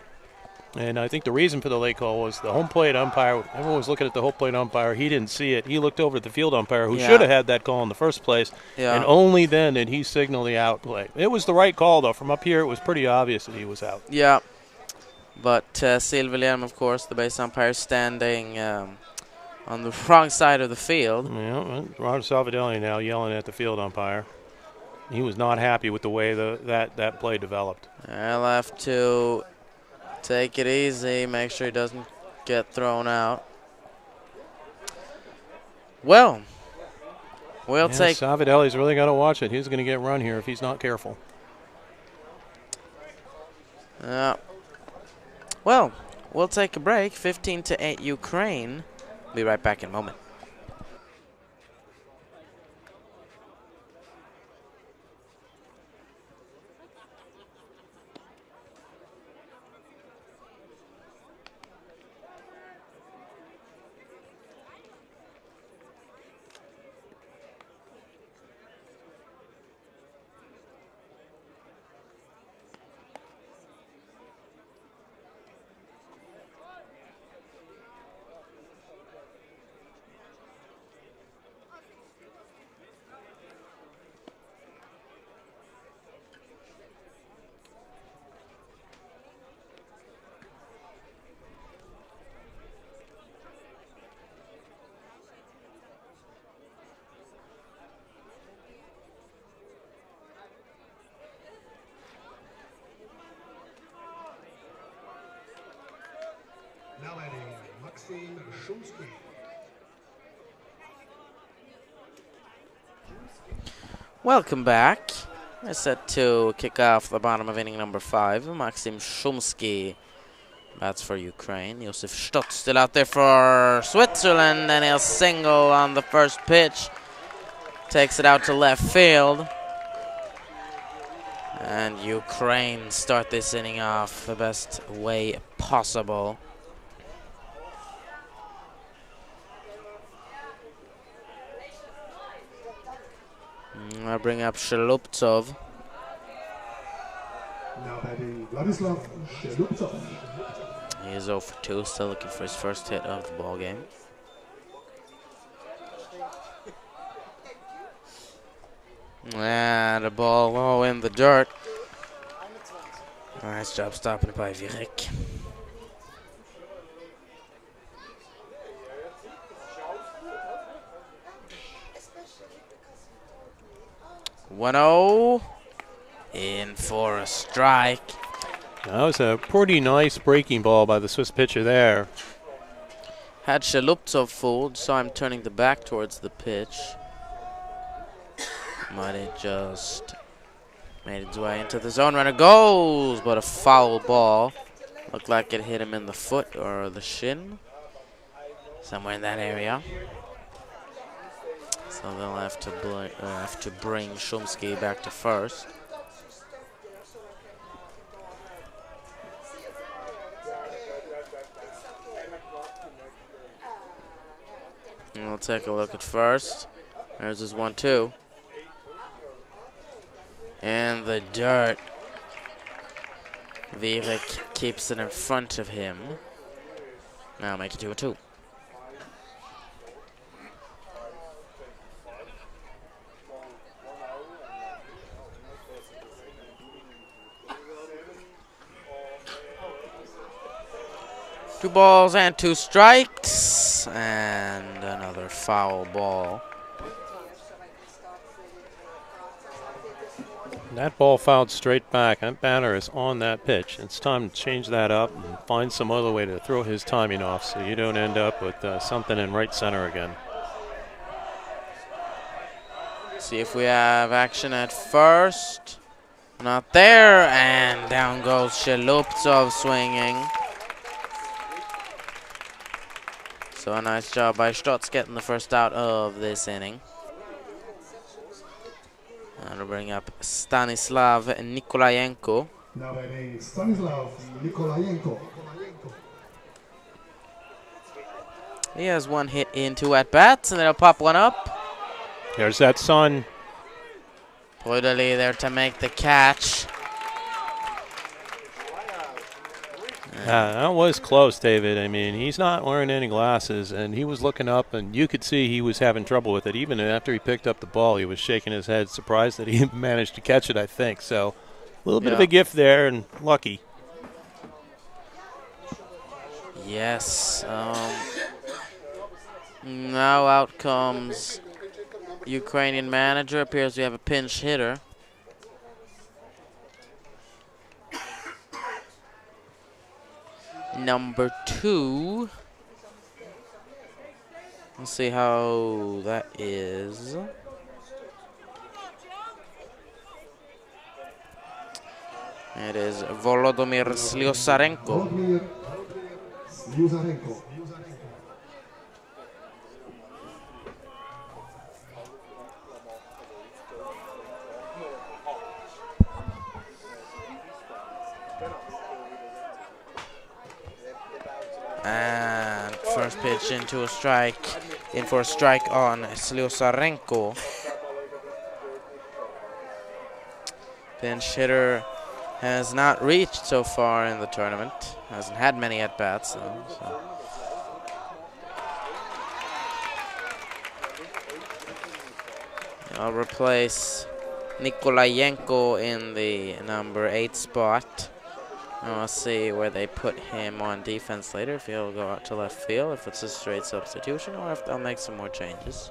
And I think the reason for the late call was the home plate umpire. Everyone was looking at the home plate umpire. He didn't see it. He looked over at the field umpire, who should have had that call in the first place. Yeah. And only then did he signal the out play. It was the right call, though. From up here, it was pretty obvious that he was out. Yeah. But Silverliam, of course, the base umpire, standing on the wrong side of the field. Yeah, Roger Salvadelli now yelling at the field umpire. He was not happy with the way that play developed. I'll have to take it easy, make sure he doesn't get thrown out. Well, we'll take... Salvadelli's really got to watch it. He's going to get run here if he's not careful. Well, we'll take a break. 15-8 Ukraine. Be right back in a moment. Now adding Maxim Shumsky. Welcome back. We're set to kick off the bottom of inning number 5. Maxim Shumsky bats for Ukraine. Josef Stotz still out there for Switzerland, and he'll single on the first pitch. takes it out to left field. And Ukraine start this inning off the best way possible. I bring up Sheluptsov. Now batting Vladislav Sheluptsov. He is 0 for 2, still looking for his first hit of the ball game. And a ball low in the dirt. Nice job stopping it by Zürich. One-0. In for a strike. That was a pretty nice breaking ball by the Swiss pitcher there. Had Sheluptsov fooled, saw him turning the back towards the pitch. Might have just made its way into the zone. Runner goes, but a foul ball. Looked like it hit him in the foot or the shin. Somewhere in that area. So they'll have to bring Shumsky back to first. And we'll take a look at first. There's his 1-2. And the dirt. Zürich keeps it in front of him. Now make it 2-2. Two balls and 2 strikes, and another foul ball. That ball fouled straight back. That batter is on that pitch. It's time to change that up and find some other way to throw his timing off so you don't end up with something in right center again. See if we have action at first. Not there, and down goes Sheluptsov swinging. So a nice job by Stotz getting the first out of this inning. And we'll bring up Stanislav Nikolayenko. Now batting Stanislav Nikolayenko. He has 1 hit in 2 at-bats, and they'll pop one up. There's that sun. Brutally there to make the catch. That was close, David. I mean, he's not wearing any glasses, and he was looking up, and you could see he was having trouble with it. Even after he picked up the ball, he was shaking his head, surprised that he managed to catch it, I think. So a little bit of a gift there, and lucky. Yes. Now out comes Ukrainian manager. Appears we have a pinch hitter. Number 2. Let's see how that is. It is Volodymyr Slyosarenko. Volodymyr Slyosarenko. And first pitch into a strike. In for a strike on Slyosarenko. Pinch hitter has not reached so far in the tournament. Hasn't had many at-bats though. So. I'll replace Nikolayenko in the number 8 spot. And we'll see where they put him on defense later, if he'll go out to left field, if it's a straight substitution, or if they'll make some more changes.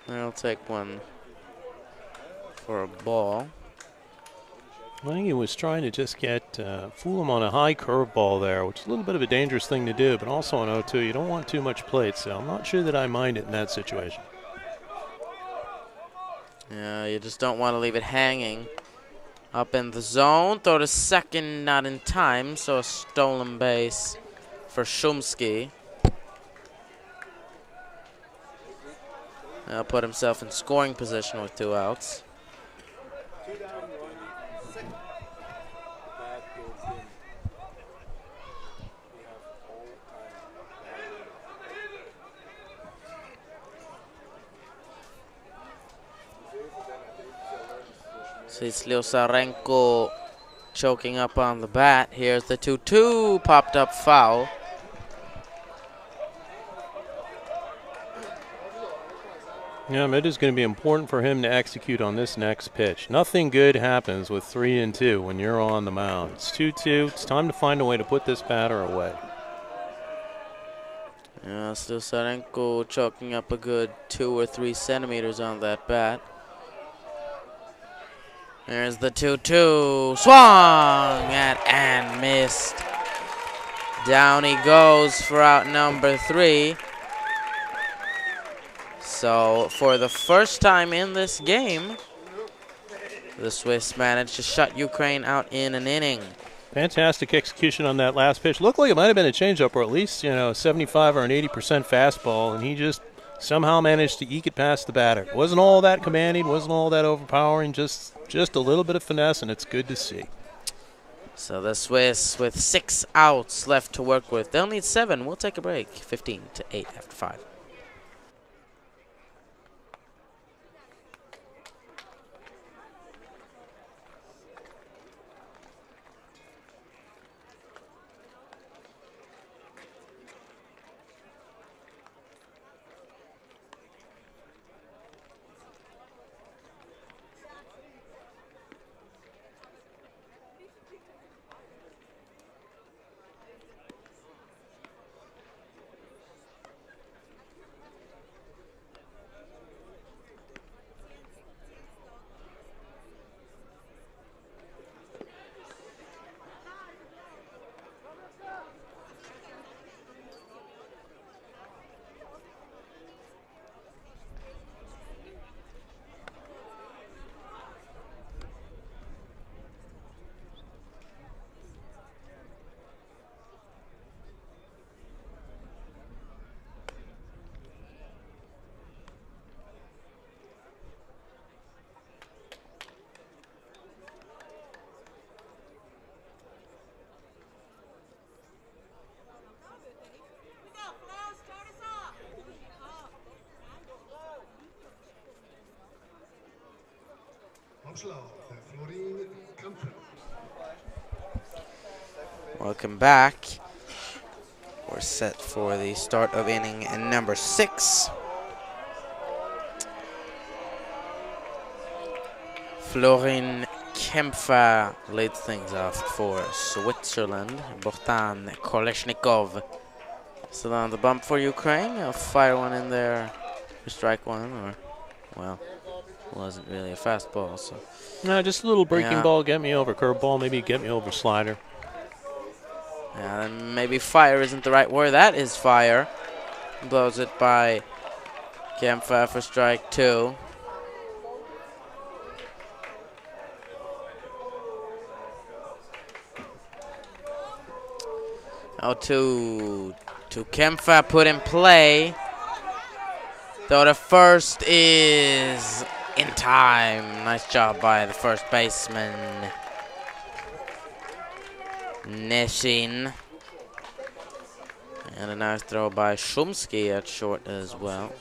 I'll take one for a ball. I think he was trying to just fool him on a high curveball there, which is a little bit of a dangerous thing to do, but also on 0-2, you don't want too much plate, so I'm not sure that I mind it in that situation. Yeah, you just don't want to leave it hanging. Up in the zone, throw to second, not in time, so a stolen base for Shumsky. Put himself in scoring position with 2 outs. Sees Liosarenko choking up on the bat. Here's the 2-2, popped up foul. Yeah, it is going to be important for him to execute on this next pitch. Nothing good happens with 3-2 when you're on the mound. It's 2-2. It's time to find a way to put this batter away. Yeah, Liosarenko choking up a good 2 or 3 centimeters on that bat. There's the 2-2, swung at and missed. Down he goes for out number 3. So for the first time in this game, the Swiss managed to shut Ukraine out in an inning. Fantastic execution on that last pitch. Looked like it might have been a changeup or at least, 75 or an 80% fastball, and he just somehow managed to eke it past the batter. Wasn't all that commanding, wasn't all that overpowering, just a little bit of finesse, and it's good to see. So the Swiss with 6 outs left to work with. They'll need 7. We'll take a break. 15-8 after 5. Welcome back. We're set for the start of inning number 6. Florin Kempfer leads things off for Switzerland. Bohdan Koleshnikov still on the bump for Ukraine. I'll fire one in there for strike one, or, well, wasn't really a fastball. So No, just a little breaking ball, get me over curveball, maybe get me over slider. Yeah, then maybe fire isn't the right word. That is fire. Blows it by Kempfer for strike 2. Oh, to Kempfer, put in play. Though the first is in time. Nice job by the first baseman, Neshin. And a nice throw by Shumsky at short as well.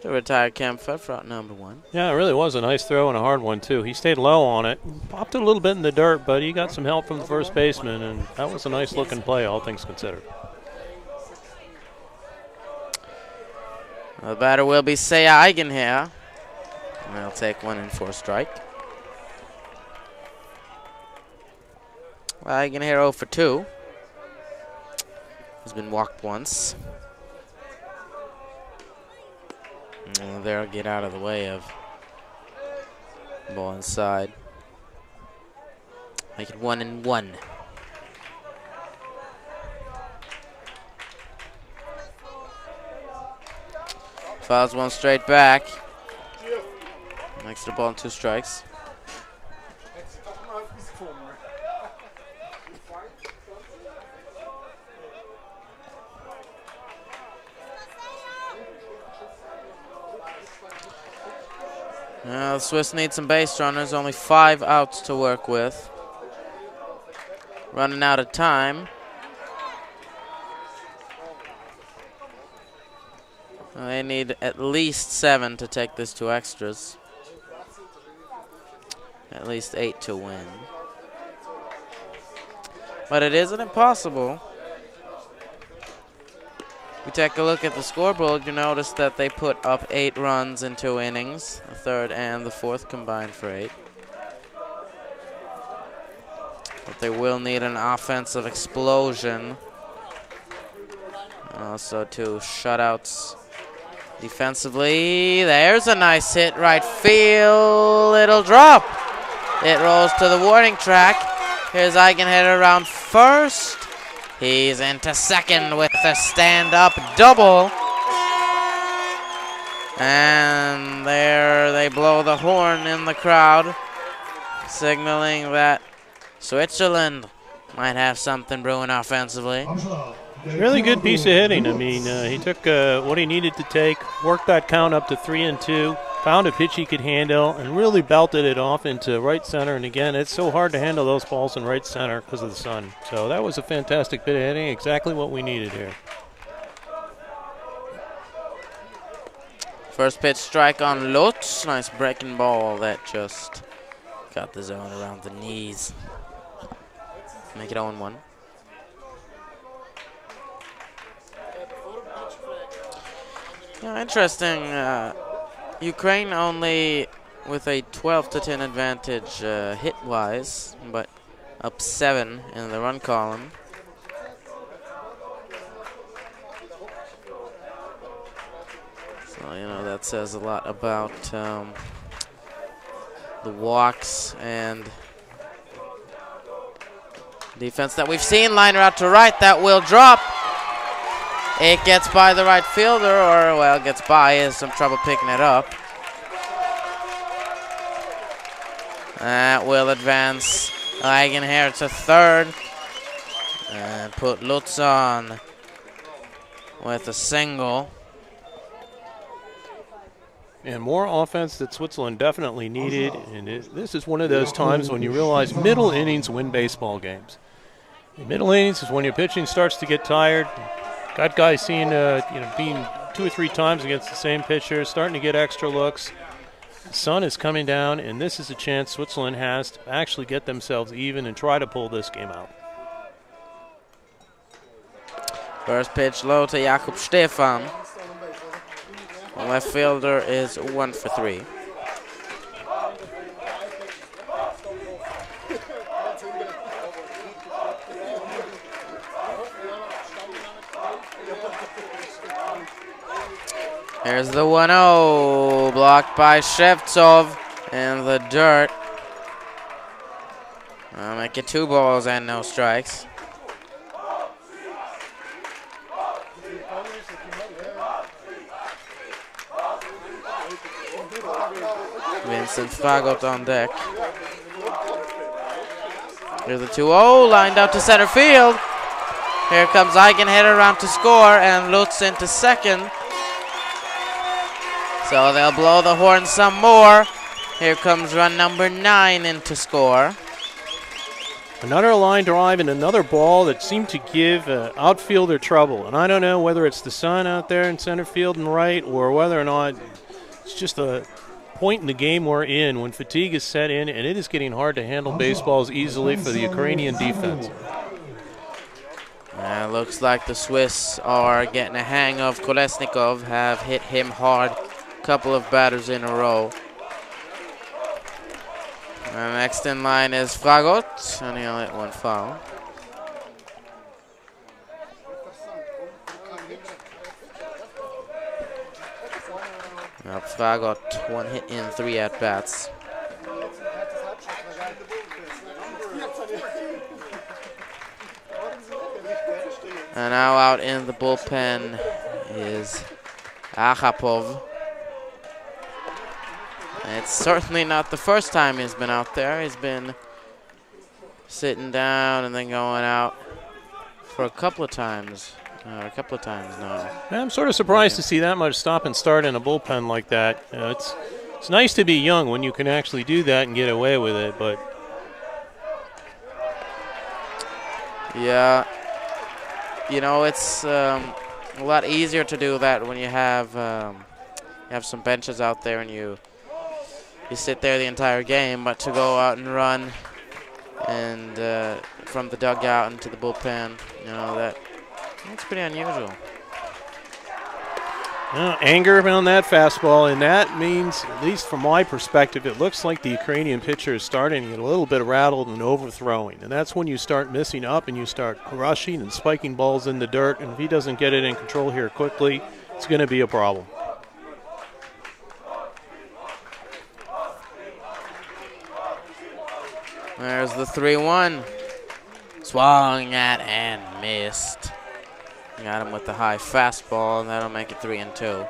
To retire Kempfer for out number 1. Yeah, it really was a nice throw and a hard one, too. He stayed low on it. Popped it a little bit in the dirt, but he got some help from the first baseman, and that was a nice-looking play, all things considered. The batter will be Seiya Eigenher. And they'll take one in for a strike. Eigenher 0 for 2. He's been walked once. And there, get out of the way of ball inside. Make it 1-1. Fouls one straight back. Makes the ball in 2 strikes. The Swiss need some base runners, only 5 outs to work with. Running out of time. They need at least 7 to take this to extras. At least 8 to win. But it isn't impossible. We take a look at the scoreboard, you notice that they put up 8 runs in 2 innings. The third and the fourth combined for 8. But they will need an offensive explosion. Also 2 shutouts defensively. There's a nice hit, right field. It'll drop. It rolls to the warning track. Here's Eigenheder around first. He's into second with a stand-up double. And there they blow the horn in the crowd, signaling that Switzerland might have something brewing offensively. Really good piece of hitting. I mean, he took what he needed to take, worked that count up to 3-2, found a pitch he could handle, and really belted it off into right center. And again, it's so hard to handle those balls in right center because of the sun. So that was a fantastic bit of hitting, exactly what we needed here. First pitch strike on Lutz. Nice breaking ball that just got the zone around the knees. Make it 0-1. Yeah, interesting. Ukraine only with a 12-10 advantage hit-wise, but up 7 in the run column. So, you know, that says a lot about the walks and defense that we've seen. Liner out to right, that will drop. It gets by the right fielder, or, well, gets by, has some trouble picking it up. That will advance Eigenheder to third. And put Lutz on with a single. And more offense that Switzerland definitely needed. And this is one of those times when you realize middle innings win baseball games. In middle innings is when your pitching starts to get tired. Got guys seeing, being 2 or 3 times against the same pitcher, starting to get extra looks. The sun is coming down, and this is a chance Switzerland has to actually get themselves even and try to pull this game out. First pitch low to Jakob Stefan. The left fielder is 1 for 3. Here's the 1-0, blocked by Shevtsov in the dirt. I'll make it 2 balls and no strikes. Vincent Fagot on deck. Here's the 2-0, lined out to center field. Here comes Eigenheder around to score, and Lutz into second. So they'll blow the horn some more. Here comes run number 9 in to score. Another line drive and another ball that seemed to give outfielder trouble. And I don't know whether it's the sun out there in center field and right, or whether or not it's just a point in the game we're in when fatigue is set in and it is getting hard to handle baseballs easily for the Ukrainian defense. Looks like the Swiss are getting a hang of Kolesnikov, have hit him hard. Couple of batters in a row. And next in line is Fragot, and he'll hit 1 foul. Now Fragot 1 hit in 3 at bats. And now out in the bullpen is Achapov. It's certainly not the first time he's been out there. He's been sitting down and then going out for a couple of times. Now. I'm sort of surprised to see that much stop and start in a bullpen like that. It's It's nice to be young when you can actually do that and get away with it, but yeah, you know, it's a lot easier to do that when you have some benches out there and you sit there the entire game, but to go out and run and from the dugout into the bullpen, you know, that's pretty unusual. Anger on that fastball, and that means, at least from my perspective, it looks like the Ukrainian pitcher is starting to get a little bit rattled and overthrowing. And that's when you start missing up and you start rushing and spiking balls in the dirt. And if he doesn't get it in control here quickly, it's going to be a problem. There's the 3-1. Swung at and missed. Got him with the high fastball, and that'll make it 3-2.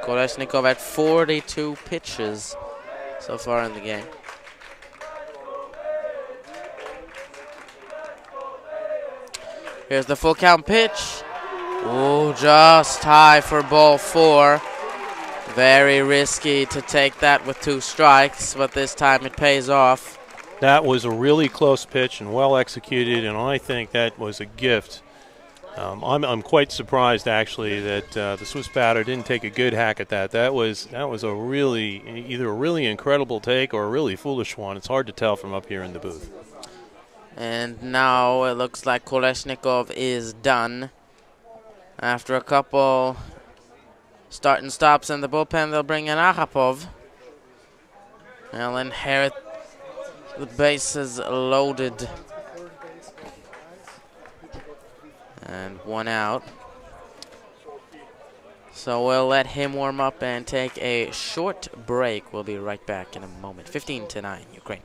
Kolesnikov at 42 pitches so far in the game. Here's the full count pitch. Oh, just high for ball 4. Very risky to take that with 2 strikes, but this time it pays off. That was a really close pitch and well executed, and I think that was a gift. I'm quite surprised, actually, that the Swiss batter didn't take a good hack at that. That was a really, either a really incredible take or a really foolish one. It's hard to tell from up here in the booth. And now it looks like Kolesnikov is done. After a couple start and stops in the bullpen, they'll bring in Arapov. They'll inherit the bases loaded. And 1 out. So we'll let him warm up and take a short break. We'll be right back in a moment. 15-9, Ukraine.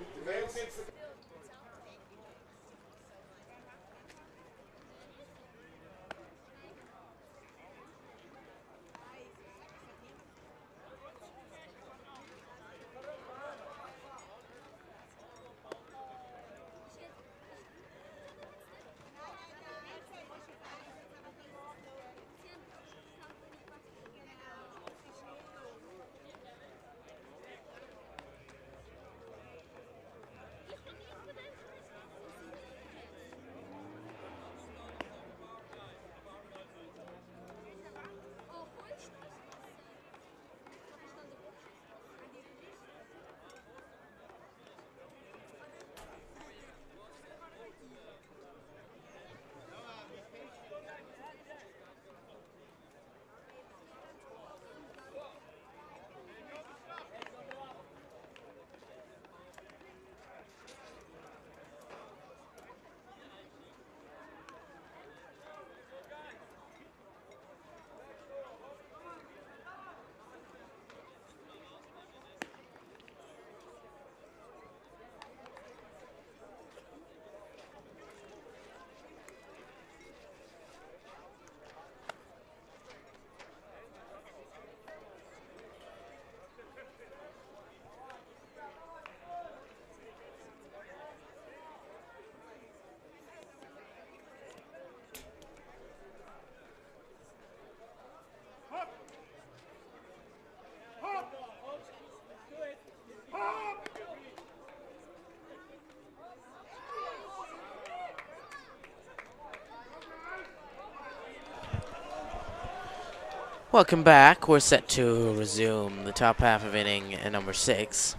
Welcome back. We're set to resume the top half of inning number 6.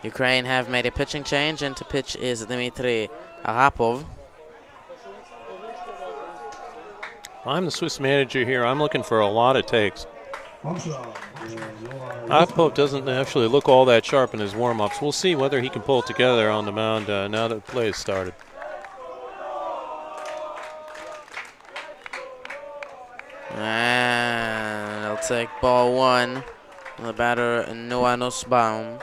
Ukraine have made a pitching change, and to pitch is Dmitry Arapov. I'm the Swiss manager here. I'm looking for a lot of takes. Arapov doesn't actually look all that sharp in his warm-ups. We'll see whether he can pull it together on the mound now that the play has started. And I'll take ball 1. The batter, Noah Nussbaum.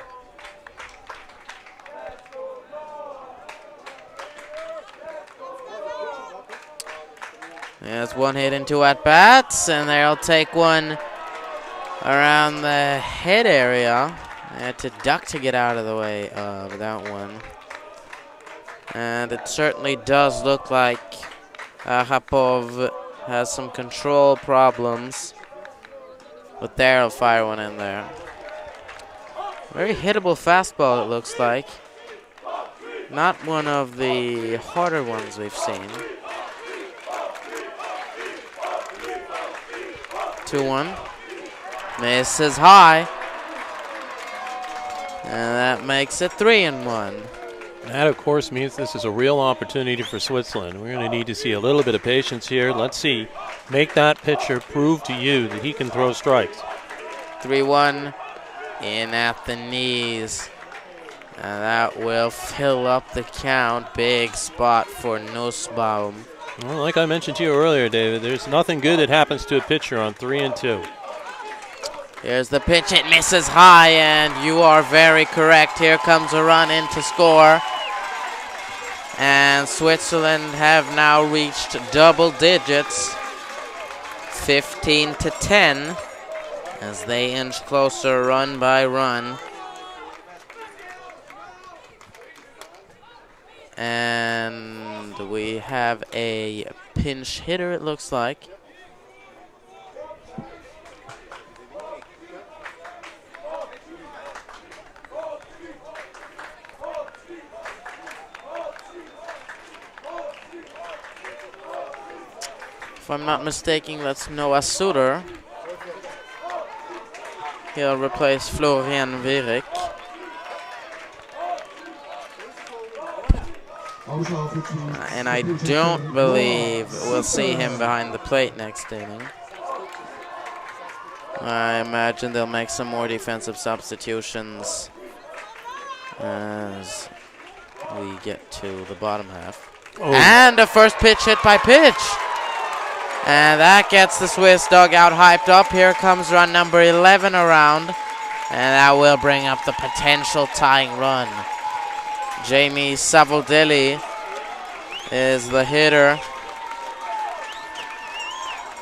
There's 1 hit and 2 at-bats, and they'll take one around the head area. They had to duck to get out of the way of that one. And it certainly does look like Arapov has some control problems, but there he'll fire one in there. Very hittable fastball, it looks like. Not one of the harder ones we've seen. 2-1. Misses high. And that makes it 3-1. That, of course, means this is a real opportunity for Switzerland. We're going to need to see a little bit of patience here. Let's see. Make that pitcher prove to you that he can throw strikes. 3-1 in at the knees. And that will fill up the count. Big spot for Nussbaum. Well, like I mentioned to you earlier, David, there's nothing good that happens to a pitcher on 3-2. Here's the pitch. It misses high, and you are very correct. Here comes a run in to score. And Switzerland have now reached double digits, 15-10, as they inch closer run by run. And we have a pinch hitter, it looks like. If I'm not mistaken, that's Noah Suter. He'll replace Florian Zürich. And I don't believe we'll see him behind the plate next inning. I imagine they'll make some more defensive substitutions as we get to the bottom half. Oh. And a first pitch hit by pitch. And that gets the Swiss dugout hyped up. Here comes run number 11 around. And that will bring up the potential tying run. Jamie Savoldelli is the hitter.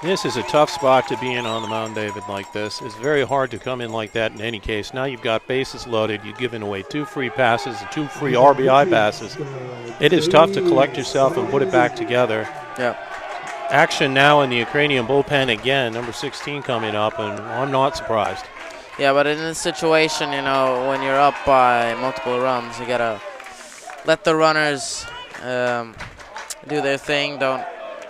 This is a tough spot to be in on the mound, David, like this. It's very hard to come in like that in any case. Now you've got bases loaded. You've given away 2 free passes and 2 free RBI passes. It is tough to collect yourself and put it back together. Yep. Action now in the Ukrainian bullpen again, number 16 coming up, and I'm not surprised. Yeah, but in this situation, you know, when you're up by multiple runs, you gotta let the runners do their thing. Don't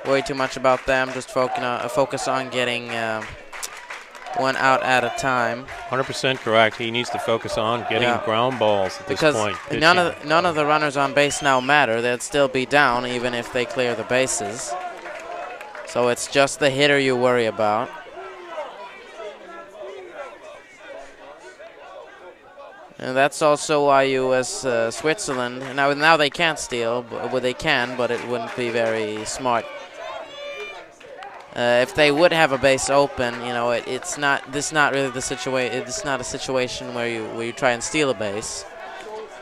worry too much about them. Just focus on getting one out at a time. 100% correct. He needs to focus on getting ground balls at this point. Because none of the runners on base now matter. They'd still be down even if they clear the bases. So it's just the hitter you worry about. And that's also why you, as Switzerland, now they can't steal, well, they can, but it wouldn't be very smart. If they would have a base open, you know, it's not really the situation. It's not a situation where you try and steal a base.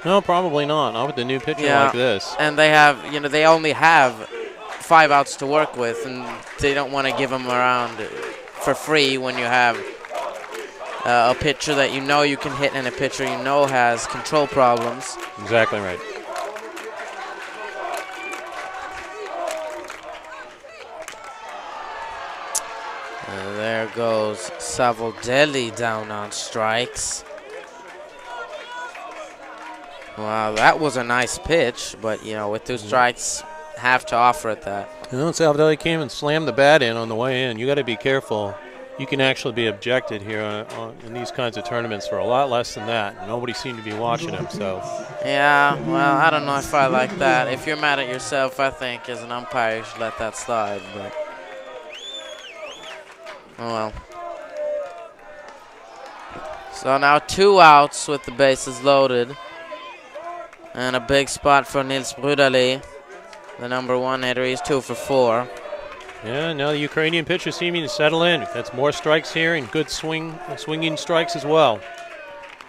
No, probably not. Not with the new pitcher like this. And they have, you know, they only have 5 outs to work with, and they don't want to give them around for free when you have a pitcher that you know you can hit and a pitcher you know has control problems. Exactly right. There goes Savoldelli down on strikes. Wow, that was a nice pitch, but, you know, with 2 strikes, have to offer it that. You know, Savoldelli came and slammed the bat in on the way in. You got to be careful. You can actually be objected here in these kinds of tournaments for a lot less than that. Nobody seemed to be watching him, so. Yeah, well, I don't know if I like that. If you're mad at yourself, I think as an umpire you should let that slide, but. Oh well. So now 2 outs with the bases loaded. And a big spot for Nils Brudali. The number 1 hitter, he's 2 for 4. Yeah, now the Ukrainian pitcher seeming to settle in. That's more strikes here and good swinging strikes as well.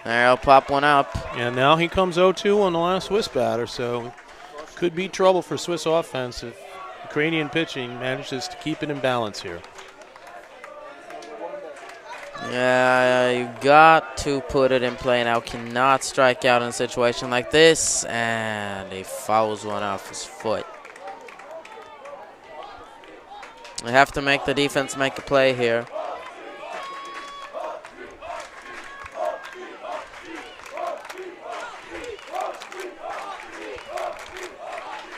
There, he'll pop one up. And now he comes 0-2 on the last Swiss batter, so could be trouble for Swiss offense if Ukrainian pitching manages to keep it in balance here. Yeah, you got to put it in play now. Cannot strike out in a situation like this. And he fouls one off his foot. They have to make the defense make a play here.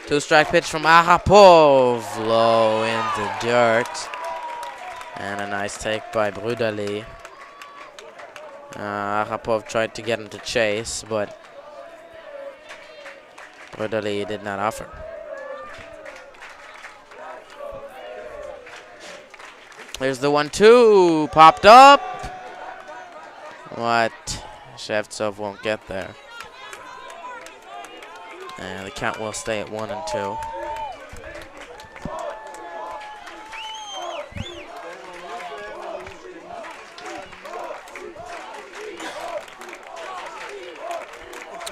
Two-strike pitch from Arapov, low in the dirt. And a nice take by Brudali. Arapov tried to get him to chase, but Brudali did not offer. Here's the 1-2, popped up. What? Shevtsov won't get there. And the count will stay at 1-2.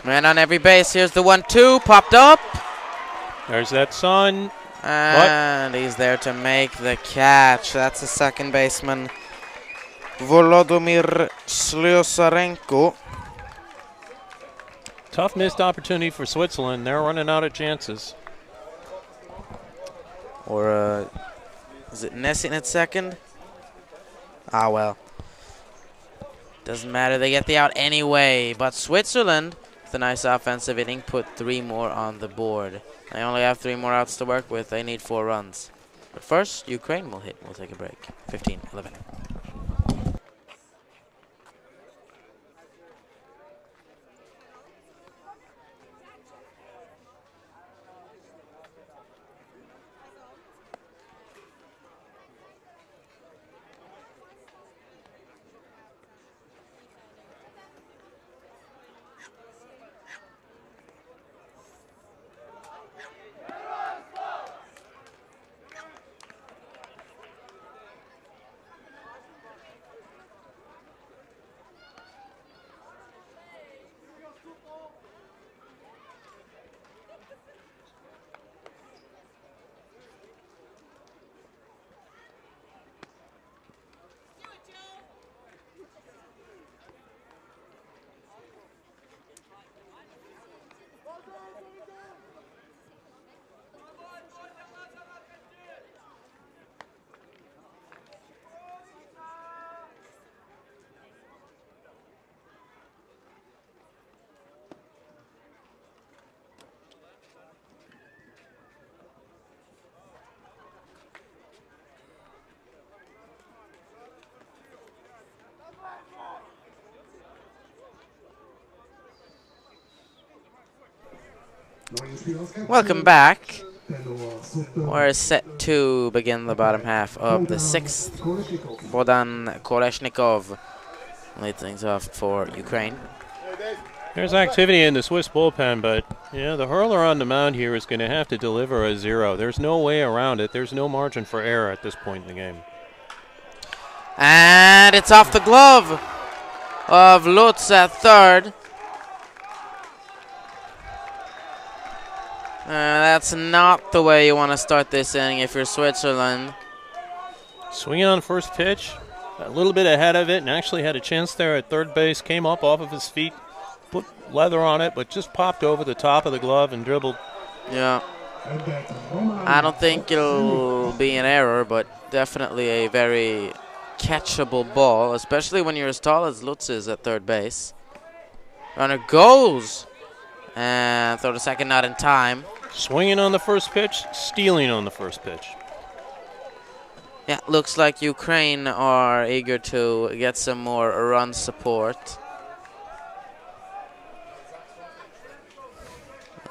Man on every base. Here's the 1-2, popped up. There's that sun. And he's there to make the catch. That's the second baseman, Volodymyr Slyosarenko. Tough missed opportunity for Switzerland. They're running out of chances. Or is it Nessin at second? Ah, well. Doesn't matter. They get the out anyway. But Switzerland, with a nice offensive inning, put 3 more on the board. They only have 3 more outs to work with. They need 4 runs. But first, Ukraine will hit. We'll take a break. 15-11. Welcome back. We're set to begin the bottom half of the 6th. Bohdan Koleshnikov leads things off for Ukraine. There's activity in the Swiss bullpen, but yeah, the hurler on the mound here is going to have to deliver a 0. There's no way around it. There's no margin for error at this point in the game. And it's off the glove of Lutz at third. That's not the way you want to start this inning if you're Switzerland. Swinging on first pitch, a little bit ahead of it, and actually had a chance there at third base. Came up off of his feet, put leather on it, but just popped over the top of the glove and dribbled. Yeah. I don't think it'll be an error, but definitely a very catchable ball, especially when you're as tall as Lutz is at third base. Runner goes. And throw to second, not in time. Swinging on the first pitch, stealing on the first pitch. Yeah, looks like Ukraine are eager to get some more run support.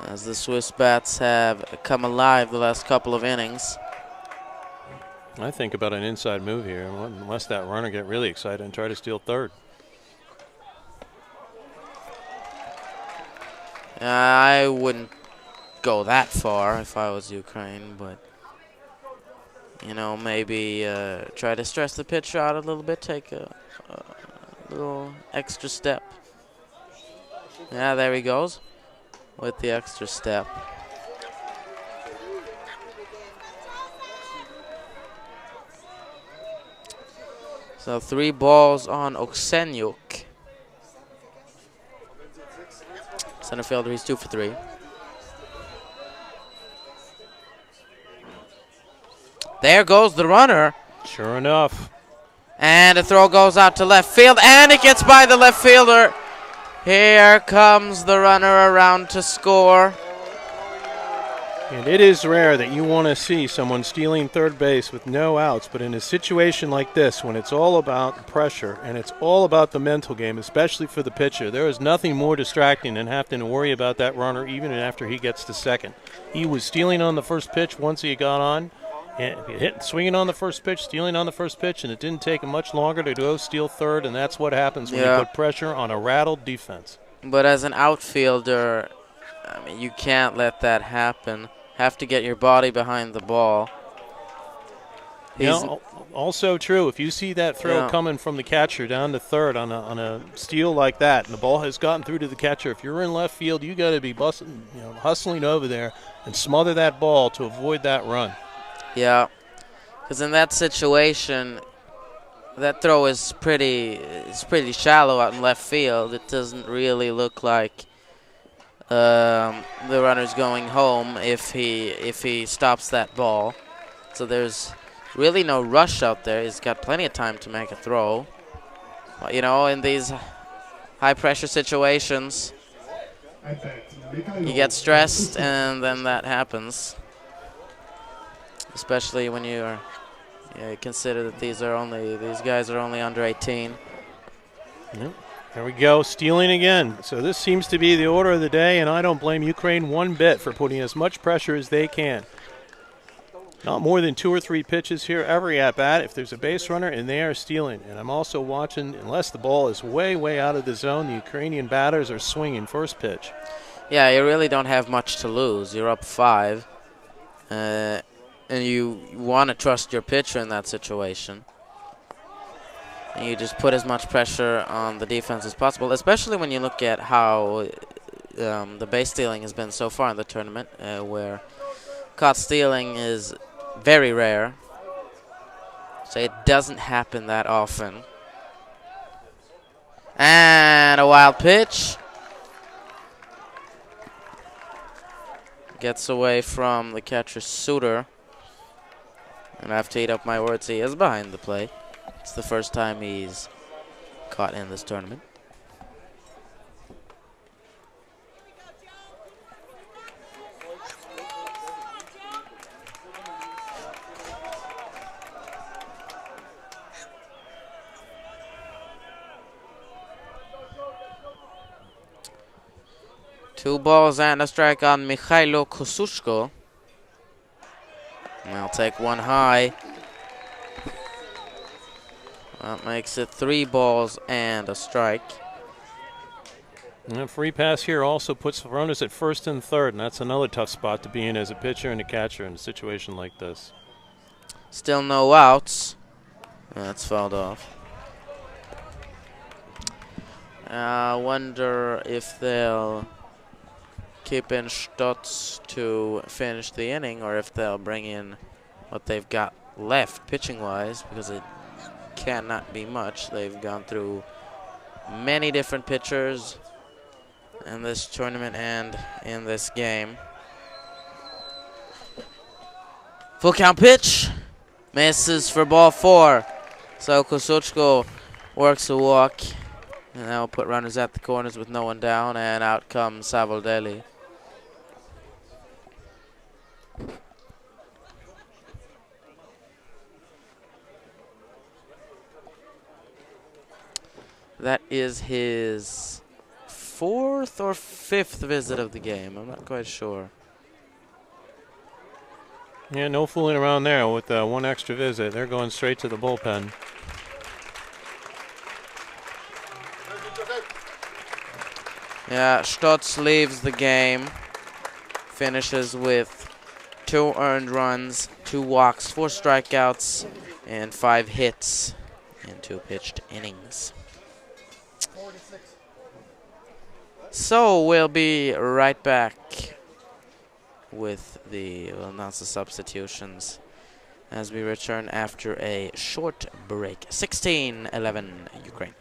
As the Swiss bats have come alive the last couple of innings. I think about an inside move here, unless that runner get really excited and try to steal third. I wouldn't go that far if I was Ukraine, but, you know, maybe try to stress the pitcher out a little bit, take a little extra step. Yeah, there he goes with the extra step. So 3 balls on Oksenyuk. Center fielder, he's 2 for 3. There goes the runner. Sure enough. And the throw goes out to left field, and it gets by the left fielder. Here comes the runner around to score. And it is rare that you want to see someone stealing third base with no outs, but in a situation like this, when it's all about pressure and it's all about the mental game, especially for the pitcher, there is nothing more distracting than having to worry about that runner even after he gets to second. He was stealing on the first pitch once he got on, and swinging on the first pitch, stealing on the first pitch, and it didn't take him much longer to go steal third, and that's what happens when you put pressure on a rattled defense. But as an outfielder, I mean, you can't let that happen. Have to get your body behind the ball. Also true, if you see that throw coming from the catcher down to third on a steal like that, and the ball has gotten through to the catcher, if you're in left field, you got to be hustling over there and smother that ball to avoid that run. Yeah, because in that situation, that throw is pretty shallow out in left field. It doesn't really look like the runner's going home if he stops that ball. So there's really no rush out there. He's got plenty of time to make a throw. You know, in these high-pressure situations, you get stressed, and then that happens. Especially when you consider that these guys are only under 18. Yep. There we go, stealing again. So this seems to be the order of the day, and I don't blame Ukraine one bit for putting as much pressure as they can. Not more than 2 or 3 pitches here every at-bat if there's a base runner, and they are stealing. And I'm also watching, unless the ball is way, way out of the zone, the Ukrainian batters are swinging first pitch. Yeah, you really don't have much to lose. You're up 5. And you want to trust your pitcher in that situation. And you just put as much pressure on the defense as possible, especially when you look at how the base stealing has been so far in the tournament, where caught stealing is very rare. So it doesn't happen that often. And a wild pitch. Gets away from the catcher Suter. And I have to eat up my words, he is behind the plate. It's the first time he's caught in this tournament. Two balls and a strike on Mikhailo Kosushko. And I'll take one high. That makes it 3 balls and a strike. And a free pass here also puts runners at first and third, and that's another tough spot to be in as a pitcher and a catcher in a situation like this. Still no outs. That's fouled off. I wonder if they'll keep in Stotz to finish the inning, or if they'll bring in what they've got left pitching-wise, because it cannot be much. They've gone through many different pitchers in this tournament and in this game. Full count pitch. Misses for ball 4. So Kosuchko works a walk. And that will put runners at the corners with no one down. And out comes Savoldelli. That is his 4th or 5th visit of the game. I'm not quite sure. Yeah, no fooling around there with one extra visit. They're going straight to the bullpen. Yeah, Stotz leaves the game. Finishes with 2 earned runs, 2 walks, 4 strikeouts, and 5 hits in 2 pitched innings. So we'll be right back with we'll announce the substitutions as we return after a short break. 16-11 Ukraine.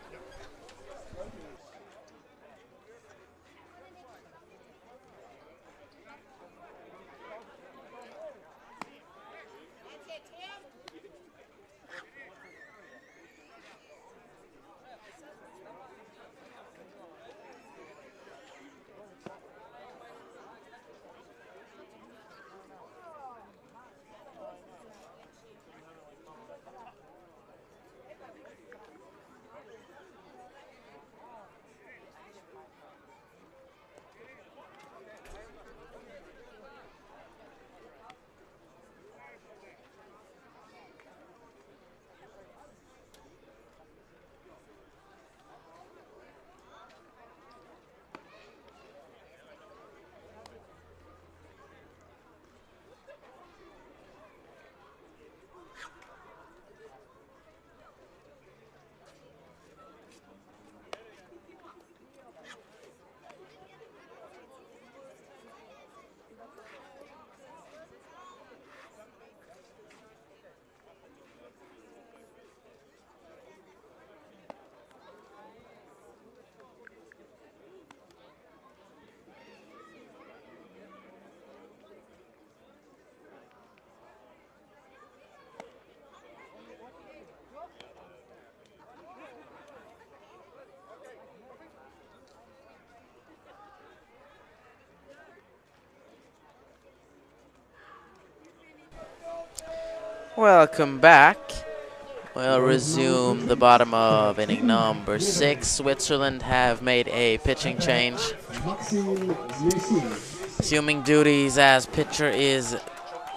Welcome back. We'll resume the bottom of inning number 6. Switzerland have made a pitching change. Assuming duties as pitcher is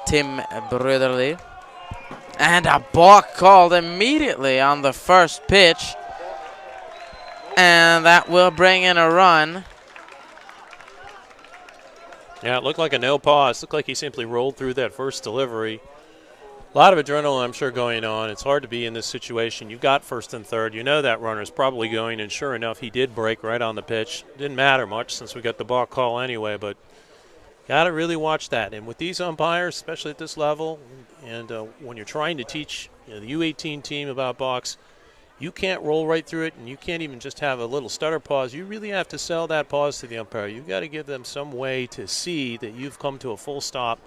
Tim Bröderli. And a balk called immediately on the first pitch. And that will bring in a run. Yeah, it looked like a no pause. Looked like he simply rolled through that first delivery. A lot of adrenaline, I'm sure, going on. It's hard to be in this situation. You've got first and third. You know that runner's probably going, and sure enough, he did break right on the pitch. Didn't matter much since we got the balk call anyway, but got to really watch that. And with these umpires, especially at this level, and when you're trying to teach the U-18 team about balks, you can't roll right through it, and you can't even just have a little stutter pause. You really have to sell that pause to the umpire. You've got to give them some way to see that you've come to a full stop,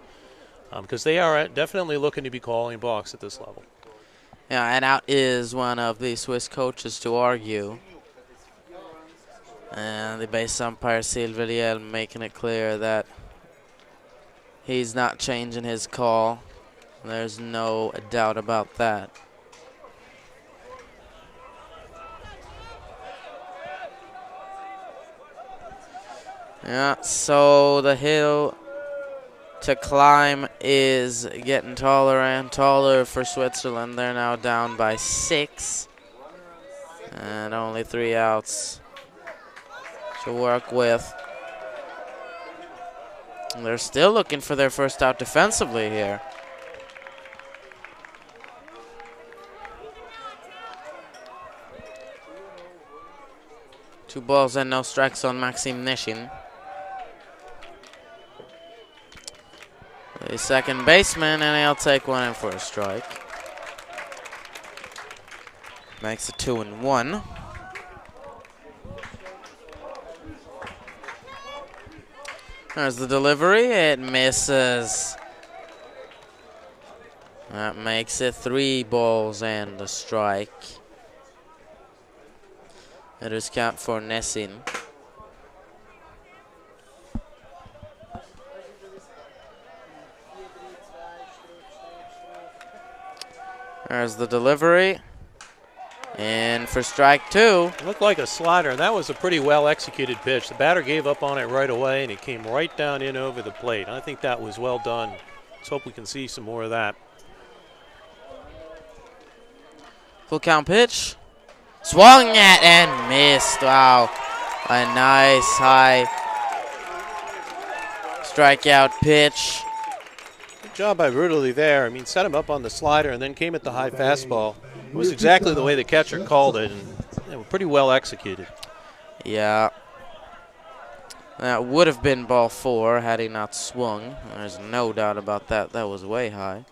because they are definitely looking to be calling balks at this level. Yeah, and out is one of the Swiss coaches to argue. And the base umpire, Silverliel, making it clear that he's not changing his call. There's no doubt about that. Yeah, so the hill to climb is getting taller and taller for Switzerland. They're now down by 6. And only 3 outs to work with. And they're still looking for their first out defensively here. Two balls and no strikes on Maxim Nishin. The second baseman, and he'll take one in for a strike. Makes it 2-1. There's the delivery. It misses. That makes it 3 balls and a strike. It is count for Nessin. There's the delivery. And for strike 2. It looked like a slider. That was a pretty well executed pitch. The batter gave up on it right away, and it came right down in over the plate. I think that was well done. Let's hope we can see some more of that. Full count pitch. Swung at and missed. Wow. A nice high strikeout pitch. Good job by Rudely there. I mean, set him up on the slider and then came at the high fastball. It was exactly the way the catcher called it, and they were pretty well executed. Yeah. That would have been ball 4 had he not swung. There's no doubt about that. That was way high.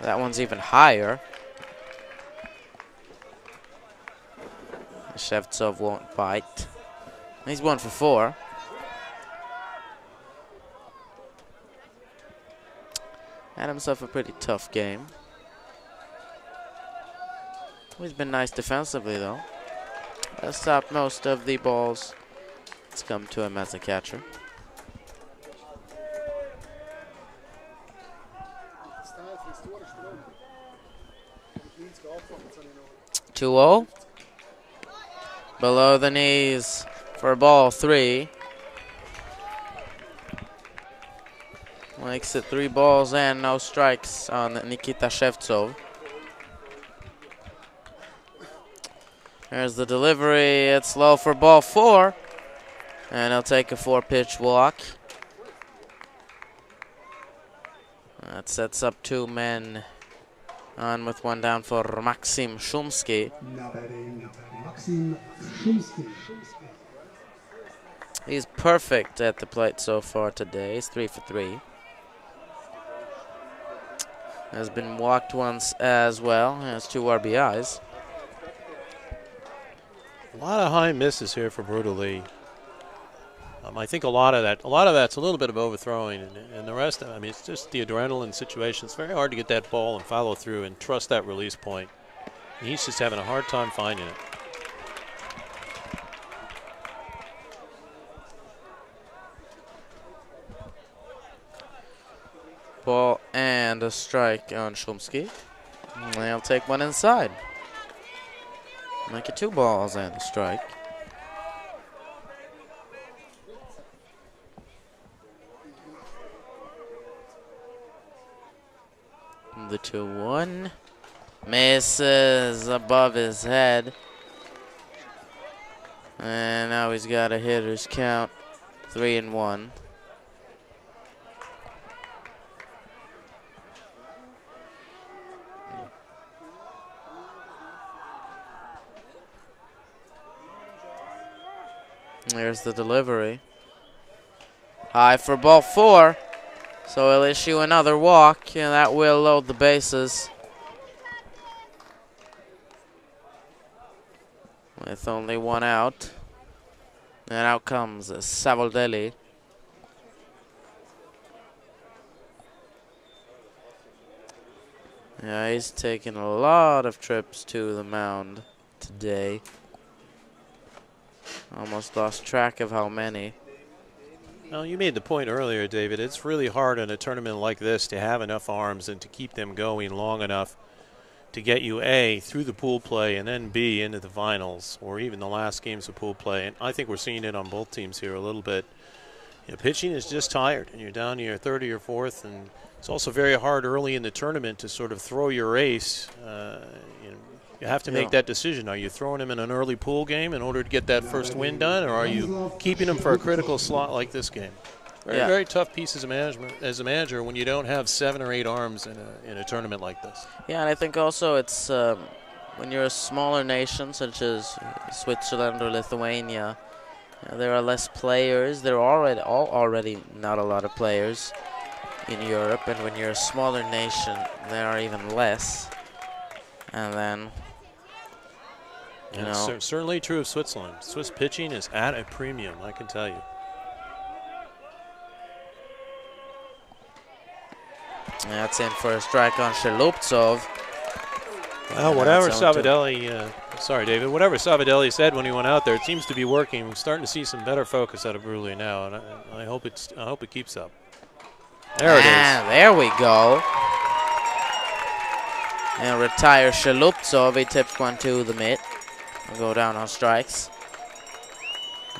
That one's even higher. Shevtsov won't bite. He's 1 for 4. Had himself a pretty tough game. He's been nice defensively, though. Has stopped most of the balls that's come to him as a catcher. 2-0. Below the knees for ball 3. Makes it 3 balls and no strikes on Nikita Shevtsov. There's the delivery. It's low for ball 4. And he'll take a 4-pitch walk. That sets up 2 men on with 1 down for Maxim Shumsky. He's perfect at the plate so far today. He's 3 for 3. Has been walked once as well. Has 2 RBIs. A lot of high misses here for Brutally. I think a lot of that's a little bit of overthrowing, and the rest, I mean, it's just the adrenaline situation. It's very hard to get that ball and follow through and trust that release point. And he's just having a hard time finding it. Ball and a strike on Shumsky. They'll take one inside. Make it 2 balls and a strike. The 2-1 misses above his head. And now he's got a hitter's count, 3-1. There's the delivery. High for ball 4. So he'll issue another walk, and that will load the bases. With only 1 out. And out comes Savoldelli. Yeah, he's taken a lot of trips to the mound today. Almost lost track of how many. Well, you made the point earlier, David. It's really hard in a tournament like this to have enough arms and to keep them going long enough to get you A, through the pool play, and then B, into the finals, or even the last games of pool play. And I think we're seeing it on both teams here a little bit. You know, pitching is just tired, and you're down to your third or your fourth, and it's also very hard early in the tournament to sort of throw your ace. You have to make that decision. Are you throwing him in an early pool game in order to get that first win done, or are you keeping him for a critical slot like this game? Very tough piece as a manager when you don't have 7 or 8 arms in a tournament like this. Yeah, and I think also it's when you're a smaller nation such as Switzerland or Lithuania, there are less players. There are already not a lot of players in Europe, and when you're a smaller nation, there are even less. And then, you know, certainly true of Switzerland. Swiss pitching is at a premium, I can tell you. That's in for a strike on Sheluptsov. Well, whatever Savoldelli, sorry, David, whatever Savoldelli said when he went out there, it seems to be working. We're starting to see some better focus out of Brulé now, and I hope it keeps up. There it is. There we go. And retire Sheluptsov. He tips one to the mid. We'll go down on strikes.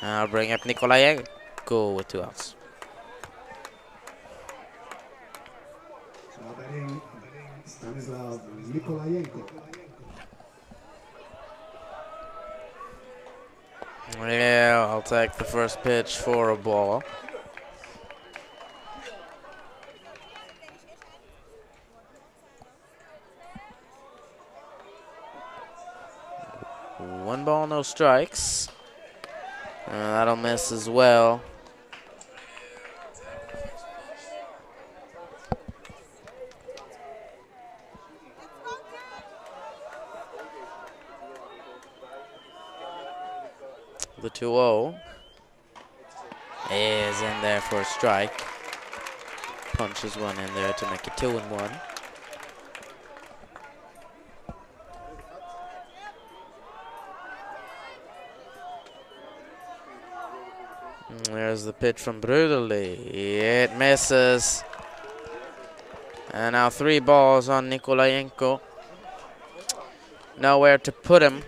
And I'll bring up Nikolayenko with 2 outs. Yeah, I'll take the first pitch for a ball. One ball, no strikes. That'll miss as well. The 2-0 is in there for a strike. Punches one in there to make it 2-1. There's the pitch from Brudeli. It misses. And now 3 balls on Nikolayenko. Nowhere to put him.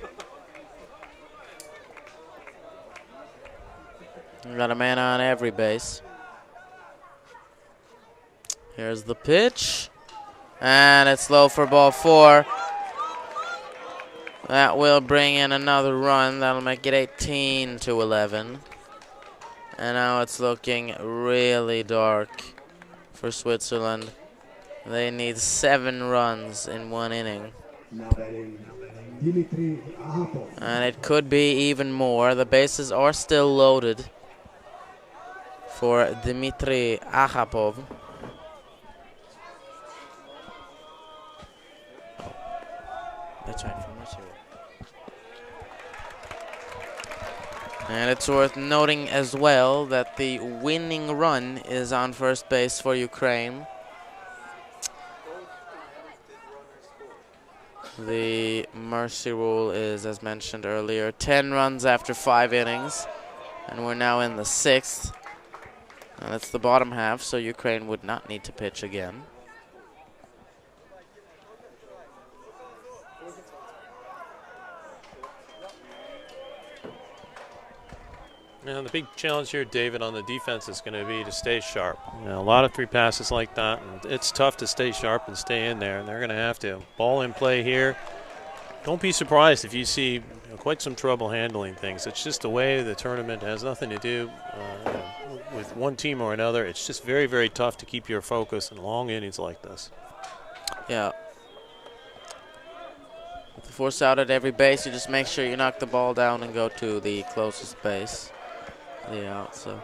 Got a man on every base. Here's the pitch. And it's low for ball 4. That will bring in another run. That'll make it 18-11. And now it's looking really dark for Switzerland. They need 7 runs in 1 inning. And it could be even more. The bases are still loaded for Dmitry Akhapov. That's right, from Russia. And it's worth noting as well that the winning run is on first base for Ukraine. The mercy rule is, as mentioned earlier, 10 runs after 5 innings. And we're now in the 6th. And that's the bottom half, so Ukraine would not need to pitch again. Now, the big challenge here, David, on the defense is going to be to stay sharp. You know, a lot of 3 passes like that, and it's tough to stay sharp and stay in there, and they're going to have to. Ball in play here. Don't be surprised if you see quite some trouble handling things. It's just the way the tournament. It has nothing to do with one team or another. It's just very, very tough to keep your focus in long innings like this. Yeah. With the force out at every base, you just make sure you knock the ball down and go to the closest base. The out, so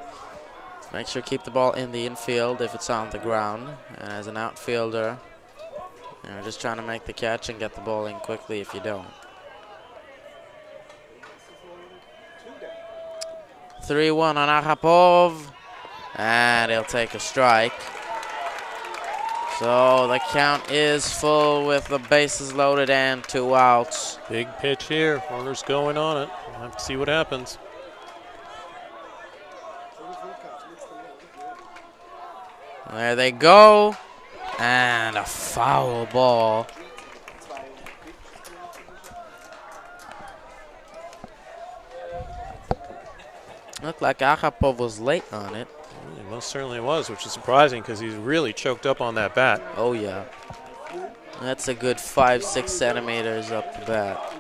make sure keep the ball in the infield if it's on the ground. And as an outfielder, you're just trying to make the catch and get the ball in quickly if you don't. 3-1 on Arapov, and he'll take a strike. So the count is full with the bases loaded and 2 outs. Big pitch here. Runners going on it. We'll have to see what happens. There they go, and a foul ball. Looked like Arapov was late on it. He most certainly was, which is surprising because he's really choked up on that bat. Oh yeah, that's a good 5-6 centimeters up the bat.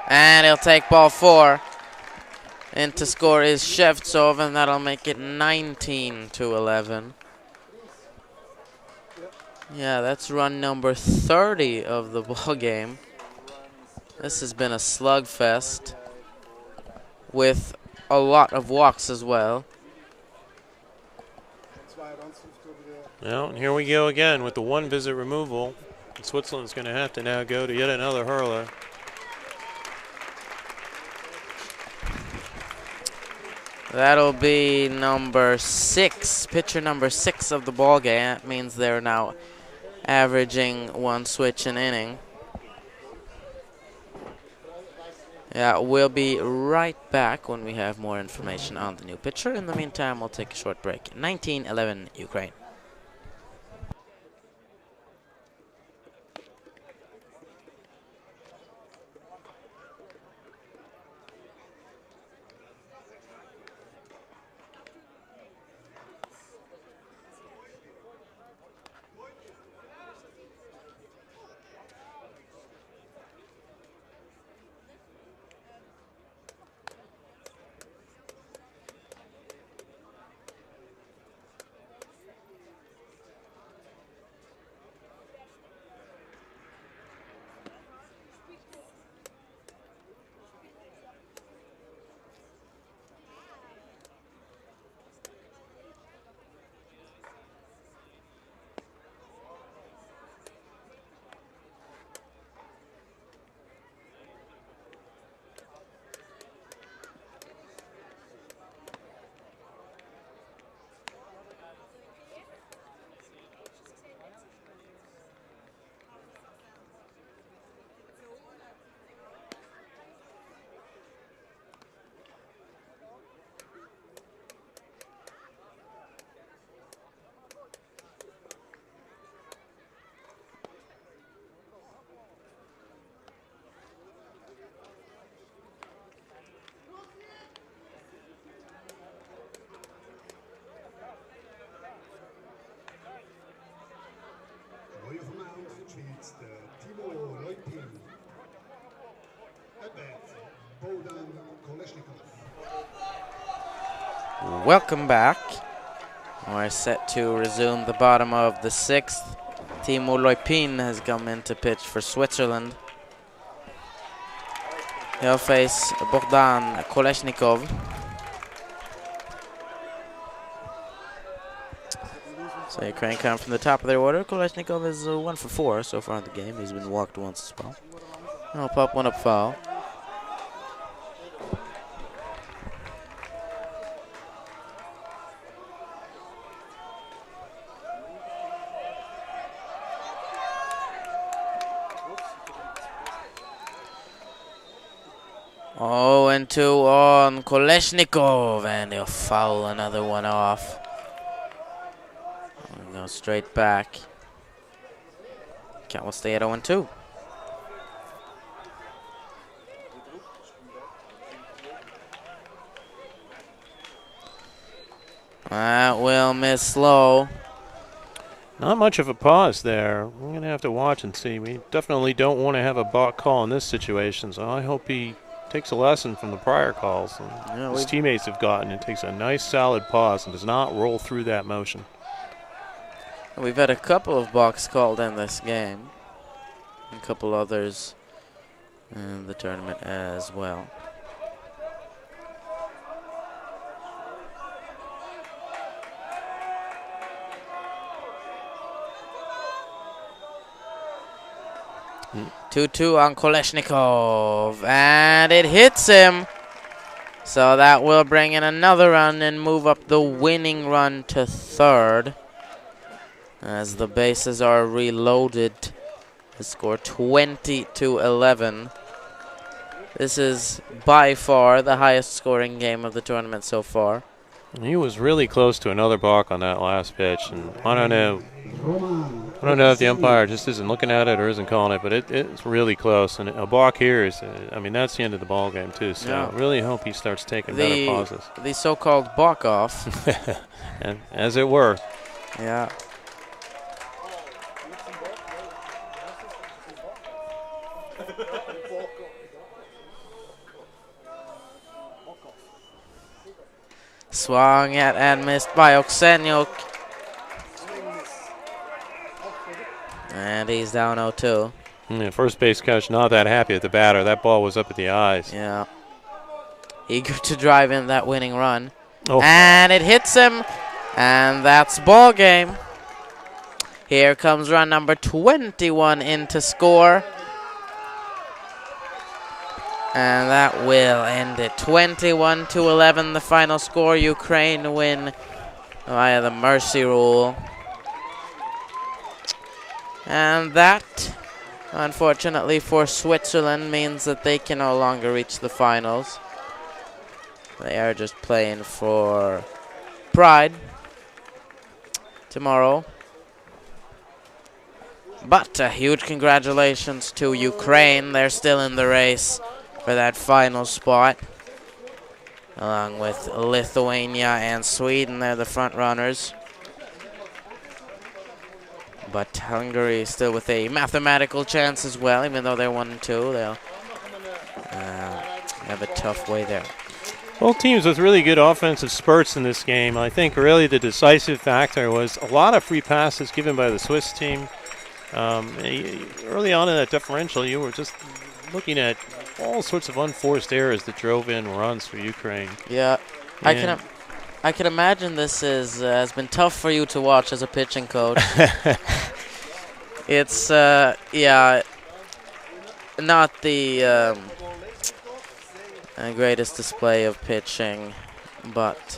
And he'll take ball 4. And to score is Shevtsov, and that'll make it 19-11. Yeah, that's run number 30 of the ball game. This has been a slugfest with a lot of walks as well. Well, and here we go again with the 1 visit removal. Switzerland's going to have to now go to yet another hurler. That'll be number 6, pitcher number 6 of the ball game. That means they're now averaging 1 switch an inning. Yeah, we'll be right back when we have more information on the new pitcher. In the meantime, we'll take a short break. 19-11 Ukraine. Neue vom Mount treats the Timo Leutin. At bat, Bogdan Kolesnikov. Welcome back. We're set to resume the bottom of the 6th. Timo Leutin has come in to pitch for Switzerland. He'll face Bogdan Kolesnikov. So Ukraine come from the top of their order. Kolesnikov is 1 for 4 so far in the game. He's been walked once as well. I'll pop one up foul. 0-2 on Koleshnikov, and he'll foul another one off. We'll go straight back. Count will stay at 0-2. That will miss low. Not much of a pause there. We're going to have to watch and see. We definitely don't want to have a balk call in this situation, so I hope he takes a lesson from the prior calls his teammates have gotten and takes a nice solid pause and does not roll through that motion. We've had a couple of balks called in this game. A couple others in the tournament as well. Mm. 2-2 on Koleshnikov, and it hits him. So that will bring in another run and move up the winning run to third. As the bases are reloaded, the score 20-11. This is by far the highest scoring game of the tournament so far. He was really close to another balk on that last pitch, and I don't know if the umpire just isn't looking at it or isn't calling it, but it's really close. And a balk here is, I mean, that's the end of the ball game too. So Yeah. I really hope he starts taking better pauses. The so-called balk off. And as it were. Yeah. Swung at and missed by Oksenyuk. And he's down 0-2. Yeah, first base coach not that happy at the batter. That ball was up at the eyes. Yeah. Eager to drive in that winning run. Oh. And it hits him. And that's ball game. Here comes run number 21 in to score. And that will end it. 21-11, the final score. Ukraine win via the mercy rule. And that, unfortunately for Switzerland, means that they can no longer reach the finals. They are just playing for pride tomorrow. But a huge congratulations to Ukraine. They're still in the race for that final spot, along with Lithuania and Sweden. They're the front runners. But Hungary is still with a mathematical chance as well, even though they're 1-2. They'll have a tough way there. Both teams with really good offensive spurts in this game. I think really the decisive factor was a lot of free passes given by the Swiss team. Early on in that differential, you were just looking at all sorts of unforced errors that drove in runs for Ukraine. Yeah, I can imagine this has been tough for you to watch as a pitching coach. It's not the greatest display of pitching, but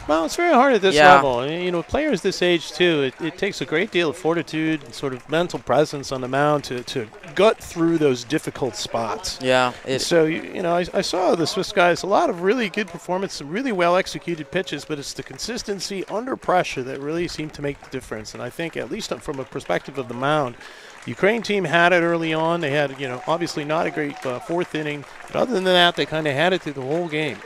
well, it's very hard at this yeah. level. I mean, you know, players this age too. It takes a great deal of fortitude and sort of mental presence on the mound to gut through those difficult spots. Yeah. So you know, I saw the Swiss guys a lot of really good performance, some really well executed pitches, but it's the consistency under pressure that really seemed to make the difference. And I think, at least from a perspective of the mound, the Ukraine team had it early on. They had, you know, obviously not a great fourth inning, but other than that, they kind of had it through the whole game.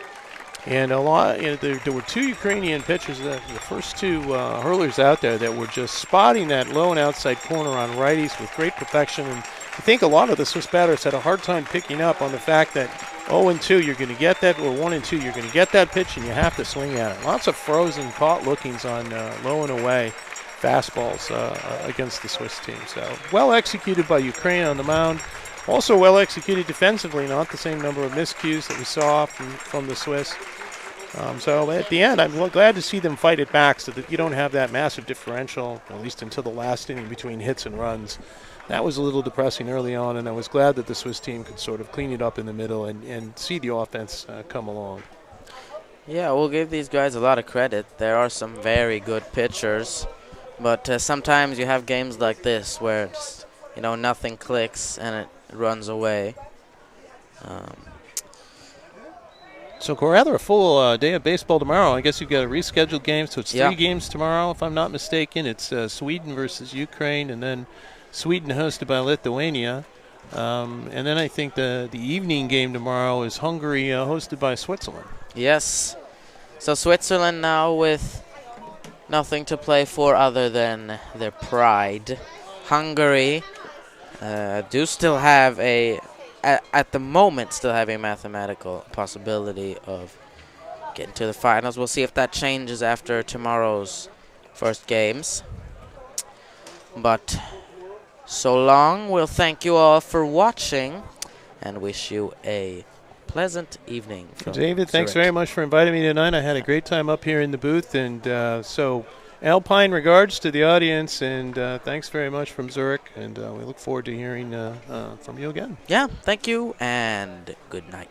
And a lot, you know, there were two Ukrainian pitchers, the first two hurlers out there that were just spotting that low and outside corner on righties with great perfection. And I think a lot of the Swiss batters had a hard time picking up on the fact that 0-2, you're going to get that, or 1-2, you're going to get that pitch and you have to swing at it. Lots of frozen, caught lookings on low and away fastballs against the Swiss team. So well executed by Ukraine on the mound. Also well executed defensively, not the same number of miscues that we saw from the Swiss. So at the end, I'm glad to see them fight it back so that you don't have that massive differential, at least until the last inning, between hits and runs. That was a little depressing early on, and I was glad that the Swiss team could sort of clean it up in the middle and see the offense come along. Yeah, we'll give these guys a lot of credit. There are some very good pitchers, but sometimes you have games like this where just, you know, nothing clicks and it runs away. So rather a full day of baseball tomorrow. I guess you've got a rescheduled game, so it's Yeah. 3 games tomorrow, if I'm not mistaken. It's Sweden versus Ukraine, and then Sweden hosted by Lithuania. And then I think the evening game tomorrow is Hungary hosted by Switzerland. Yes. So Switzerland now with nothing to play for other than their pride. Hungary do still have at the moment, still have a mathematical possibility of getting to the finals. We'll see if that changes after tomorrow's first games. But so long, we'll thank you all for watching and wish you a pleasant evening. From David, thanks Zurich. very much for inviting me tonight. I had a great time up here in the booth, and so Alpine regards to the audience, and thanks very much from Zurich, and we look forward to hearing from you again. Yeah, thank you, and good night.